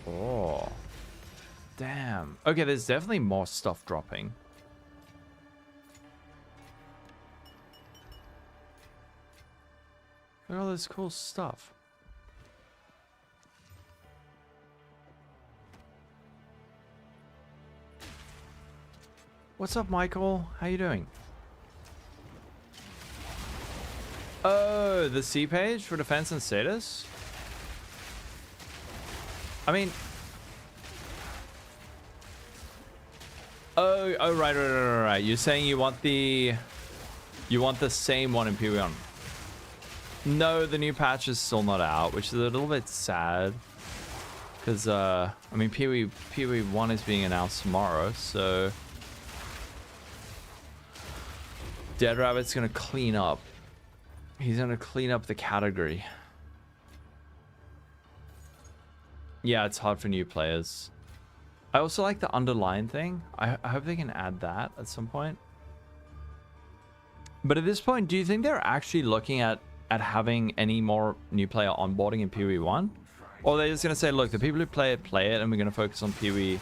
Oh. Damn. Okay, there's definitely more stuff dropping. Look at all this cool stuff. What's up, Michael? How you doing? Oh, the C page for defense and status? I mean... Oh, right. You're saying you want the... You want the same one in PoE1. No, the new patch is still not out, which is a little bit sad. Because, I mean, PoE1 is being announced tomorrow, so... Dead Rabbit's gonna clean up. He's gonna clean up the category. Yeah, it's hard for new players. I also like the underline thing. I hope they can add that at some point. But at this point, do you think they're actually looking at having any more new player onboarding in PoE1? Or are they just gonna say, look, the people who play it, and we're gonna focus on PoE...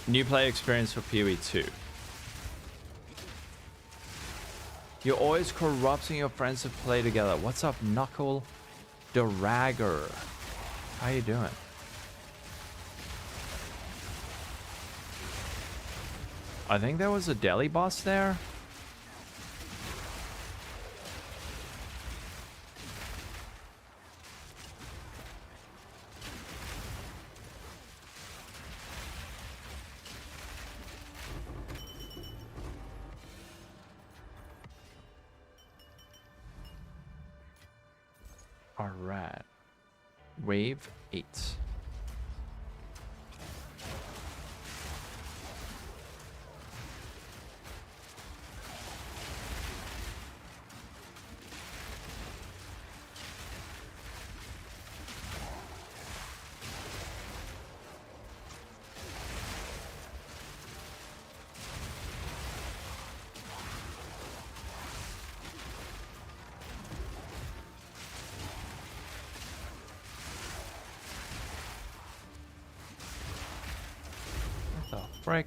New player experience for PoE2. You're always corrupting your friends to play together. What's up, Knuckle Dragger? How you doing? I think there was a deli boss there. Alright. Wave 8. Frick.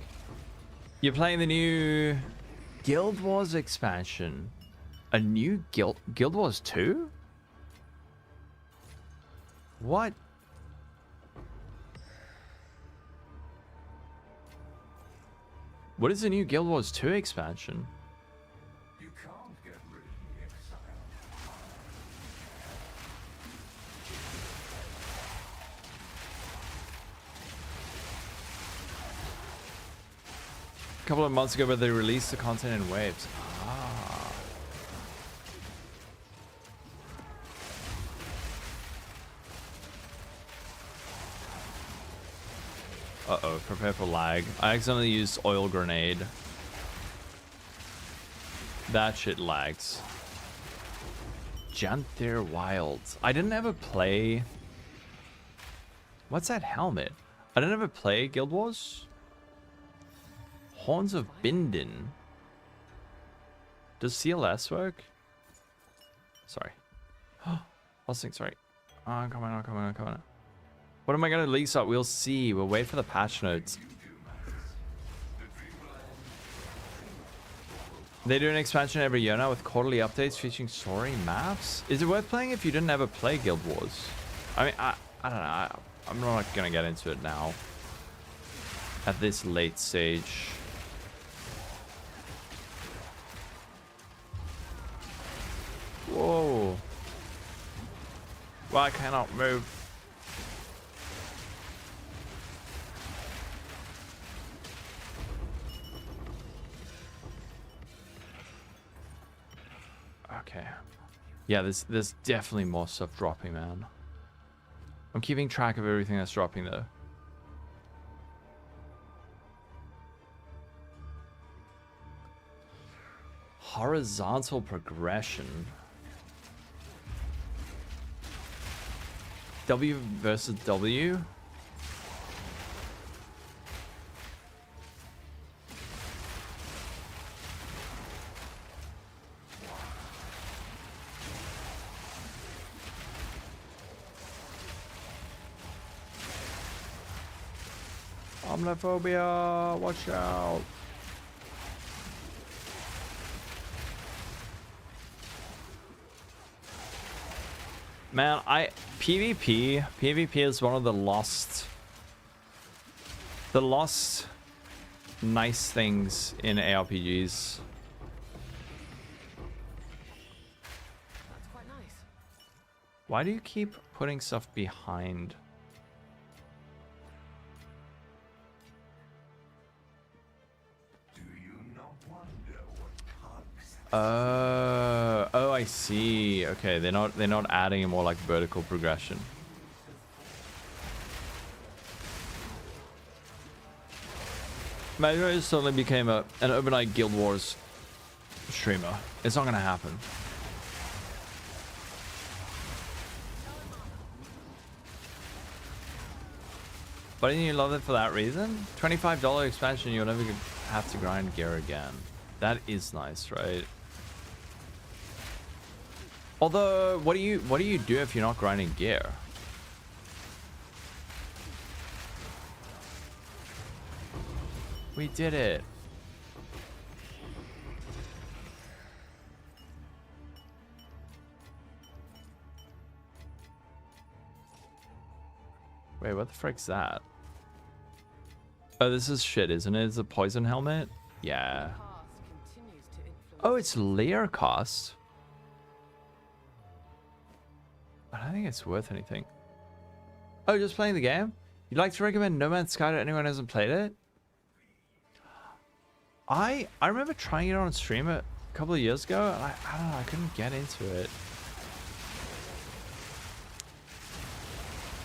You're playing the new Guild Wars expansion. A new Guild Wars 2? What? What is the new Guild Wars 2 expansion? You can't get rid of the exile. A couple of months ago, but they released the content in waves. Ah. Uh-oh, prepare for lag. I accidentally used oil grenade. That shit lags. Janther Wilds. I didn't ever play... What's that helmet? I didn't ever play Guild Wars. Horns of Bindon. Does CLS work? Sorry. Last thing, sorry. Oh, I'm coming. What am I gonna lease up? We'll see. We'll wait for the patch notes. They do an expansion every year now with quarterly updates featuring story maps. Is it worth playing if you didn't ever play Guild Wars? I mean, I don't know. I'm not gonna get into it now. At this late stage. Whoa. Why can't I move? Okay. Yeah, there's definitely more stuff dropping, man. I'm keeping track of everything that's dropping, though. Horizontal progression. W versus W. Omniphobia, watch out. Man, PvP is one of the lost nice things in ARPGs. That's quite nice. Why do you keep putting stuff behind? Do you not wonder what hugs? Oh, I see. Okay, they're not adding a more like vertical progression. Maybe I just suddenly became an overnight Guild Wars streamer. It's not gonna happen. But didn't you love it for that reason? $25 expansion, you'll never have to grind gear again. That is nice, right? Although, what do you do if you're not grinding gear? We did it. Wait, what the frick's that? Oh, this is shit, isn't it? It's a poison helmet? Yeah. Path continues to influence. Oh, it's layer cost. I don't think it's worth anything. Oh, just playing the game? You'd like to recommend No Man's Sky to anyone who hasn't played it? I remember trying it on stream a couple of years ago, and I don't know, I couldn't get into it.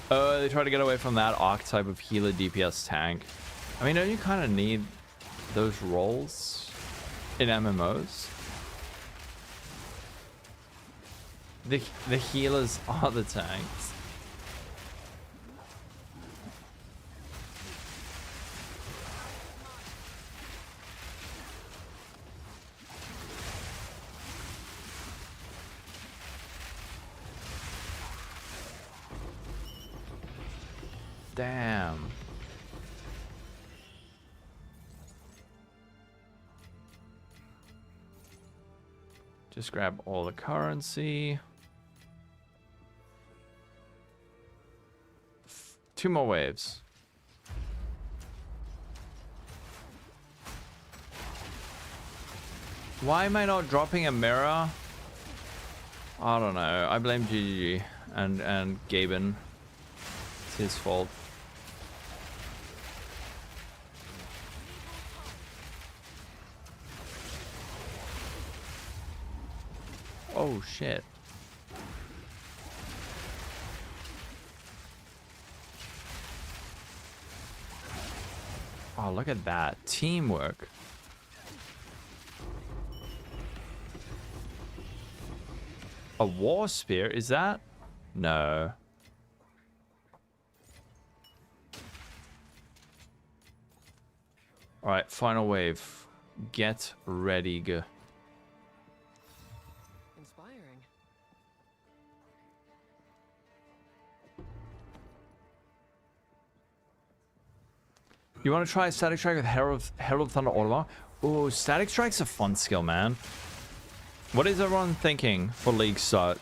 Oh, they try to get away from that archetype of healer DPS tank. I mean, don't you kind of need those roles in MMOs? The healers are the tanks. Damn. Just grab all the currency. 2 more waves. Why am I not dropping a mirror? I don't know. I blame GGG and Gaben. It's his fault. Oh shit. Oh, look at that. Teamwork. A war spear? Is that? No. Alright, final wave. Get ready. Go. Inspiring. You want to try Static Strike with Herald of Thunder Automa? Oh, Static Strike's a fun skill, man. What is everyone thinking for League start?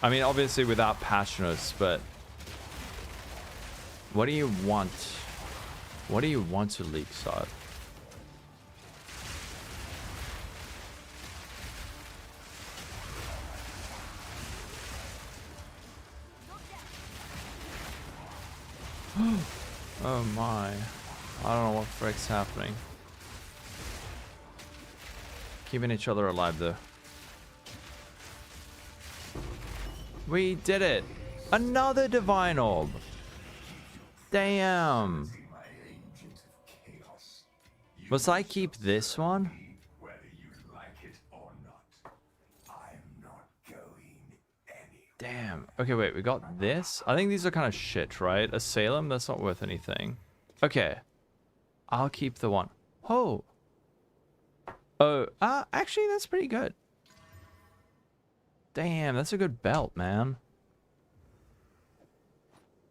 I mean, obviously without Passionate, but... What do you want? What do you want to League start? Oh my. I don't know what frick's happening. Keeping each other alive though. We did it! Another Divine Orb! Damn! Must I keep this one? Whether you like it or not, I'm not going anywhere. Damn. Okay, wait, we got this? I think these are kind of shit, right? A Salem? That's not worth anything. Okay. I'll keep the one. Oh! Oh, actually, that's pretty good. Damn, that's a good belt, man.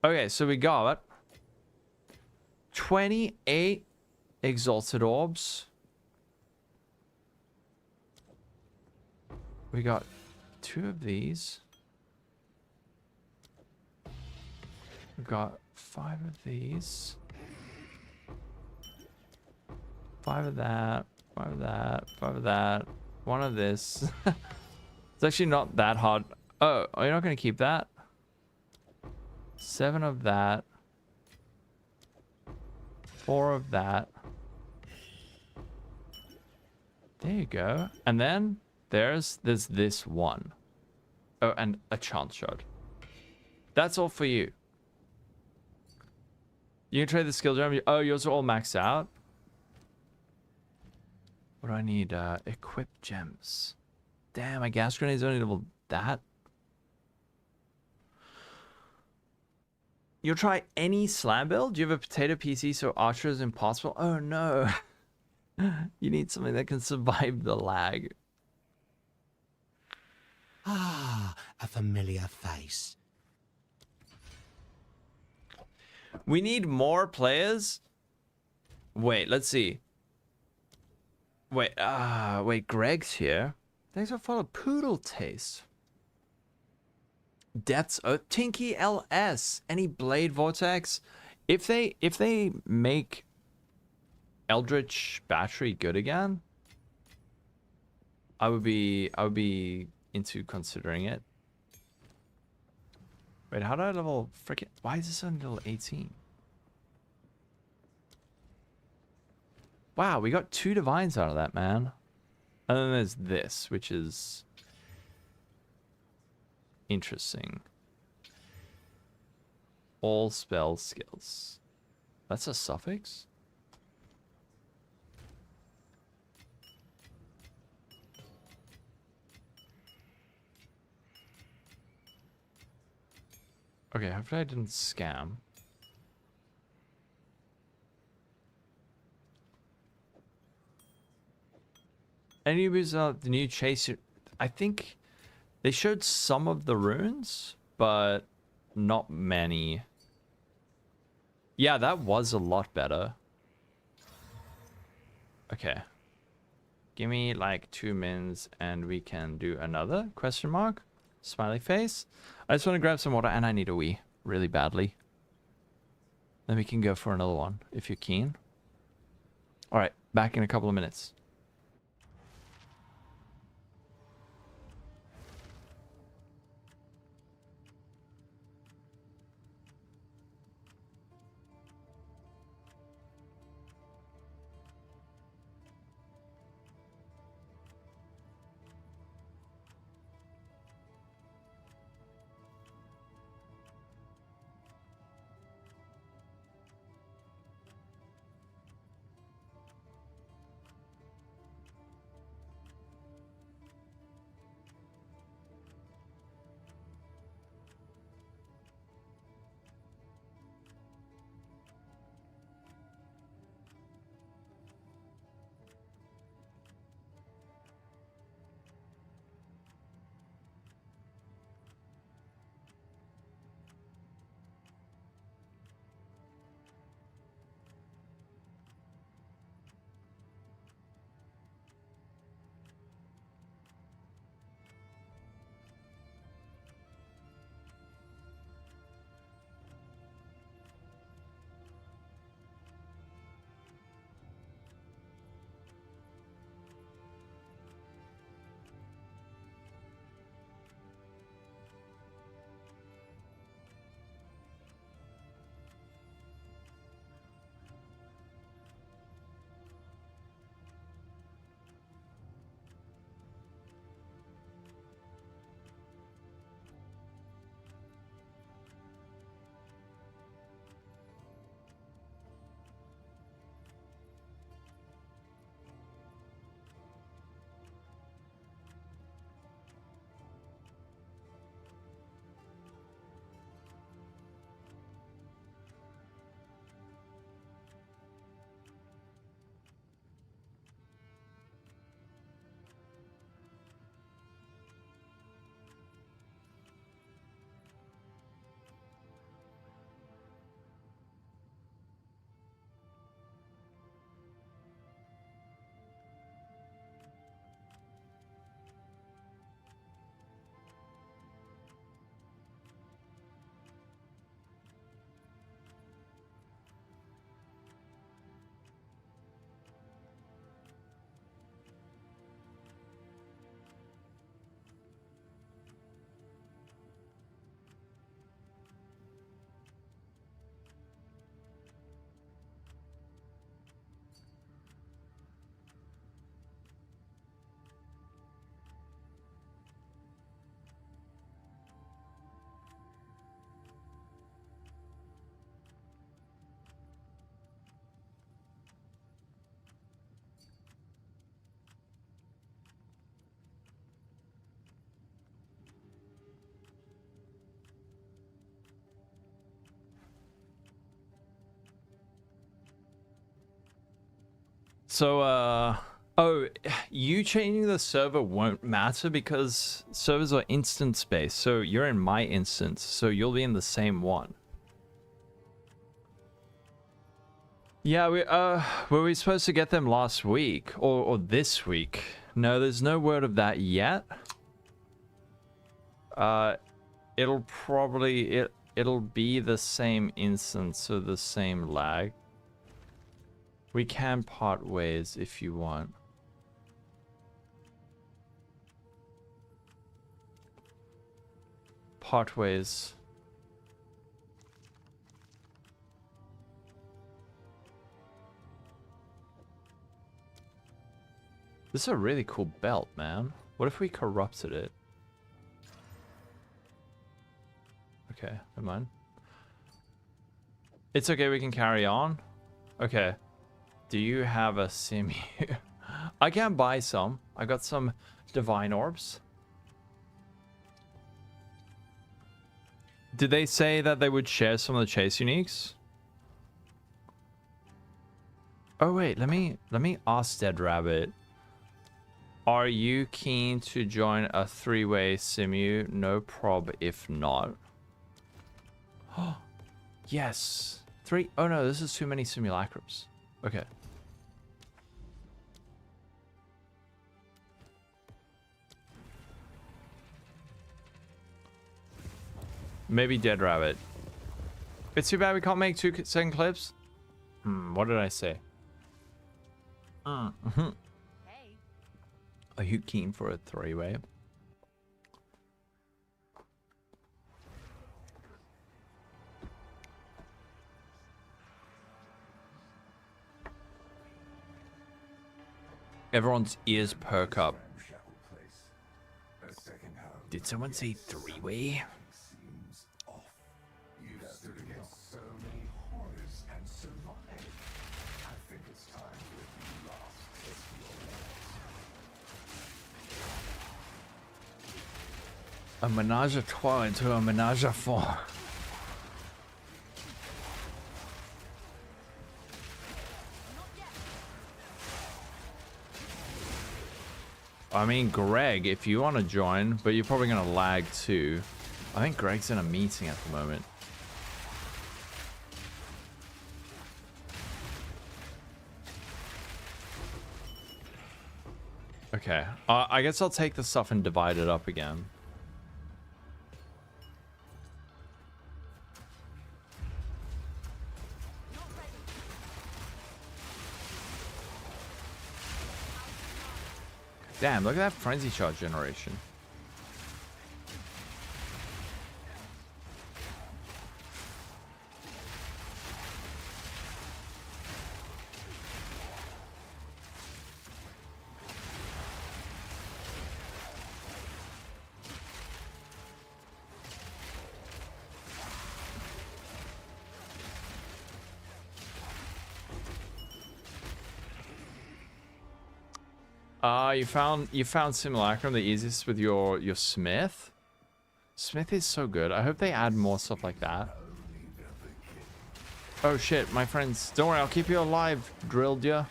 Okay, so we got 28 Exalted Orbs. We got 2 of these. We've got 5 of these. 5 of that. 5 of that. 5 of that. 1 of this. It's actually not that hard. Oh, you're not going to keep that? 7 of that. 4 of that. There you go. And then there's this one. Oh, and a chance shot. That's all for you. You can trade the skill gem. Oh, yours are all maxed out. What do I need? Equip gems. Damn, my gas grenade's only level that. You'll try any slam build? Do you have a potato PC so Archer is impossible? Oh no. You need something that can survive the lag. Ah, a familiar face. We need more players. Wait, let's see. Wait, Greg's here. Thanks for follow Poodle Taste. Death's Oath. Tinky LS. Any Blade Vortex? If they make Eldritch Battery good again, I would be into considering it. Wait, how do I level frickin'? Why is this on level 18? Wow, we got 2 divines out of that, man. And then there's this, which is interesting. All spell skills. That's a suffix? Okay, hopefully I didn't scam. Any newbies out the new chase? I think they showed some of the runes, but not many. Yeah, that was a lot better. Okay. Give me like 2 mins and we can do another? Question mark? Smiley face. I just want to grab some water and I need a wee really badly. Then we can go for another one if you're keen. Alright, back in a couple of minutes. So, oh, you changing the server won't matter because servers are instance based. So you're in my instance, so you'll be in the same one. Yeah, were we supposed to get them last week or this week? No, there's no word of that yet. It'll probably it'll be the same instance or the same lag. We can part ways if you want. Part ways. This is a really cool belt, man. What if we corrupted it? Okay, never mind. It's okay, we can carry on. Okay. Do you have a simu? I can buy some. I got some divine orbs. Did they say that they would share some of the chase uniques? Oh wait, let me ask Dead Rabbit. Are you keen to join a 3-way simu? No prob if not. Yes. 3. Oh no, this is too many simulacrums. Okay. Maybe Dead Rabbit. It's too bad we can't make 2-second clips. What did I say? Hey. Are you keen for a 3-way? Everyone's ears perk up. Did someone say 3-way? A menage a trois into a menage a four. I mean, Greg, if you want to join, but you're probably going to lag too. I think Greg's in a meeting at the moment. Okay. I guess I'll take the stuff and divide it up again. Damn, look at that frenzy charge generation. You found Simulacrum the easiest with your Smith? Smith is so good. I hope they add more stuff like that. Oh shit, my friends. Don't worry, I'll keep you alive, drilled ya.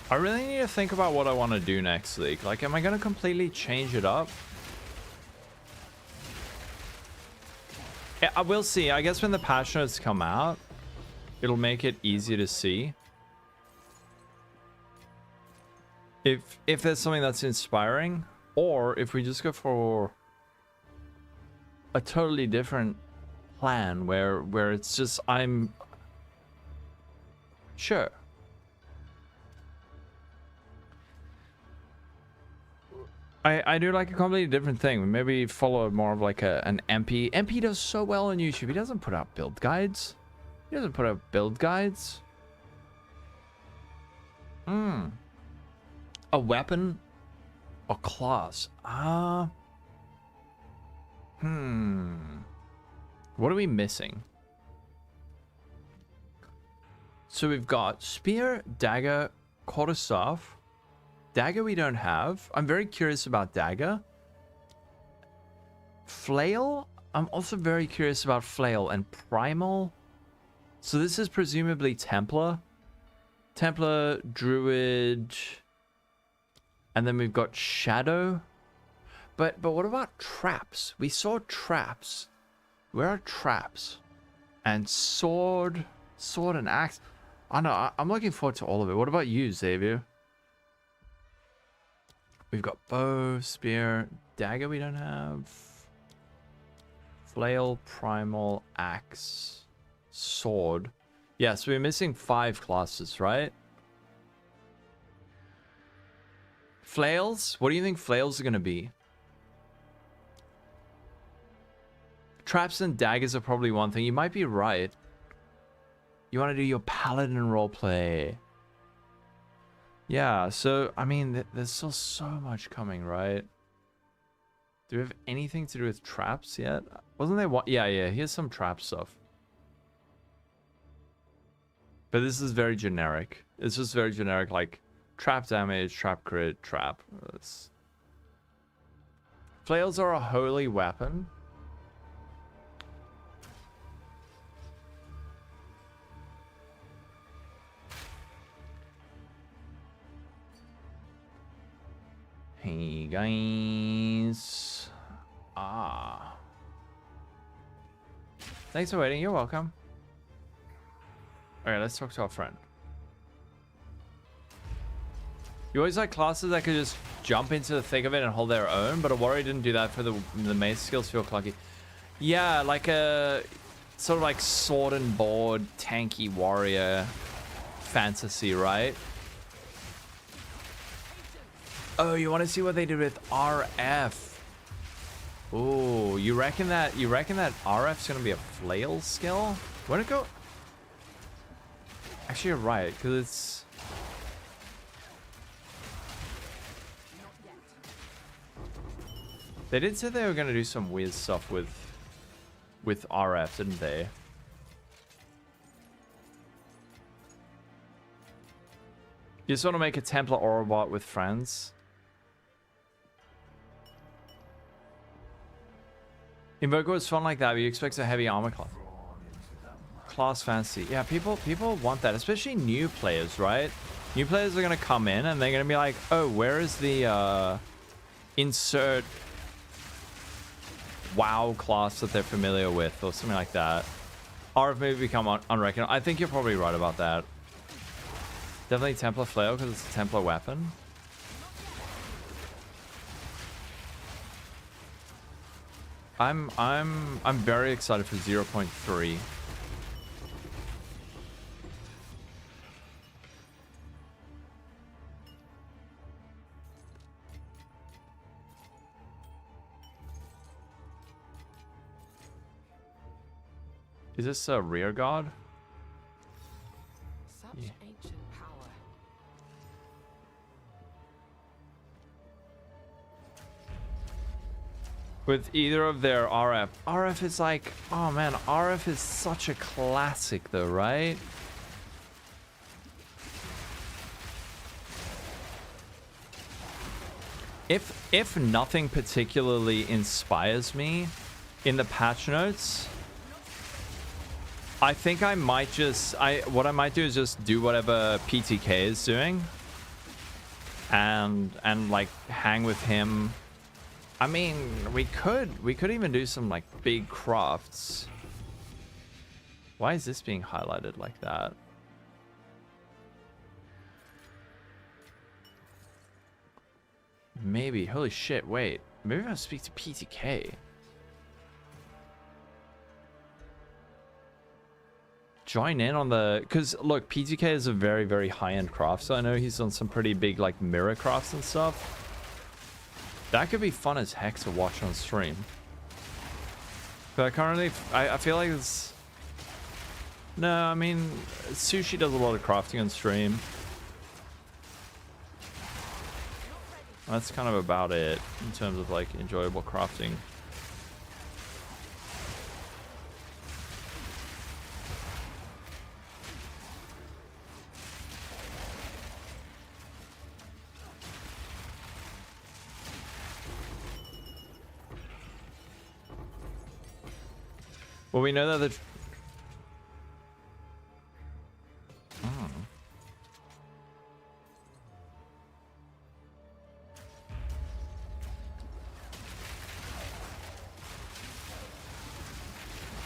I really need to think about what I want to do next league. Like, am I going to completely change it up? Yeah, I will see. I guess when the patch notes come out, it'll make it easier to see. If there's something that's inspiring, or if we just go for a totally different plan where it's just I'm sure. I do like a completely different thing. Maybe follow more of like an MP. MP does so well on YouTube. He doesn't put out build guides. He doesn't put out build guides. A weapon or class. What are we missing? So we've got spear, dagger, quarterstaff. Dagger we don't have. I'm very curious about dagger. Flail. I'm also very curious about flail and primal. So this is presumably Templar. Templar, druid, and then we've got shadow. But what about traps? We saw traps. Where are traps? And sword and axe. I know, I'm looking forward to all of it. What about you, Xavier? We've got bow, spear, dagger we don't have. Flail, primal, axe, sword. Yeah, so we're missing 5 classes, right? Flails? What do you think flails are going to be? Traps and daggers are probably one thing. You might be right. You want to do your paladin roleplay. Yeah, so, I mean, there's still so much coming, right? Do we have anything to do with traps yet? Wasn't there one? Yeah, here's some trap stuff. But this is very generic. It's just very generic, like trap damage, trap crit, trap. Flails are a holy weapon. Hey guys. Thanks for waiting. You're welcome. Alright, let's talk to our friend. You always like classes that could just jump into the thick of it and hold their own, but a warrior didn't do that for the main skills feel clunky. Yeah, like a sort of like sword and board tanky warrior fantasy, right? Oh, you want to see what they did with RF? Oh, you reckon that RF's gonna be a flail skill? Where'd it go? Actually, you're right, because it's... They did say they were gonna do some weird stuff with RF, didn't they? You just want to make a Templar Orobot with friends? Invoker was fun like that, but you expect a heavy armor class. Class fantasy. Yeah, people want that, especially new players, right? New players are going to come in and they're going to be like, oh, where is the insert WoW class that they're familiar with or something like that. RF may become unrecognized. I think you're probably right about that. Definitely Templar Flail because it's a Templar weapon. I'm very excited for 0.3. Is this a rear guard? Such ancient power. With either of their RF. RF is like, oh man, RF is such a classic though, right? If nothing particularly inspires me in the patch notes, I think I might just, what I might do is just do whatever PTK is doing and like hang with him. I mean, we could even do some like big crafts. Why is this being highlighted like that? Maybe, holy shit, wait. Maybe I'll speak to PTK. Join in on the, because look, PTK is a very, very high-end craft, so I know he's on some pretty big like mirror crafts and stuff. That could be fun as heck to watch on stream. But I feel like it's... No, I mean, Sushi does a lot of crafting on stream. That's kind of about it in terms of like enjoyable crafting. Well, we know that the...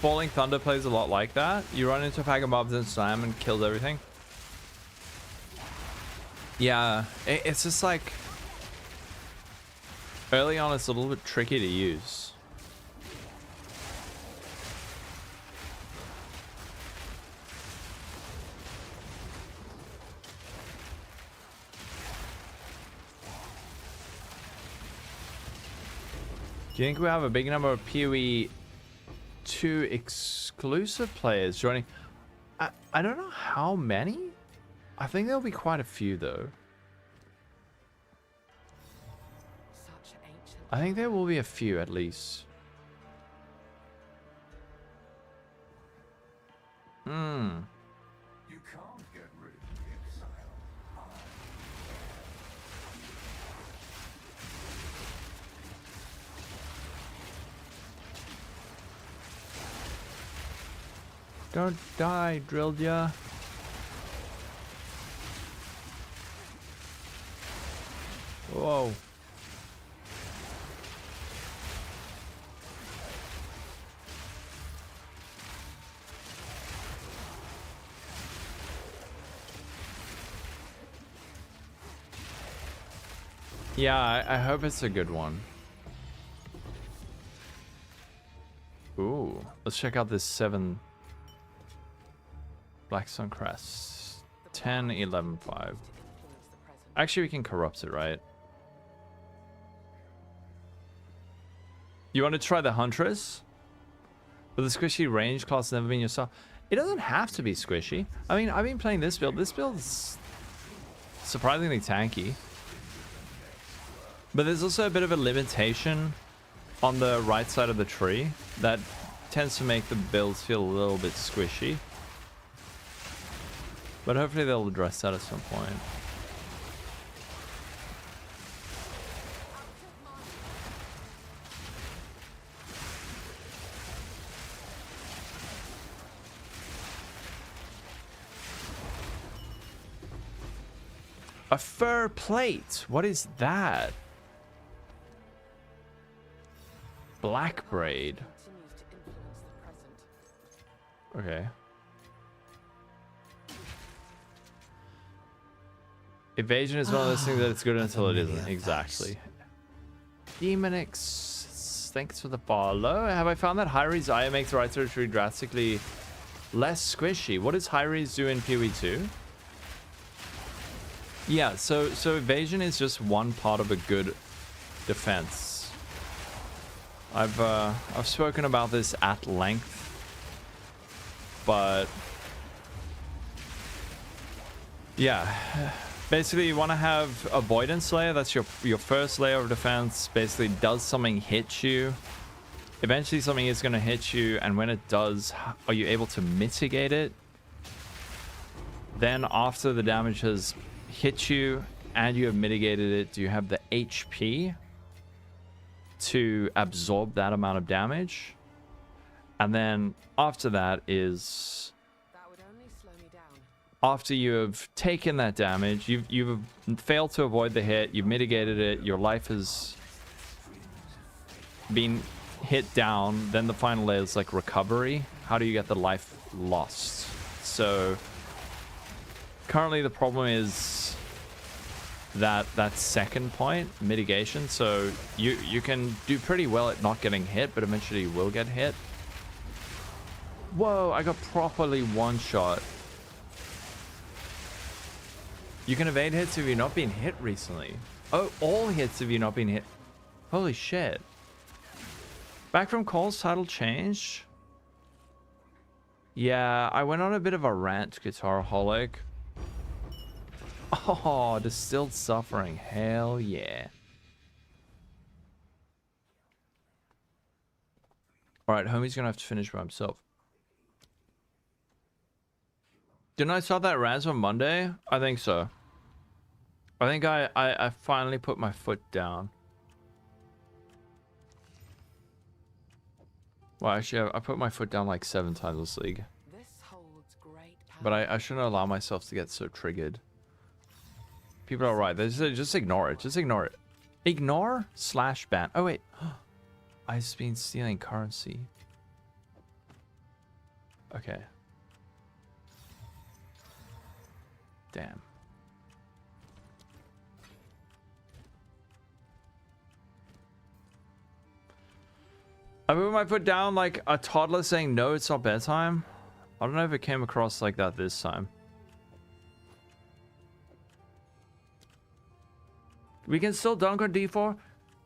Falling Thunder plays a lot like that. You run into a pack of mobs and slam and kills everything. Yeah, it's just like... Early on, it's a little bit tricky to use. Do you think we have a big number of PoE 2 exclusive players joining? I don't know how many. I think there'll be quite a few though. Such ancient. I think there will be a few at least. You can't get rid of the exile. Don't die, drilled ya. Whoa. Yeah, I hope it's a good one. Ooh, let's check out this 7 Black Sun Crest. 10, 11, 5. Actually, we can corrupt it, right? You want to try the Huntress? But the squishy range class has never been your style. It doesn't have to be squishy. I mean, I've been playing this build. This build's surprisingly tanky. But there's also a bit of a limitation on the right side of the tree that tends to make the builds feel a little bit squishy. But hopefully they'll address that at some point. A fur plate. What is that? Black braid. Continues to influence the present. Okay. Evasion is one of those things that it's good until it isn't. Exactly. Demonix, thanks for the follow. Have I found that Hyri's Aya makes the right side of the tree drastically less squishy? What does Hyri's do in PoE 2? Yeah, so evasion is just one part of a good defense. I've spoken about this at length, but yeah, basically you want to have avoidance layer. That's your first layer of defense. Basically, does something hit you? Eventually something is going to hit you, and when it does, are you able to mitigate it? Then after the damage has hit you and you have mitigated it, do you have the HP to absorb that amount of damage? And then after that is, That would only slow me down. after you have taken that damage, you've failed to avoid the hit, you've mitigated it, your life has been hit down, then the final layer is like recovery. How do you get the life lost? So currently the problem is that second point, mitigation. So you can do pretty well at not getting hit, but eventually you will get hit. Whoa, I got properly one shot. You can evade hits if you've not been hit recently. Oh, all hits if you've not been hit. Holy shit. Back from Cole's title change? Yeah, I went on a bit of a rant, Guitaraholic. Oh, Distilled Suffering. Hell yeah. Alright, homie's gonna have to finish by himself. Didn't I start that rant on Monday? I think so. I think I finally put my foot down. Well, actually, I put my foot down like 7 times this league. This holds great power. But I shouldn't allow myself to get so triggered. People are right. They say just ignore it. Just ignore it. Ignore / ban. Oh, wait. I've been stealing currency. Okay. Damn. I put my foot down like a toddler saying, no, it's not bedtime. I don't know if it came across like that this time. We can still dunk on D4?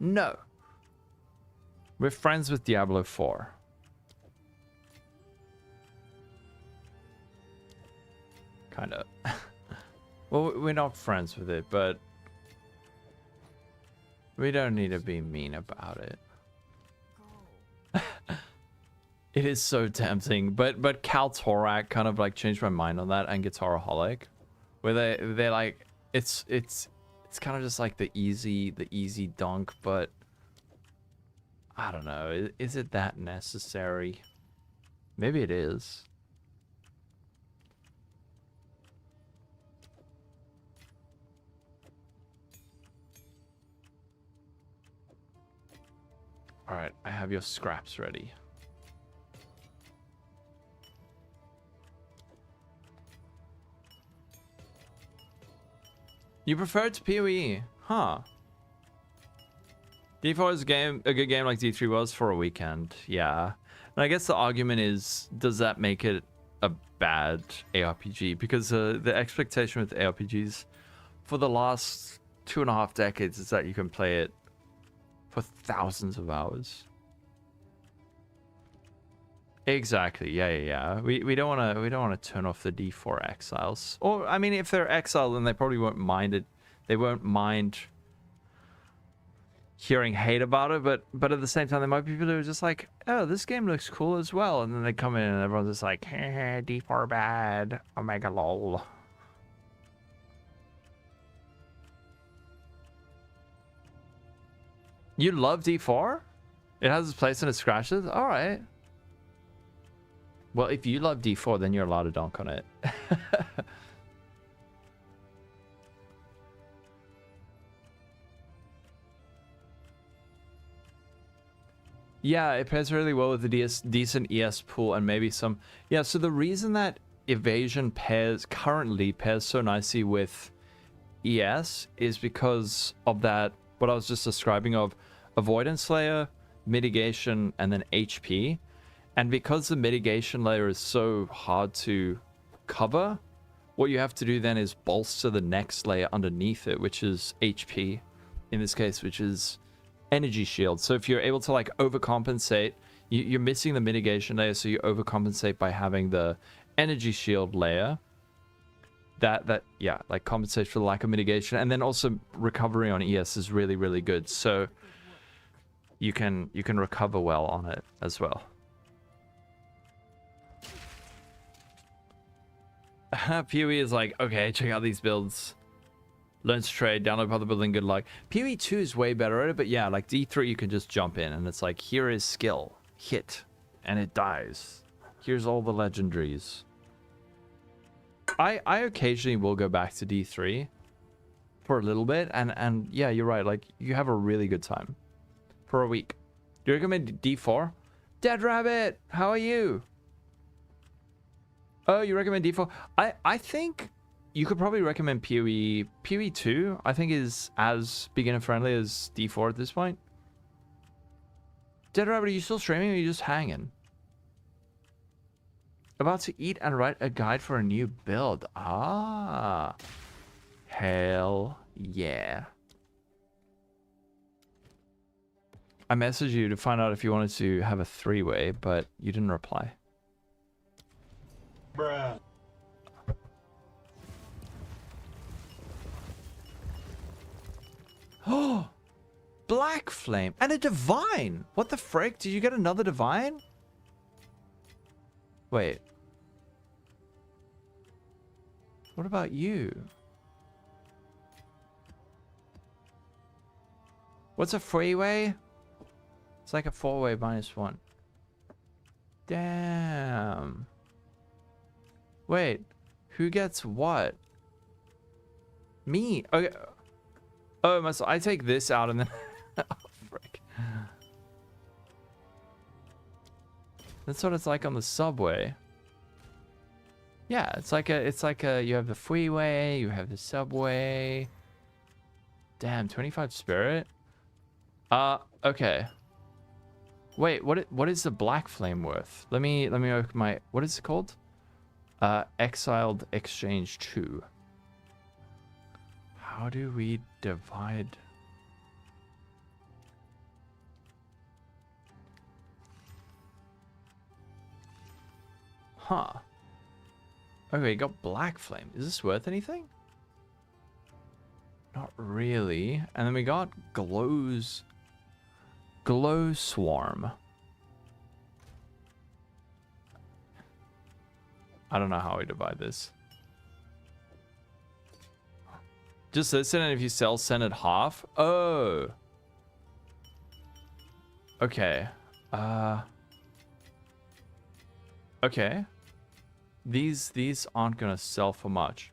No. We're friends with Diablo 4. Kind of. Well, we're not friends with it, but we don't need to be mean about it. It is so tempting, but Kaltorak kind of like changed my mind on that, and Guitaraholic, where they're like it's kind of just like the easy dunk, but I don't know, is it that necessary? Maybe it is. All right, I have your scraps ready. You prefer it to PoE? Huh. D4 is a good game like D3 was for a weekend. Yeah. And I guess the argument is, does that make it a bad ARPG? Because the expectation with ARPGs for the last 2.5 decades is that you can play it for thousands of hours. Exactly. Yeah. We don't want to turn off the D4 exiles. Or I mean, if they're exiled, then they probably won't mind it. They won't mind hearing hate about it. But at the same time, there might be people who are just like, oh, this game looks cool as well, and then they come in and everyone's just like, hey, D4 bad. Omega lol. You love D4? It has its place and it scratches? All right. Well, if you love D4, then you're allowed to dunk on it. Yeah, it pairs really well with the decent ES pool and maybe some... Yeah, so the reason that Evasion currently pairs so nicely with ES is because of that, what I was just describing of Avoidance layer, mitigation, and then HP. And because the mitigation layer is so hard to cover, what you have to do then is bolster the next layer underneath it, which is HP, in this case, which is energy shield. So if you're able to like overcompensate, you're missing the mitigation layer, so you overcompensate by having the energy shield layer. That yeah, like compensates for the lack of mitigation, and then also recovery on ES is really, really good. So you can recover well on it as well. PoE is like, okay, check out these builds. Learn to trade, download other building, good luck. PoE 2 is way better at it, but yeah, like D3 you can just jump in and it's like, here is skill, hit, and it dies. Here's all the legendaries. I occasionally will go back to D3 for a little bit, and yeah, you're right, like you have a really good time for a week. Do you recommend D4? Dead Rabbit, how are you? Oh, you recommend D4? I think you could probably recommend PoE. PoE 2, I think, is as beginner friendly as D4 at this point. Dead Rabbit, are you still streaming or are you just hanging? About to eat and write a guide for a new build. Ah. Hell yeah. I messaged you to find out if you wanted to have a 3-way, but you didn't reply. Bruh. Oh, Black Flame and a Divine. What the frick? Did you get another Divine? Wait. What about you? What's a freeway? It's like a 4-way -1. Damn. Wait, who gets what? Me. Okay. Oh, I take this out and then. Oh, frick. That's what it's like on the subway. Yeah, it's like a. You have the freeway, you have the subway. Damn, 25 spirit. Okay. Wait, what is the black flame worth? Let me open my. What is it called? Exiled Exchange 2. How do we divide? Huh. Okay, got black flame. Is this worth anything? Not really. And then we got glow swarm. I don't know how we divide this. Just listen, and if you send it half. Oh. Okay. Okay. These aren't gonna sell for much,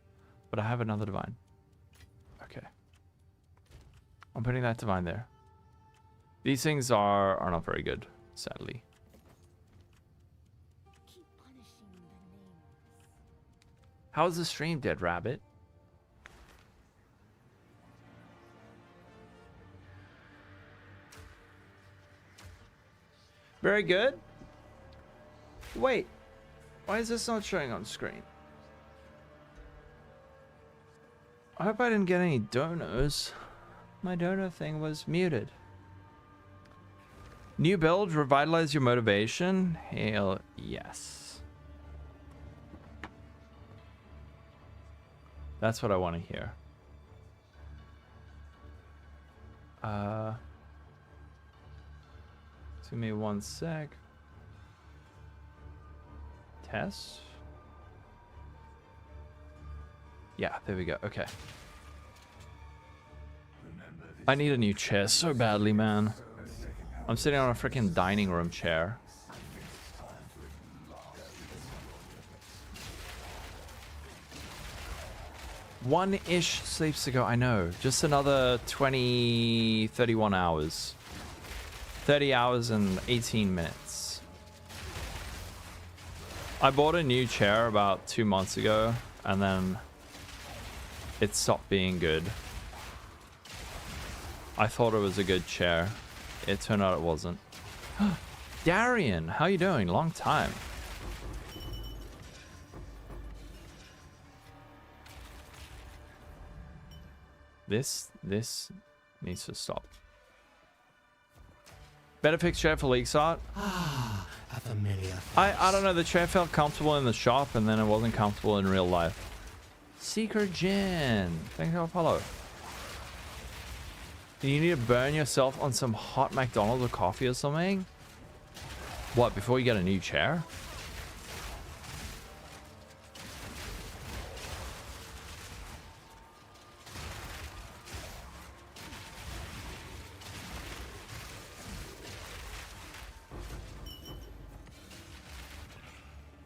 but I have another divine. Okay. I'm putting that divine there. These things are not very good, sadly. How's the stream, Dead Rabbit? Very good. Wait, why is this not showing on screen? I hope I didn't get any donors. My donor thing was muted. New build, revitalize your motivation? Hell yes. That's what I want to hear. Give me 1 sec. Test. Yeah, there we go. Okay. I need a new chair so badly, man. I'm sitting on a freaking dining room chair. One-ish sleeps to go. I know. Just another 31 hours. 30 hours and 18 minutes. I bought a new chair about 2 months ago, and then it stopped being good. I thought it was a good chair. It turned out it wasn't. Darian, how you doing? Long time. This needs to stop. Better fix chair for leaks art. Ah, a familiar face. I don't know, the chair felt comfortable in the shop and then it wasn't comfortable in real life. Secret Jin, thanks for the follow. Do you need to burn yourself on some hot McDonald's or coffee or something? What, before you get a new chair?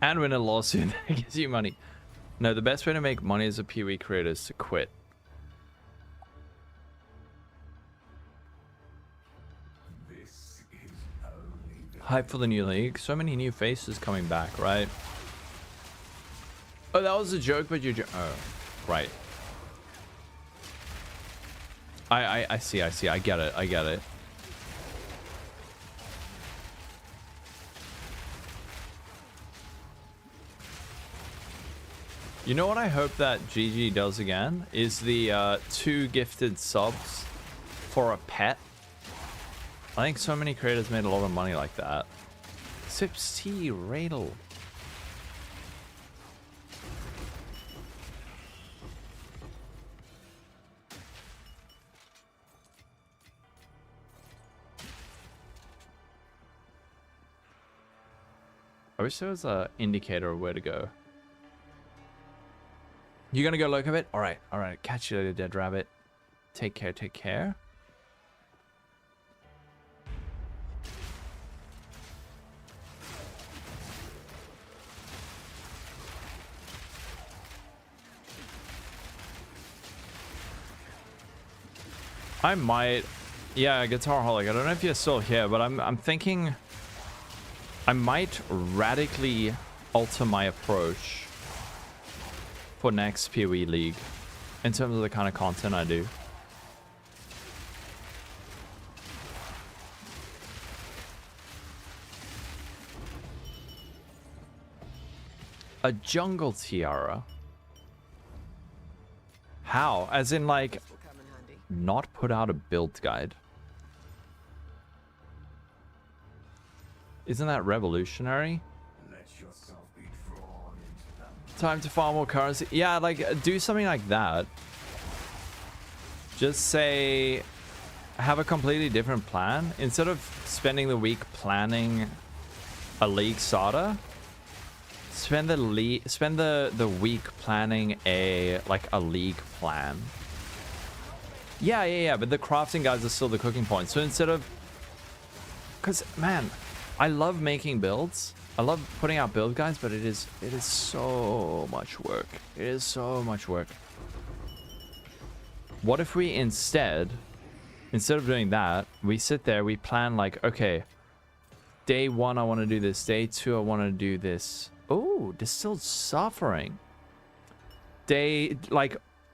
And win a lawsuit that gives you money. No, the best way to make money as a PoE creator is to quit. Hype for the new league. So many new faces coming back, right? Oh, that was a joke, but you oh, right. I see. I get it. You know what I hope that GG does again? Is the 2 gifted subs for a pet. I think so many creators made a lot of money like that. Sips tea, Radel. I wish there was an indicator of where to go. You gonna go loco bit? Alright. Catch you later, Dead Rabbit. Take care. I might, yeah, Guitar Holic. I don't know if you're still here, but I'm thinking I might radically alter my approach for next PoE League in terms of the kind of content I do. A jungle tiara? How? As in, like, not put out a build guide? Isn't that revolutionary? Let yourself be drawn into them. Time to farm more currency. Yeah, like, do something like that. Just say, have a completely different plan. Instead of spending the week planning a league starter, spend the week planning a league plan. Yeah, but the crafting guides are still the cooking point. So instead of, because man, I love making builds. I love putting out build guides, but it is so much work. It is so much work. What if we instead of doing that, we sit there, we plan like, okay, day 1 I want to do this, day 2 I want to do this. Oh, Distilled Suffering.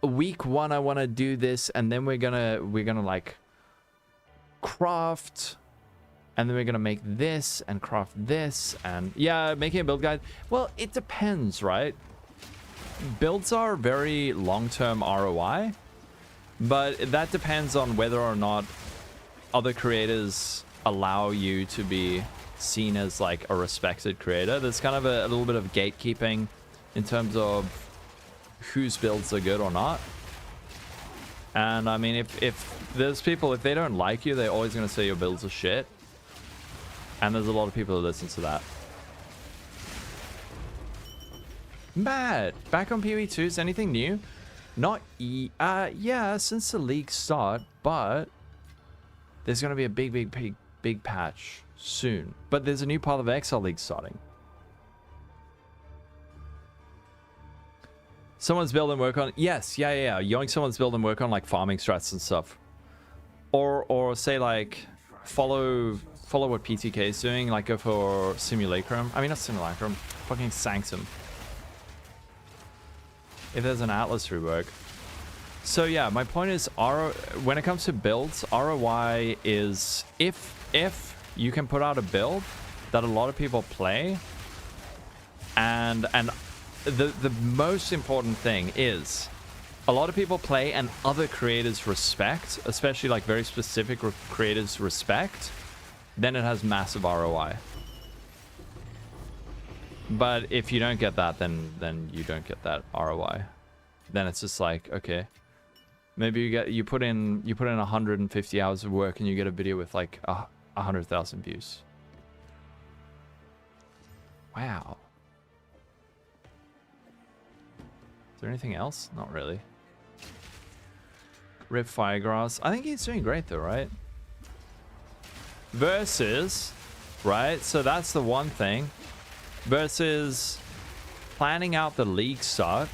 Week 1 I want to do this, and then we're gonna like craft, and then we're gonna make this and craft this, and yeah, making a build guide. Well, it depends, right? Builds are very long-term ROI, but that depends on whether or not other creators allow you to be seen as like a respected creator. There's kind of a little bit of gatekeeping in terms of whose builds are good or not. And I mean, if there's people, if they don't like you, they're always going to say your builds are shit. And there's a lot of people who listen to that. Matt, back on PoE 2, is anything new? Not yeah, since the league start, but there's going to be a big patch soon. But there's a new Path of Exile League starting. Someone's build and work on, yes, yeah. Yoink someone's build and work on like farming strats and stuff. Or say like follow what PTK is doing, like go for Simulacrum. I mean, not Simulacrum, fucking Sanctum. If there's an Atlas rework. So yeah, my point is, when it comes to builds, ROI is if you can put out a build that a lot of people play, and the most important thing is a lot of people play and other creators respect, especially like very specific creators respect, then it has massive ROI. But if you don't get that, then you don't get that ROI. Then it's just like, okay, maybe you put in 150 hours of work and you get a video with like 100,000 views. Wow. Is there anything else? Not really. Rip Firegrass. I think he's doing great though, right? Versus, right? So that's the one thing. Versus planning out the league start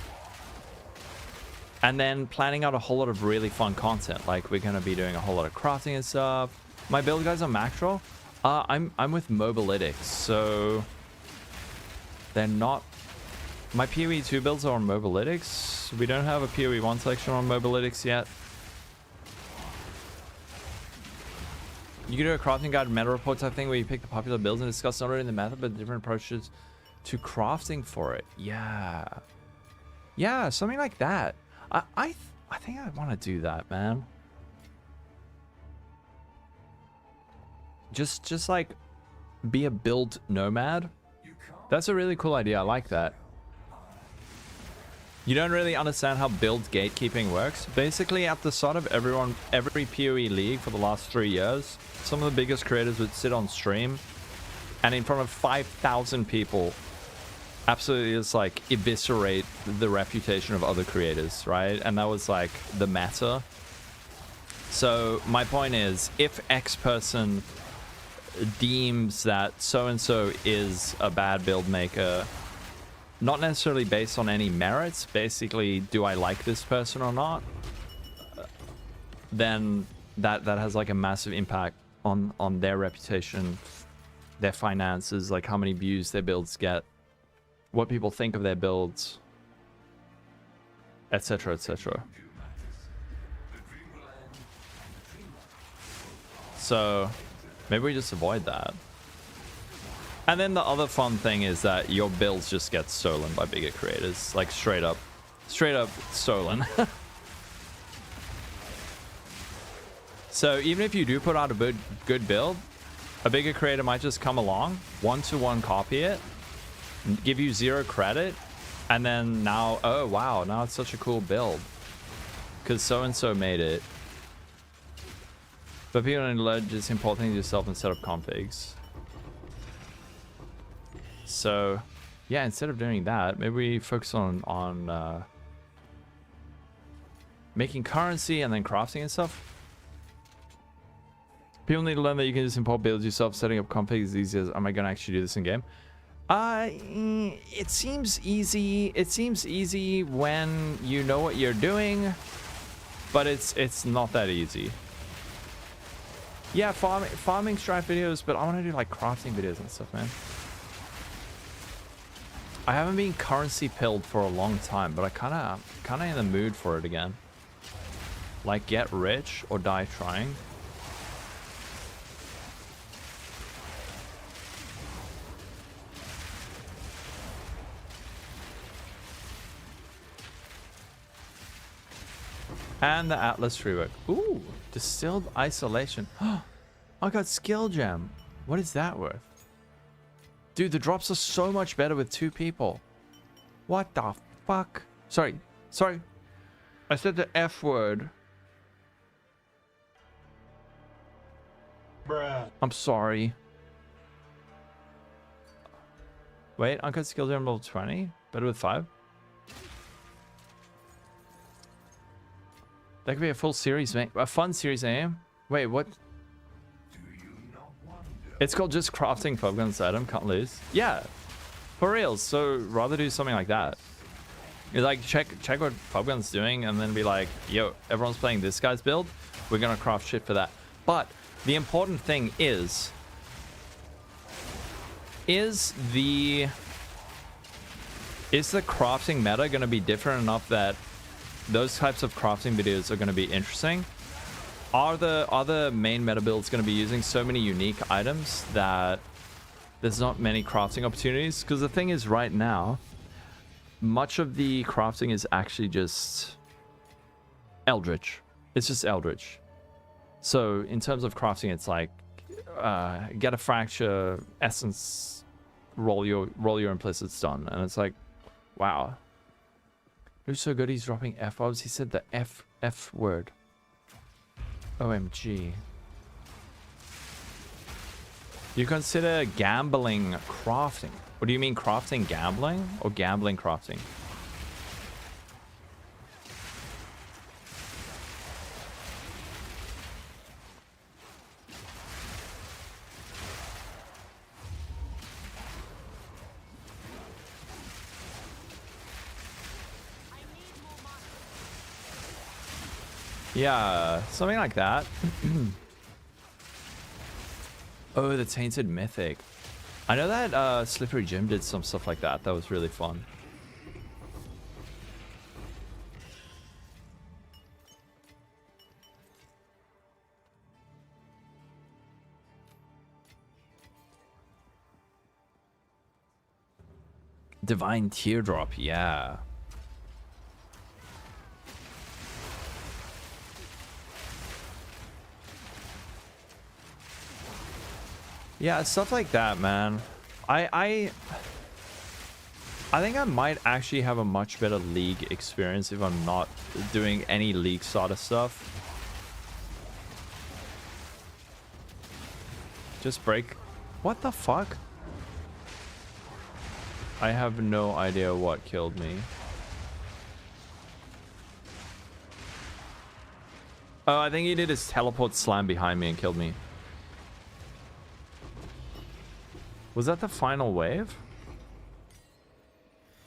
and then planning out a whole lot of really fun content. Like we're going to be doing a whole lot of crafting and stuff. My build guys on Mactrol. I'm with Mobalytics, so they're not. My PoE 2 builds are on Mobalytics. We don't have a PoE 1 section on Mobalytics yet. You can do a crafting guide meta report type thing where you pick the popular builds and discuss not only the method but different approaches to crafting for it. Yeah, something like that. I think I want to do that, man. Just like be a build nomad. That's a really cool idea. I like that. You don't really understand how build gatekeeping works. Basically, at the start of every PoE league for the last 3 years, some of the biggest creators would sit on stream and in front of 5,000 people absolutely just like eviscerate the reputation of other creators, right? And that was like the meta. So my point is, if X person deems that so-and-so is a bad build maker, not necessarily based on any merits, basically, do I like this person or not? Then that has like a massive impact on their reputation, their finances, like how many views their builds get, what people think of their builds, etc., etc. So maybe we just avoid that. And then the other fun thing is that your builds just get stolen by bigger creators, like straight up stolen. So even if you do put out a good build, a bigger creator might just come along, one-to-one copy it, give you 0 credit, and then now, oh wow, now it's such a cool build because so-and-so made it. But people don't learn, just import things yourself and set up configs. So yeah, instead of doing that, maybe we focus on making currency and then crafting and stuff. People need to learn that you can just import builds yourself, setting up configs is easy as, am I going to actually do this in game? It seems easy. It seems easy when you know what you're doing, but it's not that easy. Yeah, farming strife videos, but I want to do like crafting videos and stuff, man. I haven't been currency pilled for a long time, but I kind of in the mood for it again. Like get rich or die trying. And the Atlas rework. Ooh, distilled isolation. I got skill gem. What is that worth? Dude, the drops are so much better with 2 people. What the fuck? Sorry. I said the F word. Bruh. I'm sorry. Wait, uncut skill gem level 20? Better with 5? That could be a full series, mate. A fun series, AM. Wait, what? It's called just crafting Pubgun's item. Can't lose. Yeah, for reals. So rather do something like that. It's like check what Pubgun's doing, and then be like, yo, everyone's playing this guy's build. We're gonna craft shit for that. But the important thing is the crafting meta gonna be different enough that those types of crafting videos are going to be interesting? Are the main meta builds going to be using so many unique items that there's not many crafting opportunities? Because the thing is, right now, much of the crafting is actually just eldritch. It's just eldritch. So in terms of crafting, it's like get a fracture, essence, roll your implicits done, and it's like, wow. Who's so good he's dropping F-bombs? He said the F word. OMG. You consider gambling crafting? What do you mean, crafting gambling or gambling crafting? Yeah, something like that. Oh, the Tainted Mythic. I know that Slippery Jim did some stuff like that. That was really fun. Divine Teardrop, yeah. Yeah, stuff like that, man. I think I might actually have a much better League experience if I'm not doing any League sort of stuff. Just break. What the fuck? I have no idea what killed me. Oh, I think he did his teleport slam behind me and killed me. Was that the final wave?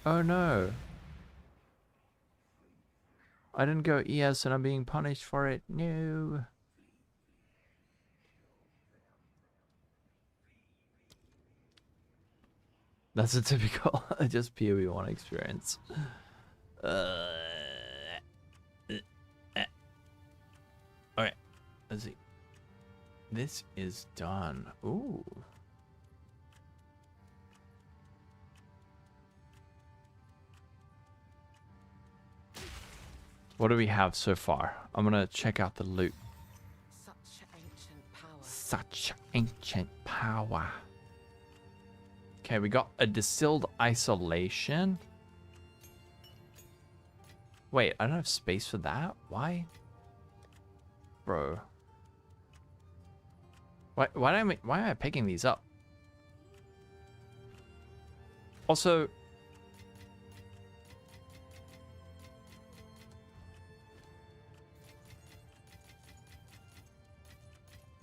Oh no. I didn't go ES and I'm being punished for it. No. That's a typical just PoE 1 experience. Alright, let's see. This is done. Ooh. What do we have so far? I'm gonna check out the loot. Such ancient power. Such ancient power. Okay, we got a distilled isolation. Wait, I don't have space for that? Why? Bro. Why am I picking these up? Also,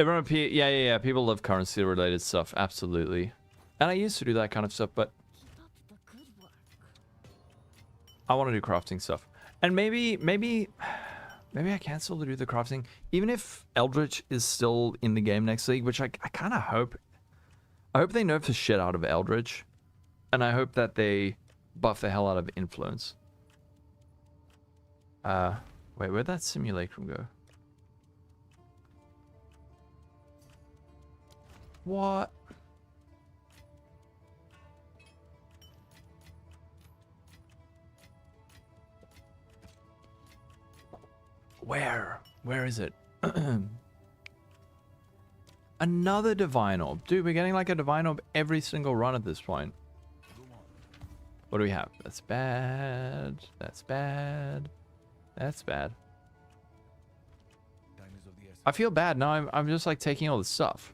everyone, yeah. People love currency related stuff, absolutely. And I used to do that kind of stuff, but I want to do crafting stuff. And maybe I can still do the crafting, even if Eldritch is still in the game next week, which I kind of hope. I hope they nerf the shit out of Eldritch, and I hope that they buff the hell out of Influence. Wait, where'd that simulacrum go? What? Where is it? Another divine orb. Dude, we're getting like a divine orb every single run at this point. What do we have? That's bad. That's bad. That's bad. I feel bad now. I'm just like taking all the stuff.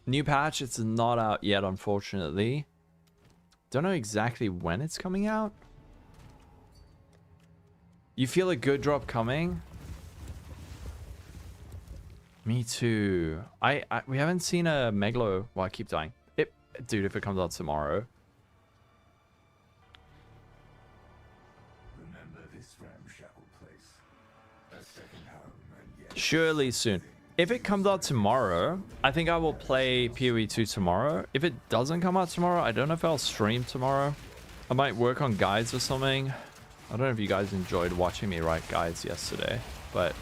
New patch, it's not out yet, unfortunately. Don't know exactly when it's coming out. You feel a good drop coming? Me too. We haven't seen a Megalo. Well, I keep dying. Dude, if it comes out tomorrow. Remember this ramshackle place. A second home and yet Surely soon. If it comes out tomorrow, I think I will play PoE 2 tomorrow. If it doesn't come out tomorrow, I don't know if I'll stream tomorrow. I might work on guides or something. I don't know if you guys enjoyed watching me write guides yesterday, but...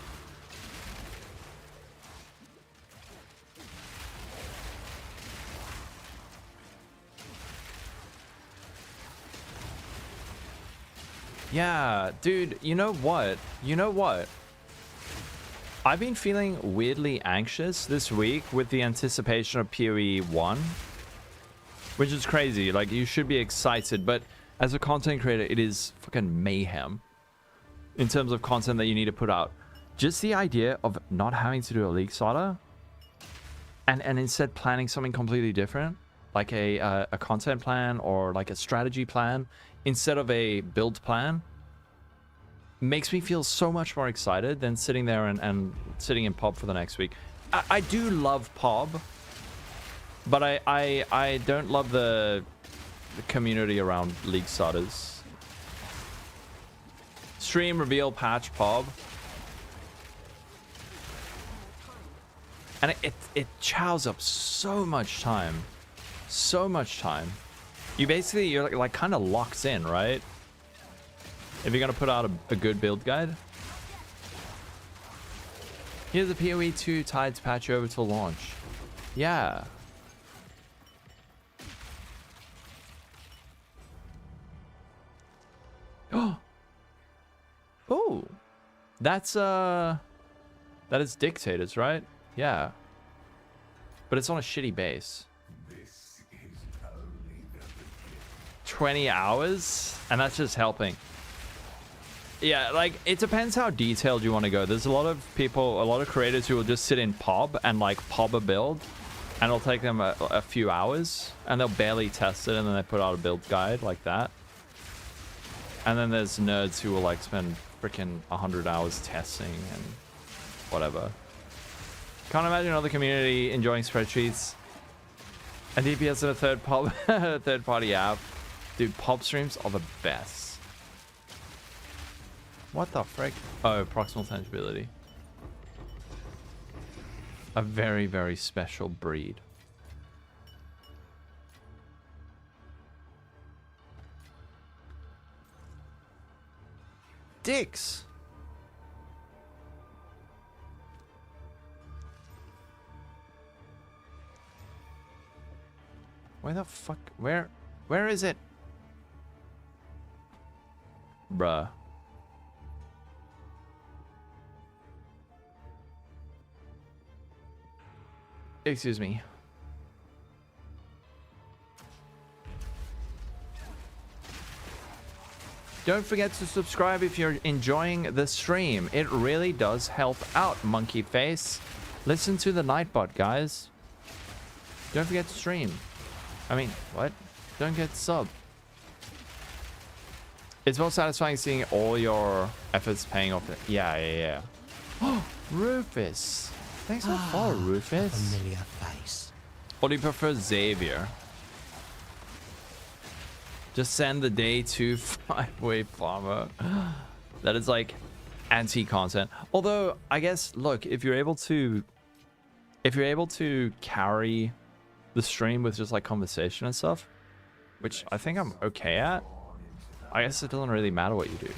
yeah, dude, you know what? I've been feeling weirdly anxious this week with the anticipation of PoE 1, which is crazy. Like, you should be excited, but as a content creator, it is fucking mayhem in terms of content that you need to put out. Just the idea of not having to do a league starter and instead planning something completely different, like a content plan or like a strategy plan instead of a build plan, makes me feel so much more excited than sitting there and sitting in PoB for the next week. I do love PoB, but I don't love the community around league starters. Stream, reveal, patch, PoB. And it chows up so much time. So much time. You're like kind of locked in, right? If you're gonna put out a good build guide. Here's the PoE 2 Tides patch over till launch. Yeah. Oh, that's that is Dictators, right? Yeah, but it's on a shitty base. 20 hours, and that's just helping. Yeah, like, it depends how detailed you want to go. There's a lot of people, a lot of creators who will just sit in PoB and like PoB a build, and it'll take them a few hours, and they'll barely test it, and then they put out a build guide like that. And then there's nerds who will like spend freaking 100 hours testing and whatever. Can't imagine another community enjoying spreadsheets and DPS in a third party app. Dude, PoB streams are the best. What the frick? Oh, proximal tangibility. a very, very special breed. Dicks. Where the fuck? Where is it? Bruh. Excuse me. Don't forget to subscribe if you're enjoying the stream. It really does help out, Monkey Face. Listen to the Nightbot, guys. Don't forget to stream. I mean, what? Don't get sub. It's more satisfying seeing all your efforts paying off. Yeah. Oh, Rufus. Thanks for the follow, Rufus. Familiar face. Or do you prefer Xavier? Just send the day to 5-way farmer. That is like anti-content. Although, I guess, look, if you're able to carry the stream with just like conversation and stuff, which I think I'm okay at, I guess it doesn't really matter what you do.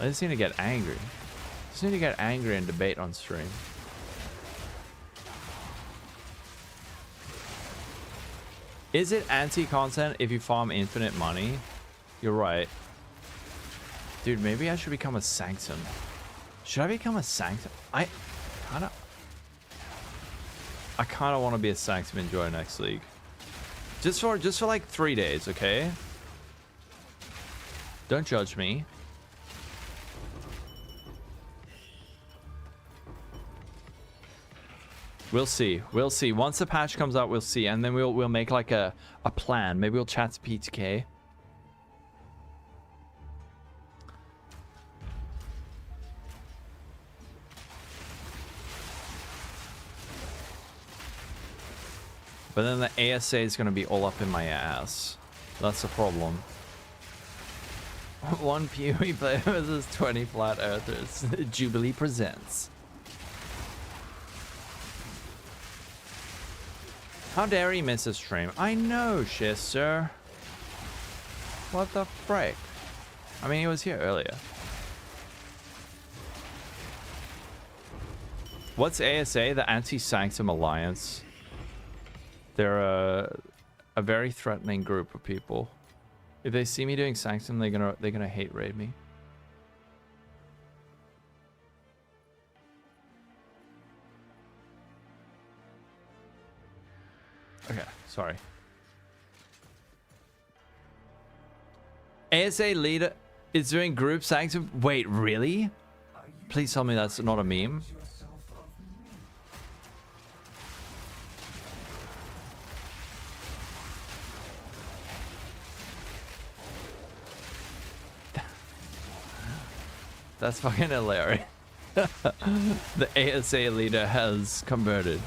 I just need to get angry. Just need to get angry and debate on stream. Is it anti-content if you farm infinite money? You're right. Dude, maybe I should become a Sanctum. Should I become a Sanctum? I kind of want to be a Sanctum and join next league. Just for like 3 days, okay? Don't judge me. We'll see. We'll see. Once the patch comes out, we'll see, and then we'll make like a plan. Maybe we'll chat to PTK. But then the ASA is going to be all up in my ass. That's the problem. One PoE player versus 20 flat earthers. Jubilee presents. How dare he miss a stream? I know, shit, sir. What the frick? I mean, he was here earlier. What's ASA? The Anti-Sanctum Alliance. They're a very threatening group of people. If they see me doing Sanctum, they're gonna hate raid me. Okay, sorry. ASA leader is doing group Sanctum. Wait, really? Please tell me that's not a meme. That's fucking hilarious. The ASA leader has converted.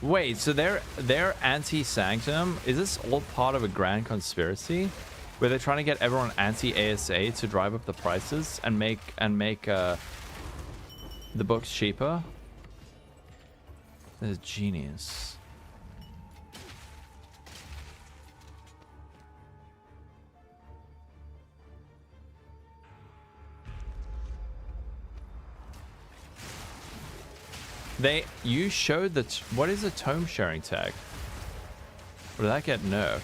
Wait, so they're anti-Sanctum? Is this all part of a grand conspiracy where they're trying to get everyone anti-ASA to drive up the prices and make the books cheaper? That's genius. You showed that. What is a tome sharing tag? Or did that get nerfed?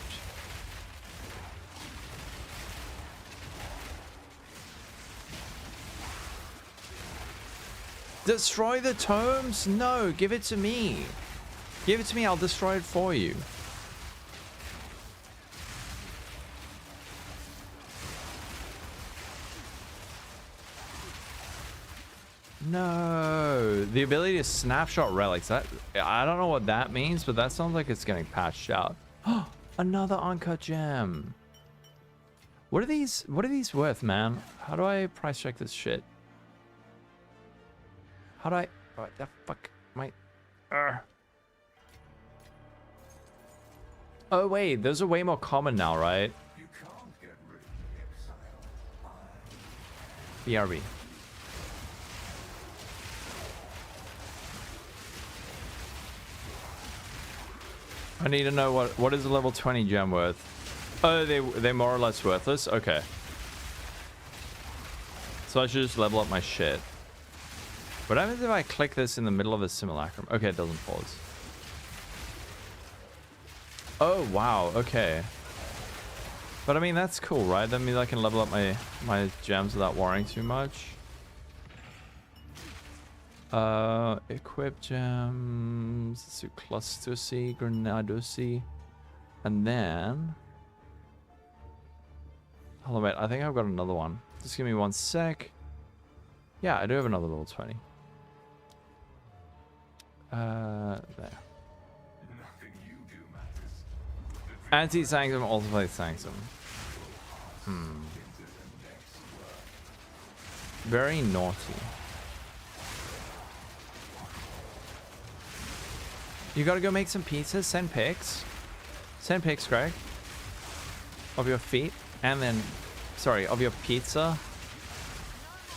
Destroy the tomes? No, give it to me. Give it to me, I'll destroy it for you. No, the ability to snapshot relics. That I don't know what that means, but that sounds like it's getting patched out. Another uncut gem. What are these worth, man? How do I price check this shit? How do I? What the fuck? Oh wait, those are way more common now, right? BRB. I need to know what is a level 20 gem worth. Oh, they're more or less worthless? Okay. So I should just level up my shit. What happens if I click this in the middle of a simulacrum? Okay, it doesn't pause. Oh, wow. Okay. But I mean, that's cool, right? That means I can level up my gems without worrying too much. Equip gems. Let's do cluster C, grenado C. And then... Hold on, wait. I think I've got another one. Just give me one sec. Yeah, I do have another level 20. There. Anti-sanctum, ultimate sanctum. Very naughty. You gotta go make some pizzas. Send pics. Send pics, Greg. Of your feet. And then, sorry, of your pizza.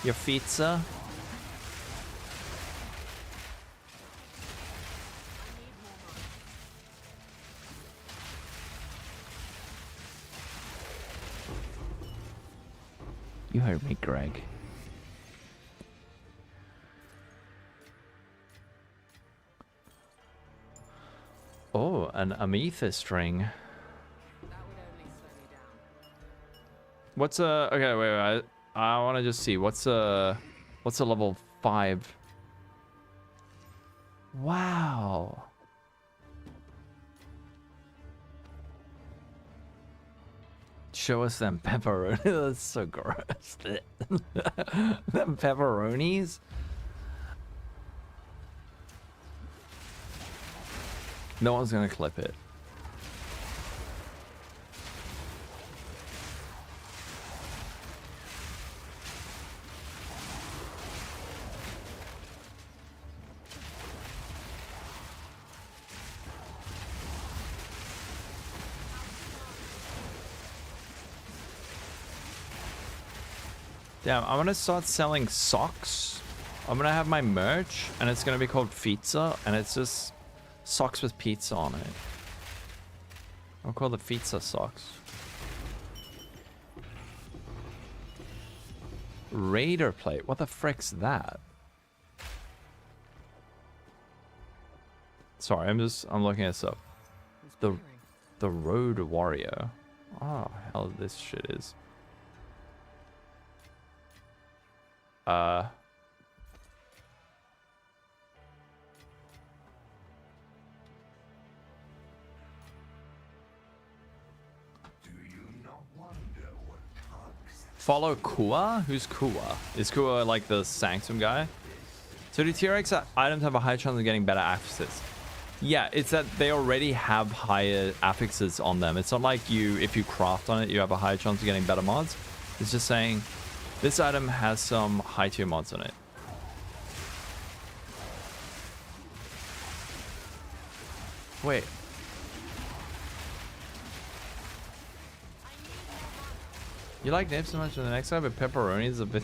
Your pizza. You heard me, Greg. Oh, an amethyst ring. What's a... Okay, wait. I want to just see. What's a level 5? Wow. Show us them pepperoni. That's so gross. Them pepperonis. No one's gonna clip it. Damn, I'm gonna start selling socks. I'm gonna have my merch, and it's gonna be called pizza, and it's just socks with pizza on it. I'll call it pizza socks. Raider plate. What the frick's that? Sorry, I'm looking at stuff. The Road Warrior. Oh, hell, this shit is. Follow Kua? Who's Kua? Is Kua like the Sanctum guy? So do TRX items have a high chance of getting better affixes? Yeah, it's that they already have higher affixes on them. It's not like if you craft on it, you have a higher chance of getting better mods. It's just saying this item has some high tier mods on it. Wait. You like nips so much in the next time, but pepperoni is a bit...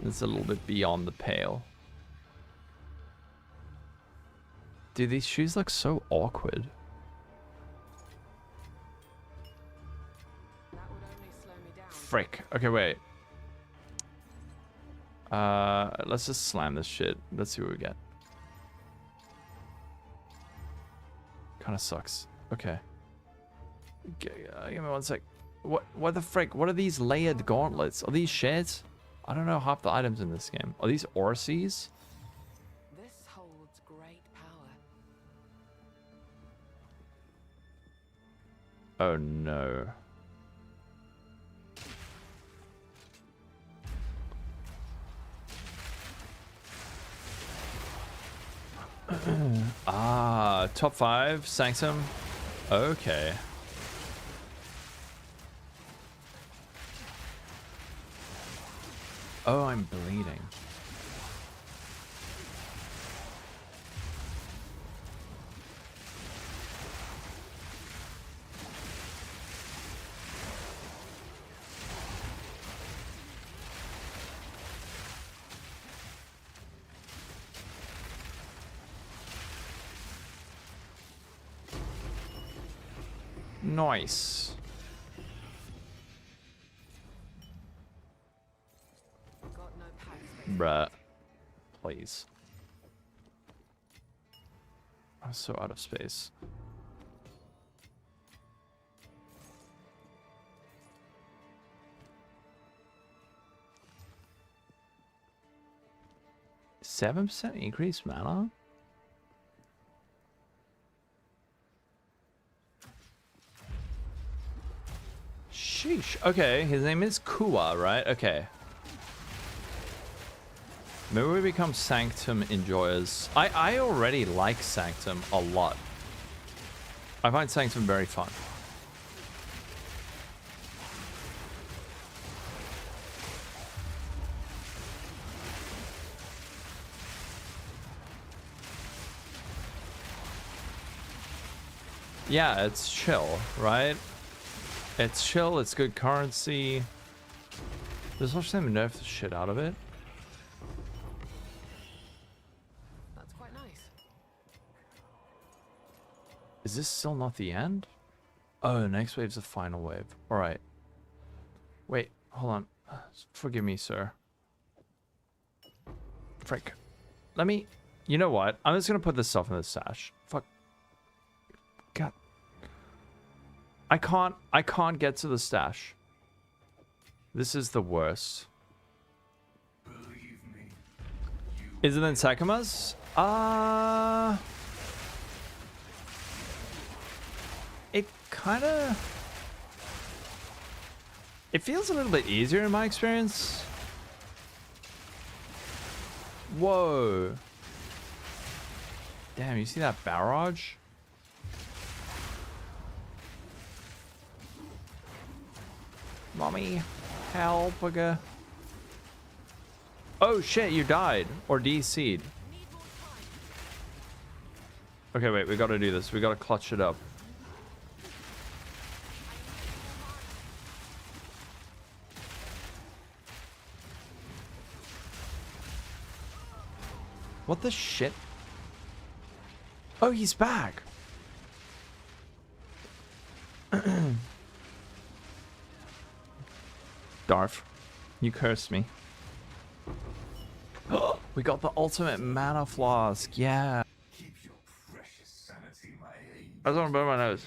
it's a little bit beyond the pale. Dude, these shoes look so awkward. Frick. Okay, wait. Let's just slam this shit. Let's see what we get. Kind of sucks. Okay. Give me one sec. What the frick? What are these layered gauntlets? Are these sheds? I don't know half the items in this game. Are these Orsies? This holds great power. Oh no. Top 5 Sanctum. Okay. Oh, I'm bleeding. Nice. Got no packs. Bruh. Please. I'm so out of space. %7 increase mana? Sheesh. Okay, his name is Kua, right? Okay. Maybe we become Sanctum enjoyers. I already like Sanctum a lot. I find Sanctum very fun. Yeah, it's chill, right? It's chill, it's good currency. Just watch them nerf the shit out of it. That's quite nice. Is this still not the end? Oh, the next wave's the final wave. Alright. Wait, hold on. Forgive me, sir. Frick. Let me... You know what? I'm just gonna put this stuff in the stash. Fuck. God. I can't get to the stash. This is the worst. Believe me, Is it in Sakuma's? It kind of... It feels a little bit easier in my experience. Whoa. Damn, you see that barrage? Mommy, help, again. Oh shit, you died. Or DC'd. Okay, wait, we gotta do this. We gotta clutch it up. What the shit? Oh, he's back. Darf, you cursed me. We got the ultimate mana flask. Yeah. keep your precious sanity, my aid. I was gonna burn my nose.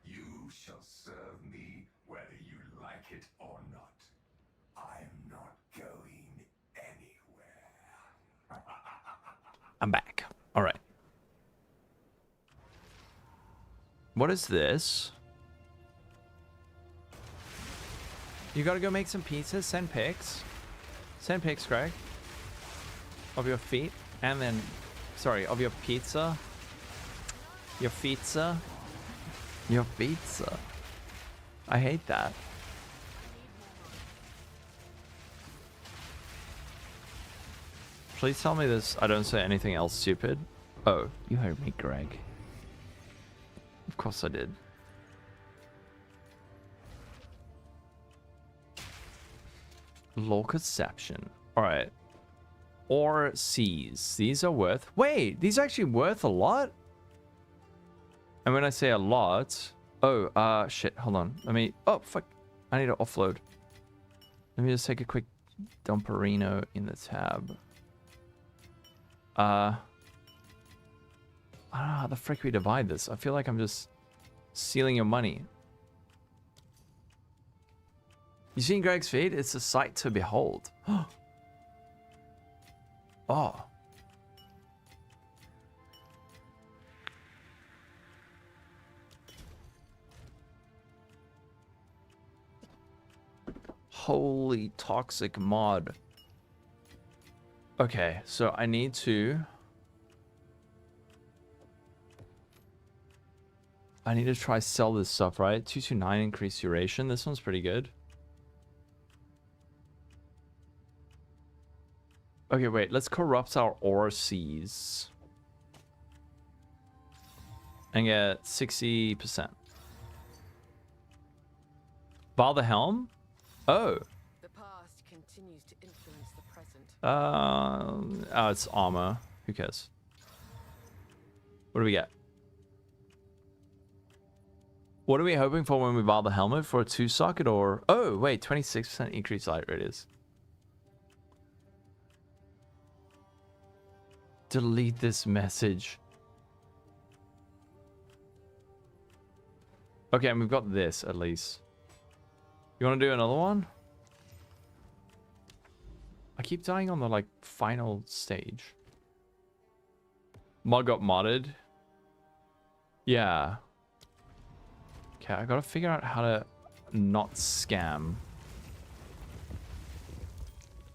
You shall serve me whether you like it or not. I'm not going anywhere. I'm back. All right. What is this? You gotta go make some pizzas. Send pics. Send pics, Greg. Of your feet. And then... Sorry, of your pizza. Your pizza. Your pizza. I hate that. Please tell me this. I don't say anything else stupid. Oh, you heard me, Greg. Of course I did. Lolconception. Alright. Or C's. These are worth... Wait! These are actually worth a lot? And when I say a lot... Oh, shit. Hold on. Let me... Oh, fuck. I need to offload. Let me just take a quick dumperino in the tab. I don't know how the frick we divide this. I feel like I'm just stealing your money. You seen Greg's feed? It's a sight to behold. Oh. Holy toxic mod. Okay, so I need to try sell this stuff, right? 229 increase duration. This one's pretty good. Okay, wait. Let's corrupt our ore seas and get 60%. Val the Helm? Oh. The past continues to influence the present. Oh, it's armor. Who cares? What do we get? What are we hoping for when we buy the helmet? For a 2-socket or... Oh, wait, 26% increased light radius. Delete this message. Okay, and we've got this at least. You want to do another one? I keep dying on the like final stage. Mod got modded. Yeah. Okay, I gotta figure out how to not scam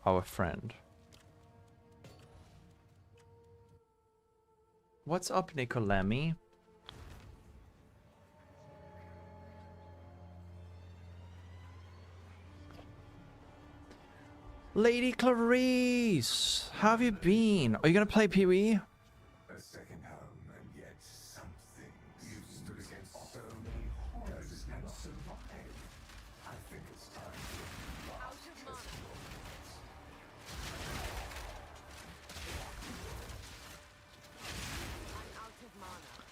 our friend. What's up, Nicolemi? Lady Clarice, how have you been? Are you gonna play PoE? A second home, and yet something you stood against so many horrors and survived. I think it's time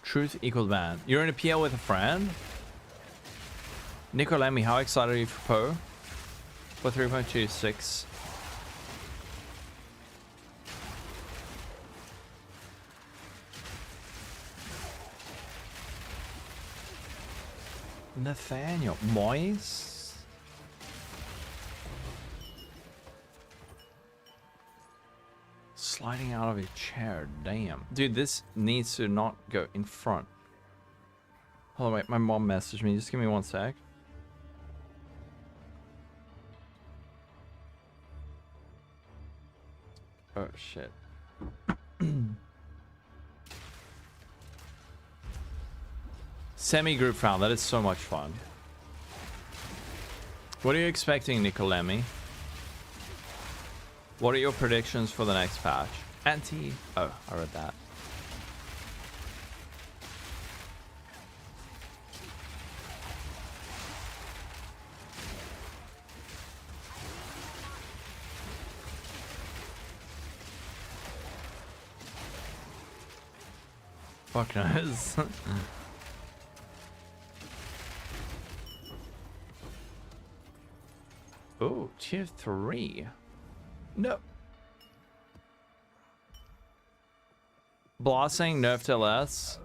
to Truth equals man. You're in a PL with a friend? Nicolemi, how excited are you for PoE? For 3.26. Nathaniel Moyes. Sliding out of a chair, damn. Dude, this needs to not go in front. Hold on, wait, my mom messaged me. Just give me one sec. Oh, shit. Semi-group round, that is so much fun. What are you expecting, Nicolemi? What are your predictions for the next patch? Anti... Oh, I read that. Fuck knows. Oh, tier 3. No. Blossing nerfed LS.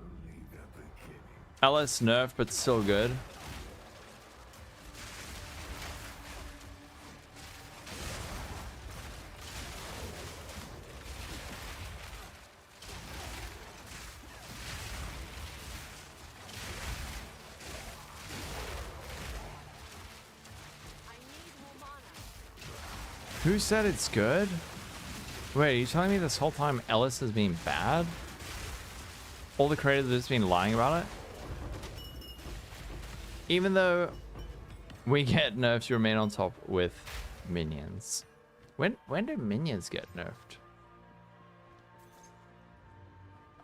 LS nerfed, but still good. Who said it's good? Wait, are you telling me this whole time Ellis has been bad? All the creators have just been lying about it? Even though we get nerfs, you remain on top with minions. When do minions get nerfed?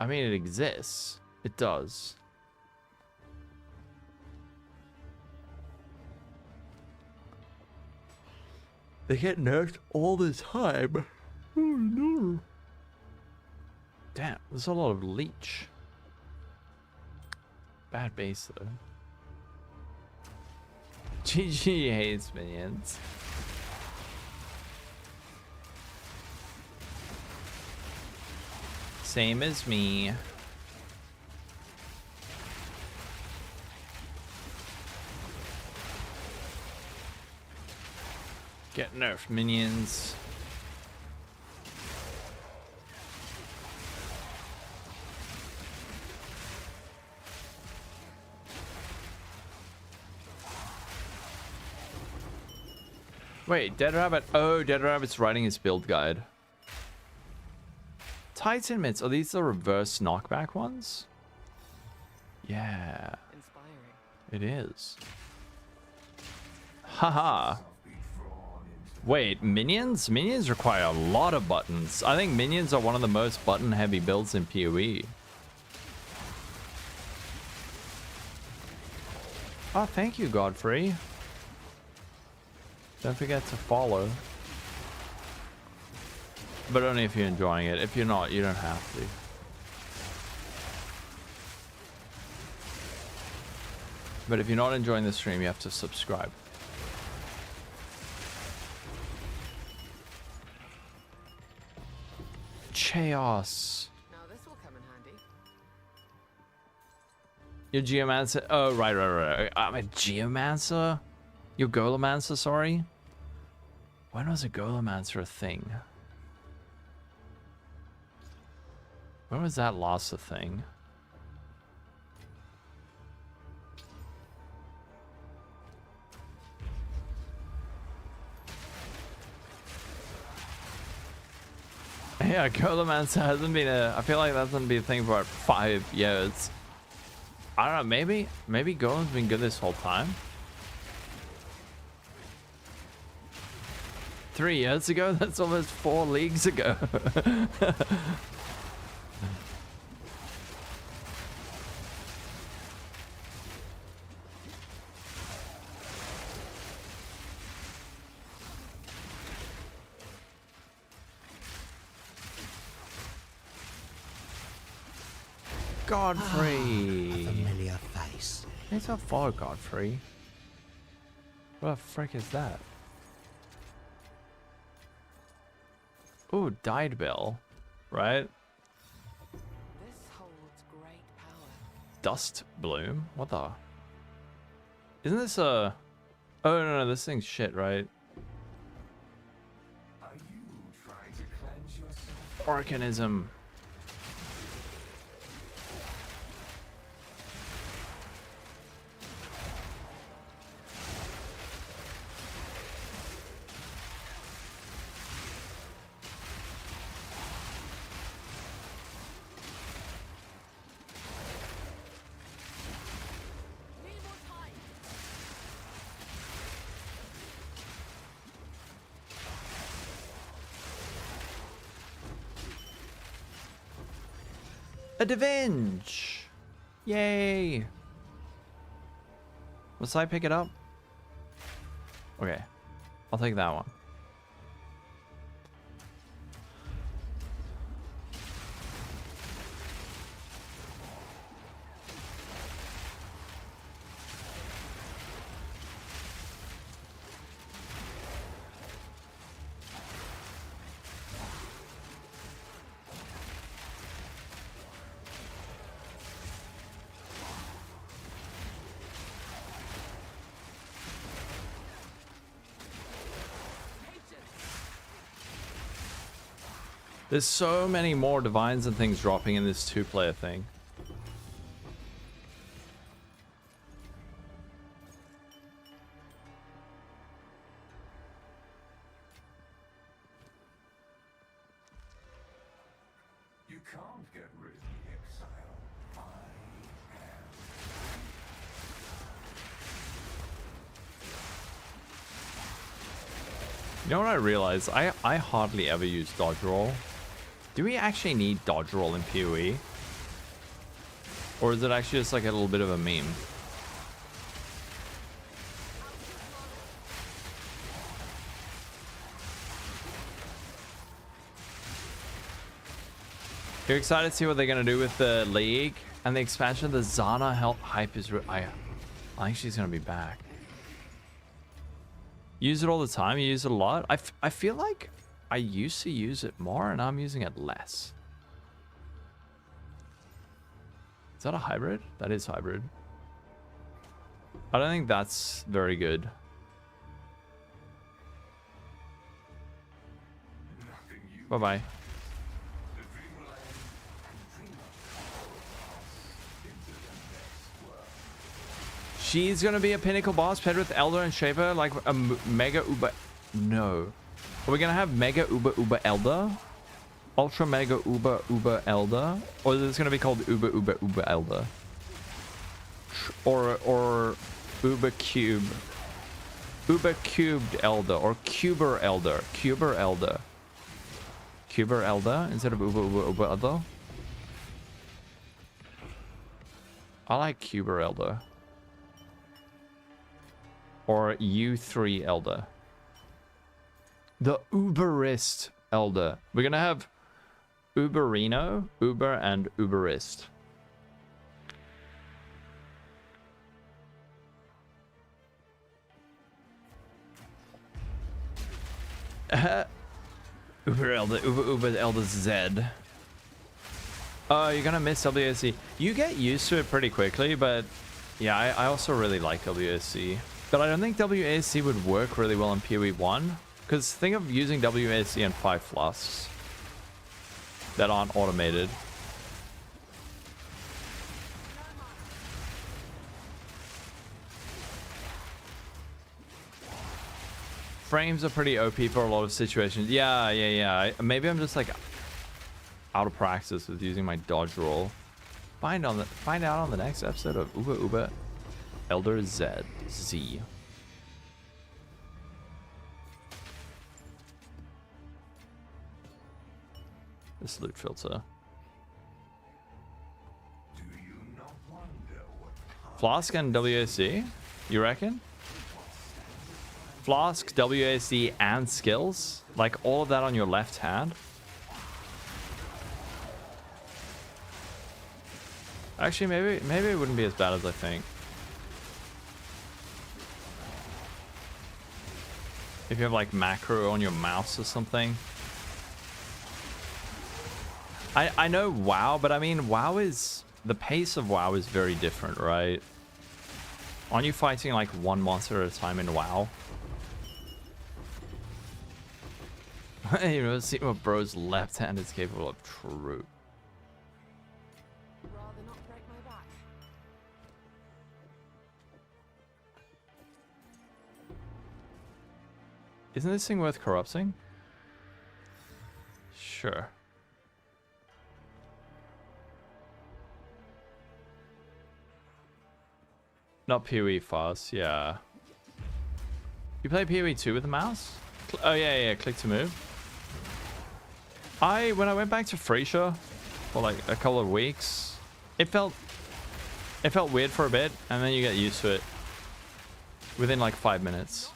I mean, it exists. It does. They get nerfed all the time. Oh no. Damn, there's a lot of leech. Bad base though. GG hates minions. Same as me. Get nerfed, minions. Wait, Dead Rabbit. Oh, Dead Rabbit's writing his build guide. Titan mitts. Are these the reverse knockback ones? Yeah. Inspiring. It is. Haha. Wait, minions? Minions require a lot of buttons. I think minions are one of the most button-heavy builds in PoE. Oh, thank you, Godfrey. Don't forget to follow. But only if you're enjoying it. If you're not, you don't have to. But if you're not enjoying the stream, you have to subscribe. Chaos. Now this will come in handy. Your geomancer. Oh, right. I'm a geomancer. Your golomancer, sorry. When was a golomancer a thing? When was that last a thing? Yeah, golomancer hasn't been I feel like that's gonna be a thing for about 5 years. I don't know, maybe Golem's been good this whole time. 3 years ago? That's almost 4 leagues ago. Godfrey. A familiar face. It's a far Godfrey. What the frick is that? Ooh, Dyed Bill. Right? This holds great power. Dust Bloom? What the? Isn't this a... Oh, no, this thing's shit, right? Are you trying to cleanse yourself? Organism. A Devenge! Yay! Must I pick it up? Okay. I'll take that one. There's so many more divines and things dropping in this 2-player thing. You can't get rid of the exile. I am. You know what I realized? I hardly ever use dodge roll. Do we actually need dodge roll in PoE? Or is it actually just like a little bit of a meme? You're excited to see what they're gonna do with the league and the expansion. The Zana hype is. I think she's gonna be back. Use it all the time. You use it a lot. I feel like I used to use it more and I'm using it less. Is that a hybrid? That is hybrid. I don't think that's very good. Bye-bye. She's gonna be a pinnacle boss paired with Elder and Shaper, like a mega uber. No. Are we gonna have mega uber elder? Ultra mega uber elder? Or is this gonna be called uber elder? Or uber cube. Uber cubed elder or cuber elder. Cuber elder. Cuber elder instead of uber elder. I like cuber elder. Or U3 elder. The Uberist elder. We're gonna have Uberino, Uber, and Uberist. Uber Elder Z. Oh, you're gonna miss WSC. You get used to it pretty quickly, but yeah, I also really like WSC. But I don't think WSC would work really well in PoE 1. Because think of using WSC in 5 flasks that aren't automated. Frames are pretty OP for a lot of situations. Yeah. Maybe I'm just like out of practice with using my dodge roll. Find out on the next episode of Uber Elder Z. This loot filter. Flask and WAC? You reckon? Flask, WAC, and skills? Like all of that on your left hand? Actually, maybe it wouldn't be as bad as I think. If you have like macro on your mouse or something. I know WoW, but I mean WoW is... The pace of WoW is very different, right? Aren't you fighting like one monster at a time in WoW? You know, see what bro's left hand is capable of. True. Rather not break my back. Isn't this thing worth corrupting? Sure. Not PoE fast, yeah. You play PoE 2 with the mouse? Oh yeah, click to move. When I went back to Frisia for like a couple of weeks, it felt weird for a bit, and then you get used to it within like 5 minutes.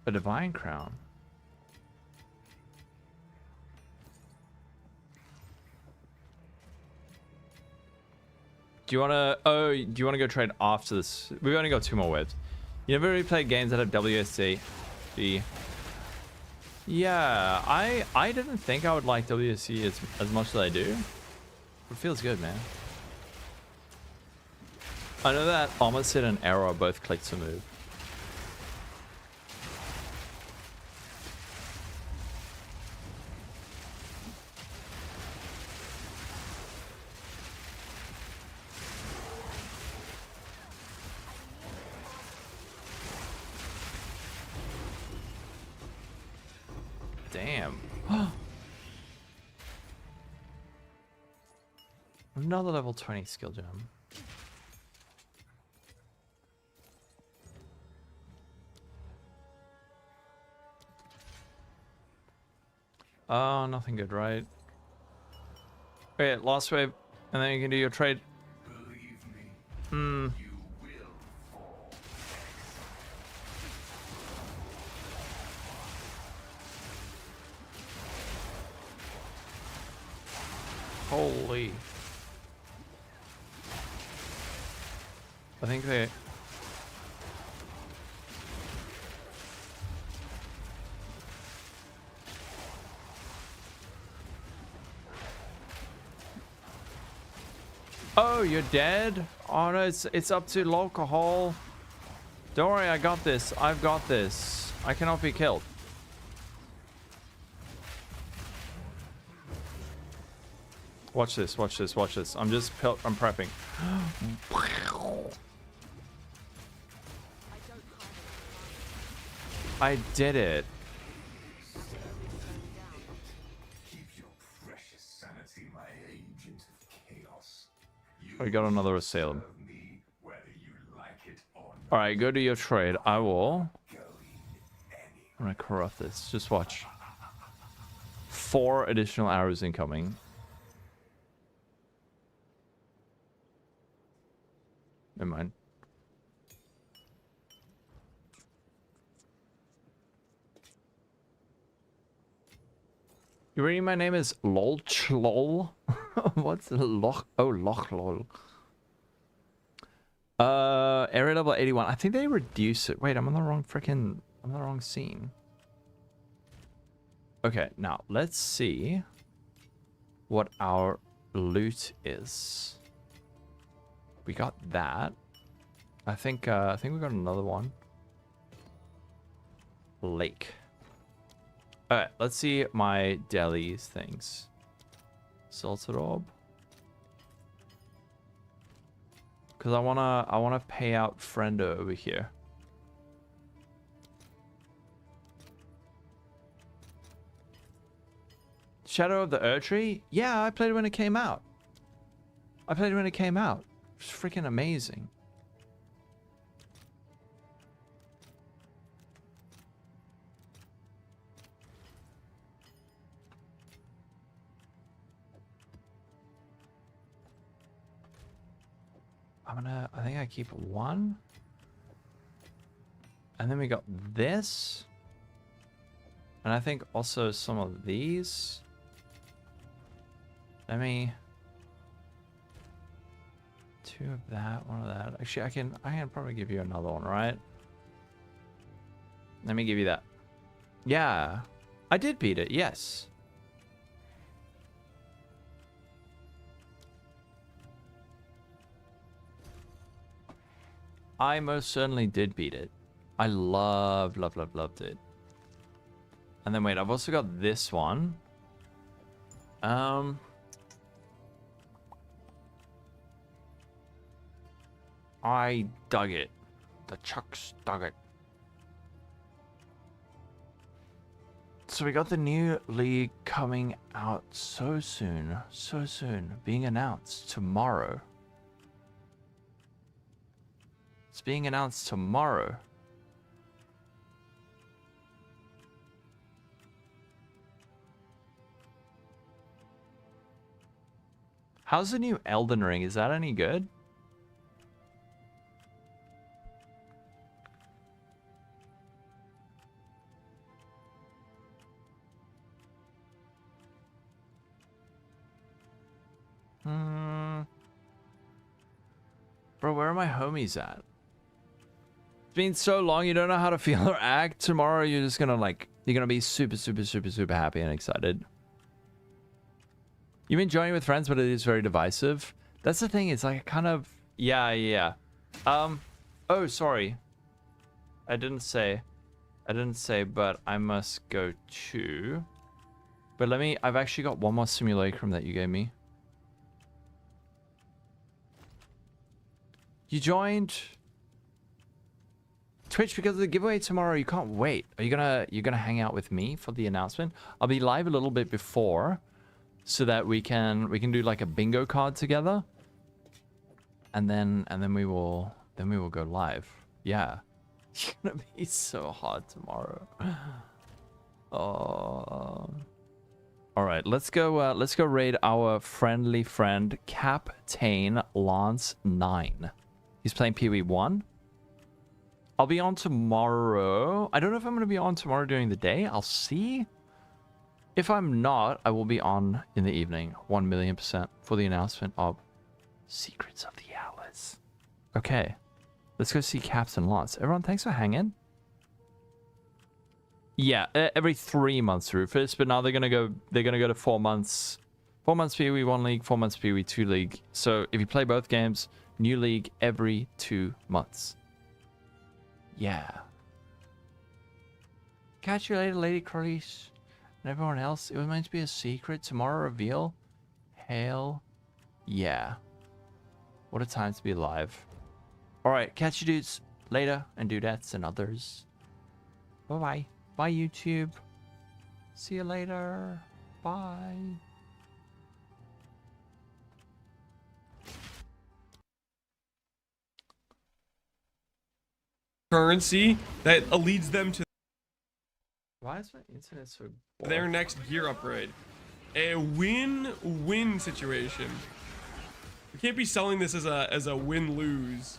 A divine crown. Do you wanna go trade after this? We've only got 2 more waves. You never really played games that have WSC. Yeah, I didn't think I would like WSC as much as I do. It feels good, man. I know that Omicid and Error both click to move. Damn. Another level 20 skill gem. Oh, nothing good, right? Okay, last wave, and then you can do your trade. Holy. I think they... Oh, you're dead? Oh no, it's up to Lolcohol. Don't worry, I got this. I've got this. I cannot be killed. Watch this, watch this, watch this. I'm prepping. I did it. Keep your precious sanity, my agent of chaos. I got another assailant. Me whether you like it or not. Alright, go do your trade. I will. I'm gonna corrupt this. Just watch. 4 additional arrows incoming. Never mind. You reading my name is Lolcohol? What's Loch? Oh, Lolcohol. Area level 81. I think they reduce it. Wait, I'm on the wrong freaking. I'm on the wrong scene. Okay, now let's see what our loot is. We got that. I think we got another one. Lake. Alright, let's see my delis things. Salted orb. Cause I wanna pay out Friendo over here. Shadow of the Erdtree? Yeah, I played it when it came out. I played it when it came out. It's freaking amazing. I think I keep one. And then we got this. And I think also some of these. Let me... 2 of that, 1 of that. Actually, I can probably give you another one, right? Let me give you that. Yeah. I did beat it, yes. I most certainly did beat it. I loved it. And then wait, I've also got this one. I dug it. The Chucks dug it. So we got the new league coming out so soon. So soon. Being announced tomorrow. It's being announced tomorrow. How's the new Elden Ring? Is that any good? Bro, where are my homies at? It's been so long, you don't know how to feel or act. Tomorrow, you're just gonna you're gonna be super happy and excited. You've been joining with friends, but it is very divisive. That's the thing, it's like kind of, yeah. Oh, sorry. I didn't say, but I must go too. But I've actually got one more simulacrum that you gave me. You joined Twitch because of the giveaway tomorrow. You can't wait. Are you gonna hang out with me for the announcement? I'll be live a little bit before, so that we can do like a bingo card together, and then we will go live. Yeah, it's gonna be so hard tomorrow. Oh. All right, let's go raid our friendly friend Captain Lance 9. He's playing PoE 1. I'll be on tomorrow. I don't know if I'm going to be on tomorrow during the day. I'll see. If I'm not, I will be on in the evening. 1,000,000% for the announcement of Secrets of the Atlas. Okay. Let's go see Captain Lance. Everyone, thanks for hanging. Yeah, every 3 months, Rufus. But now they're gonna go to 4 months. 4 months PoE 1 league, 4 months PoE 2 league. So if you play both games, new league every 2 months. Yeah. Catch you later, Lady Clarice. And everyone else. It was meant to be a secret. Tomorrow reveal. Hell yeah. What a time to be alive. Alright, catch you dudes later, and dudettes and others. Bye-bye. Bye, YouTube. See you later. Bye. Currency that leads them to... Why Why is my internet so Their next gear upgrade. A win-win situation. We can't be selling this as a win-lose.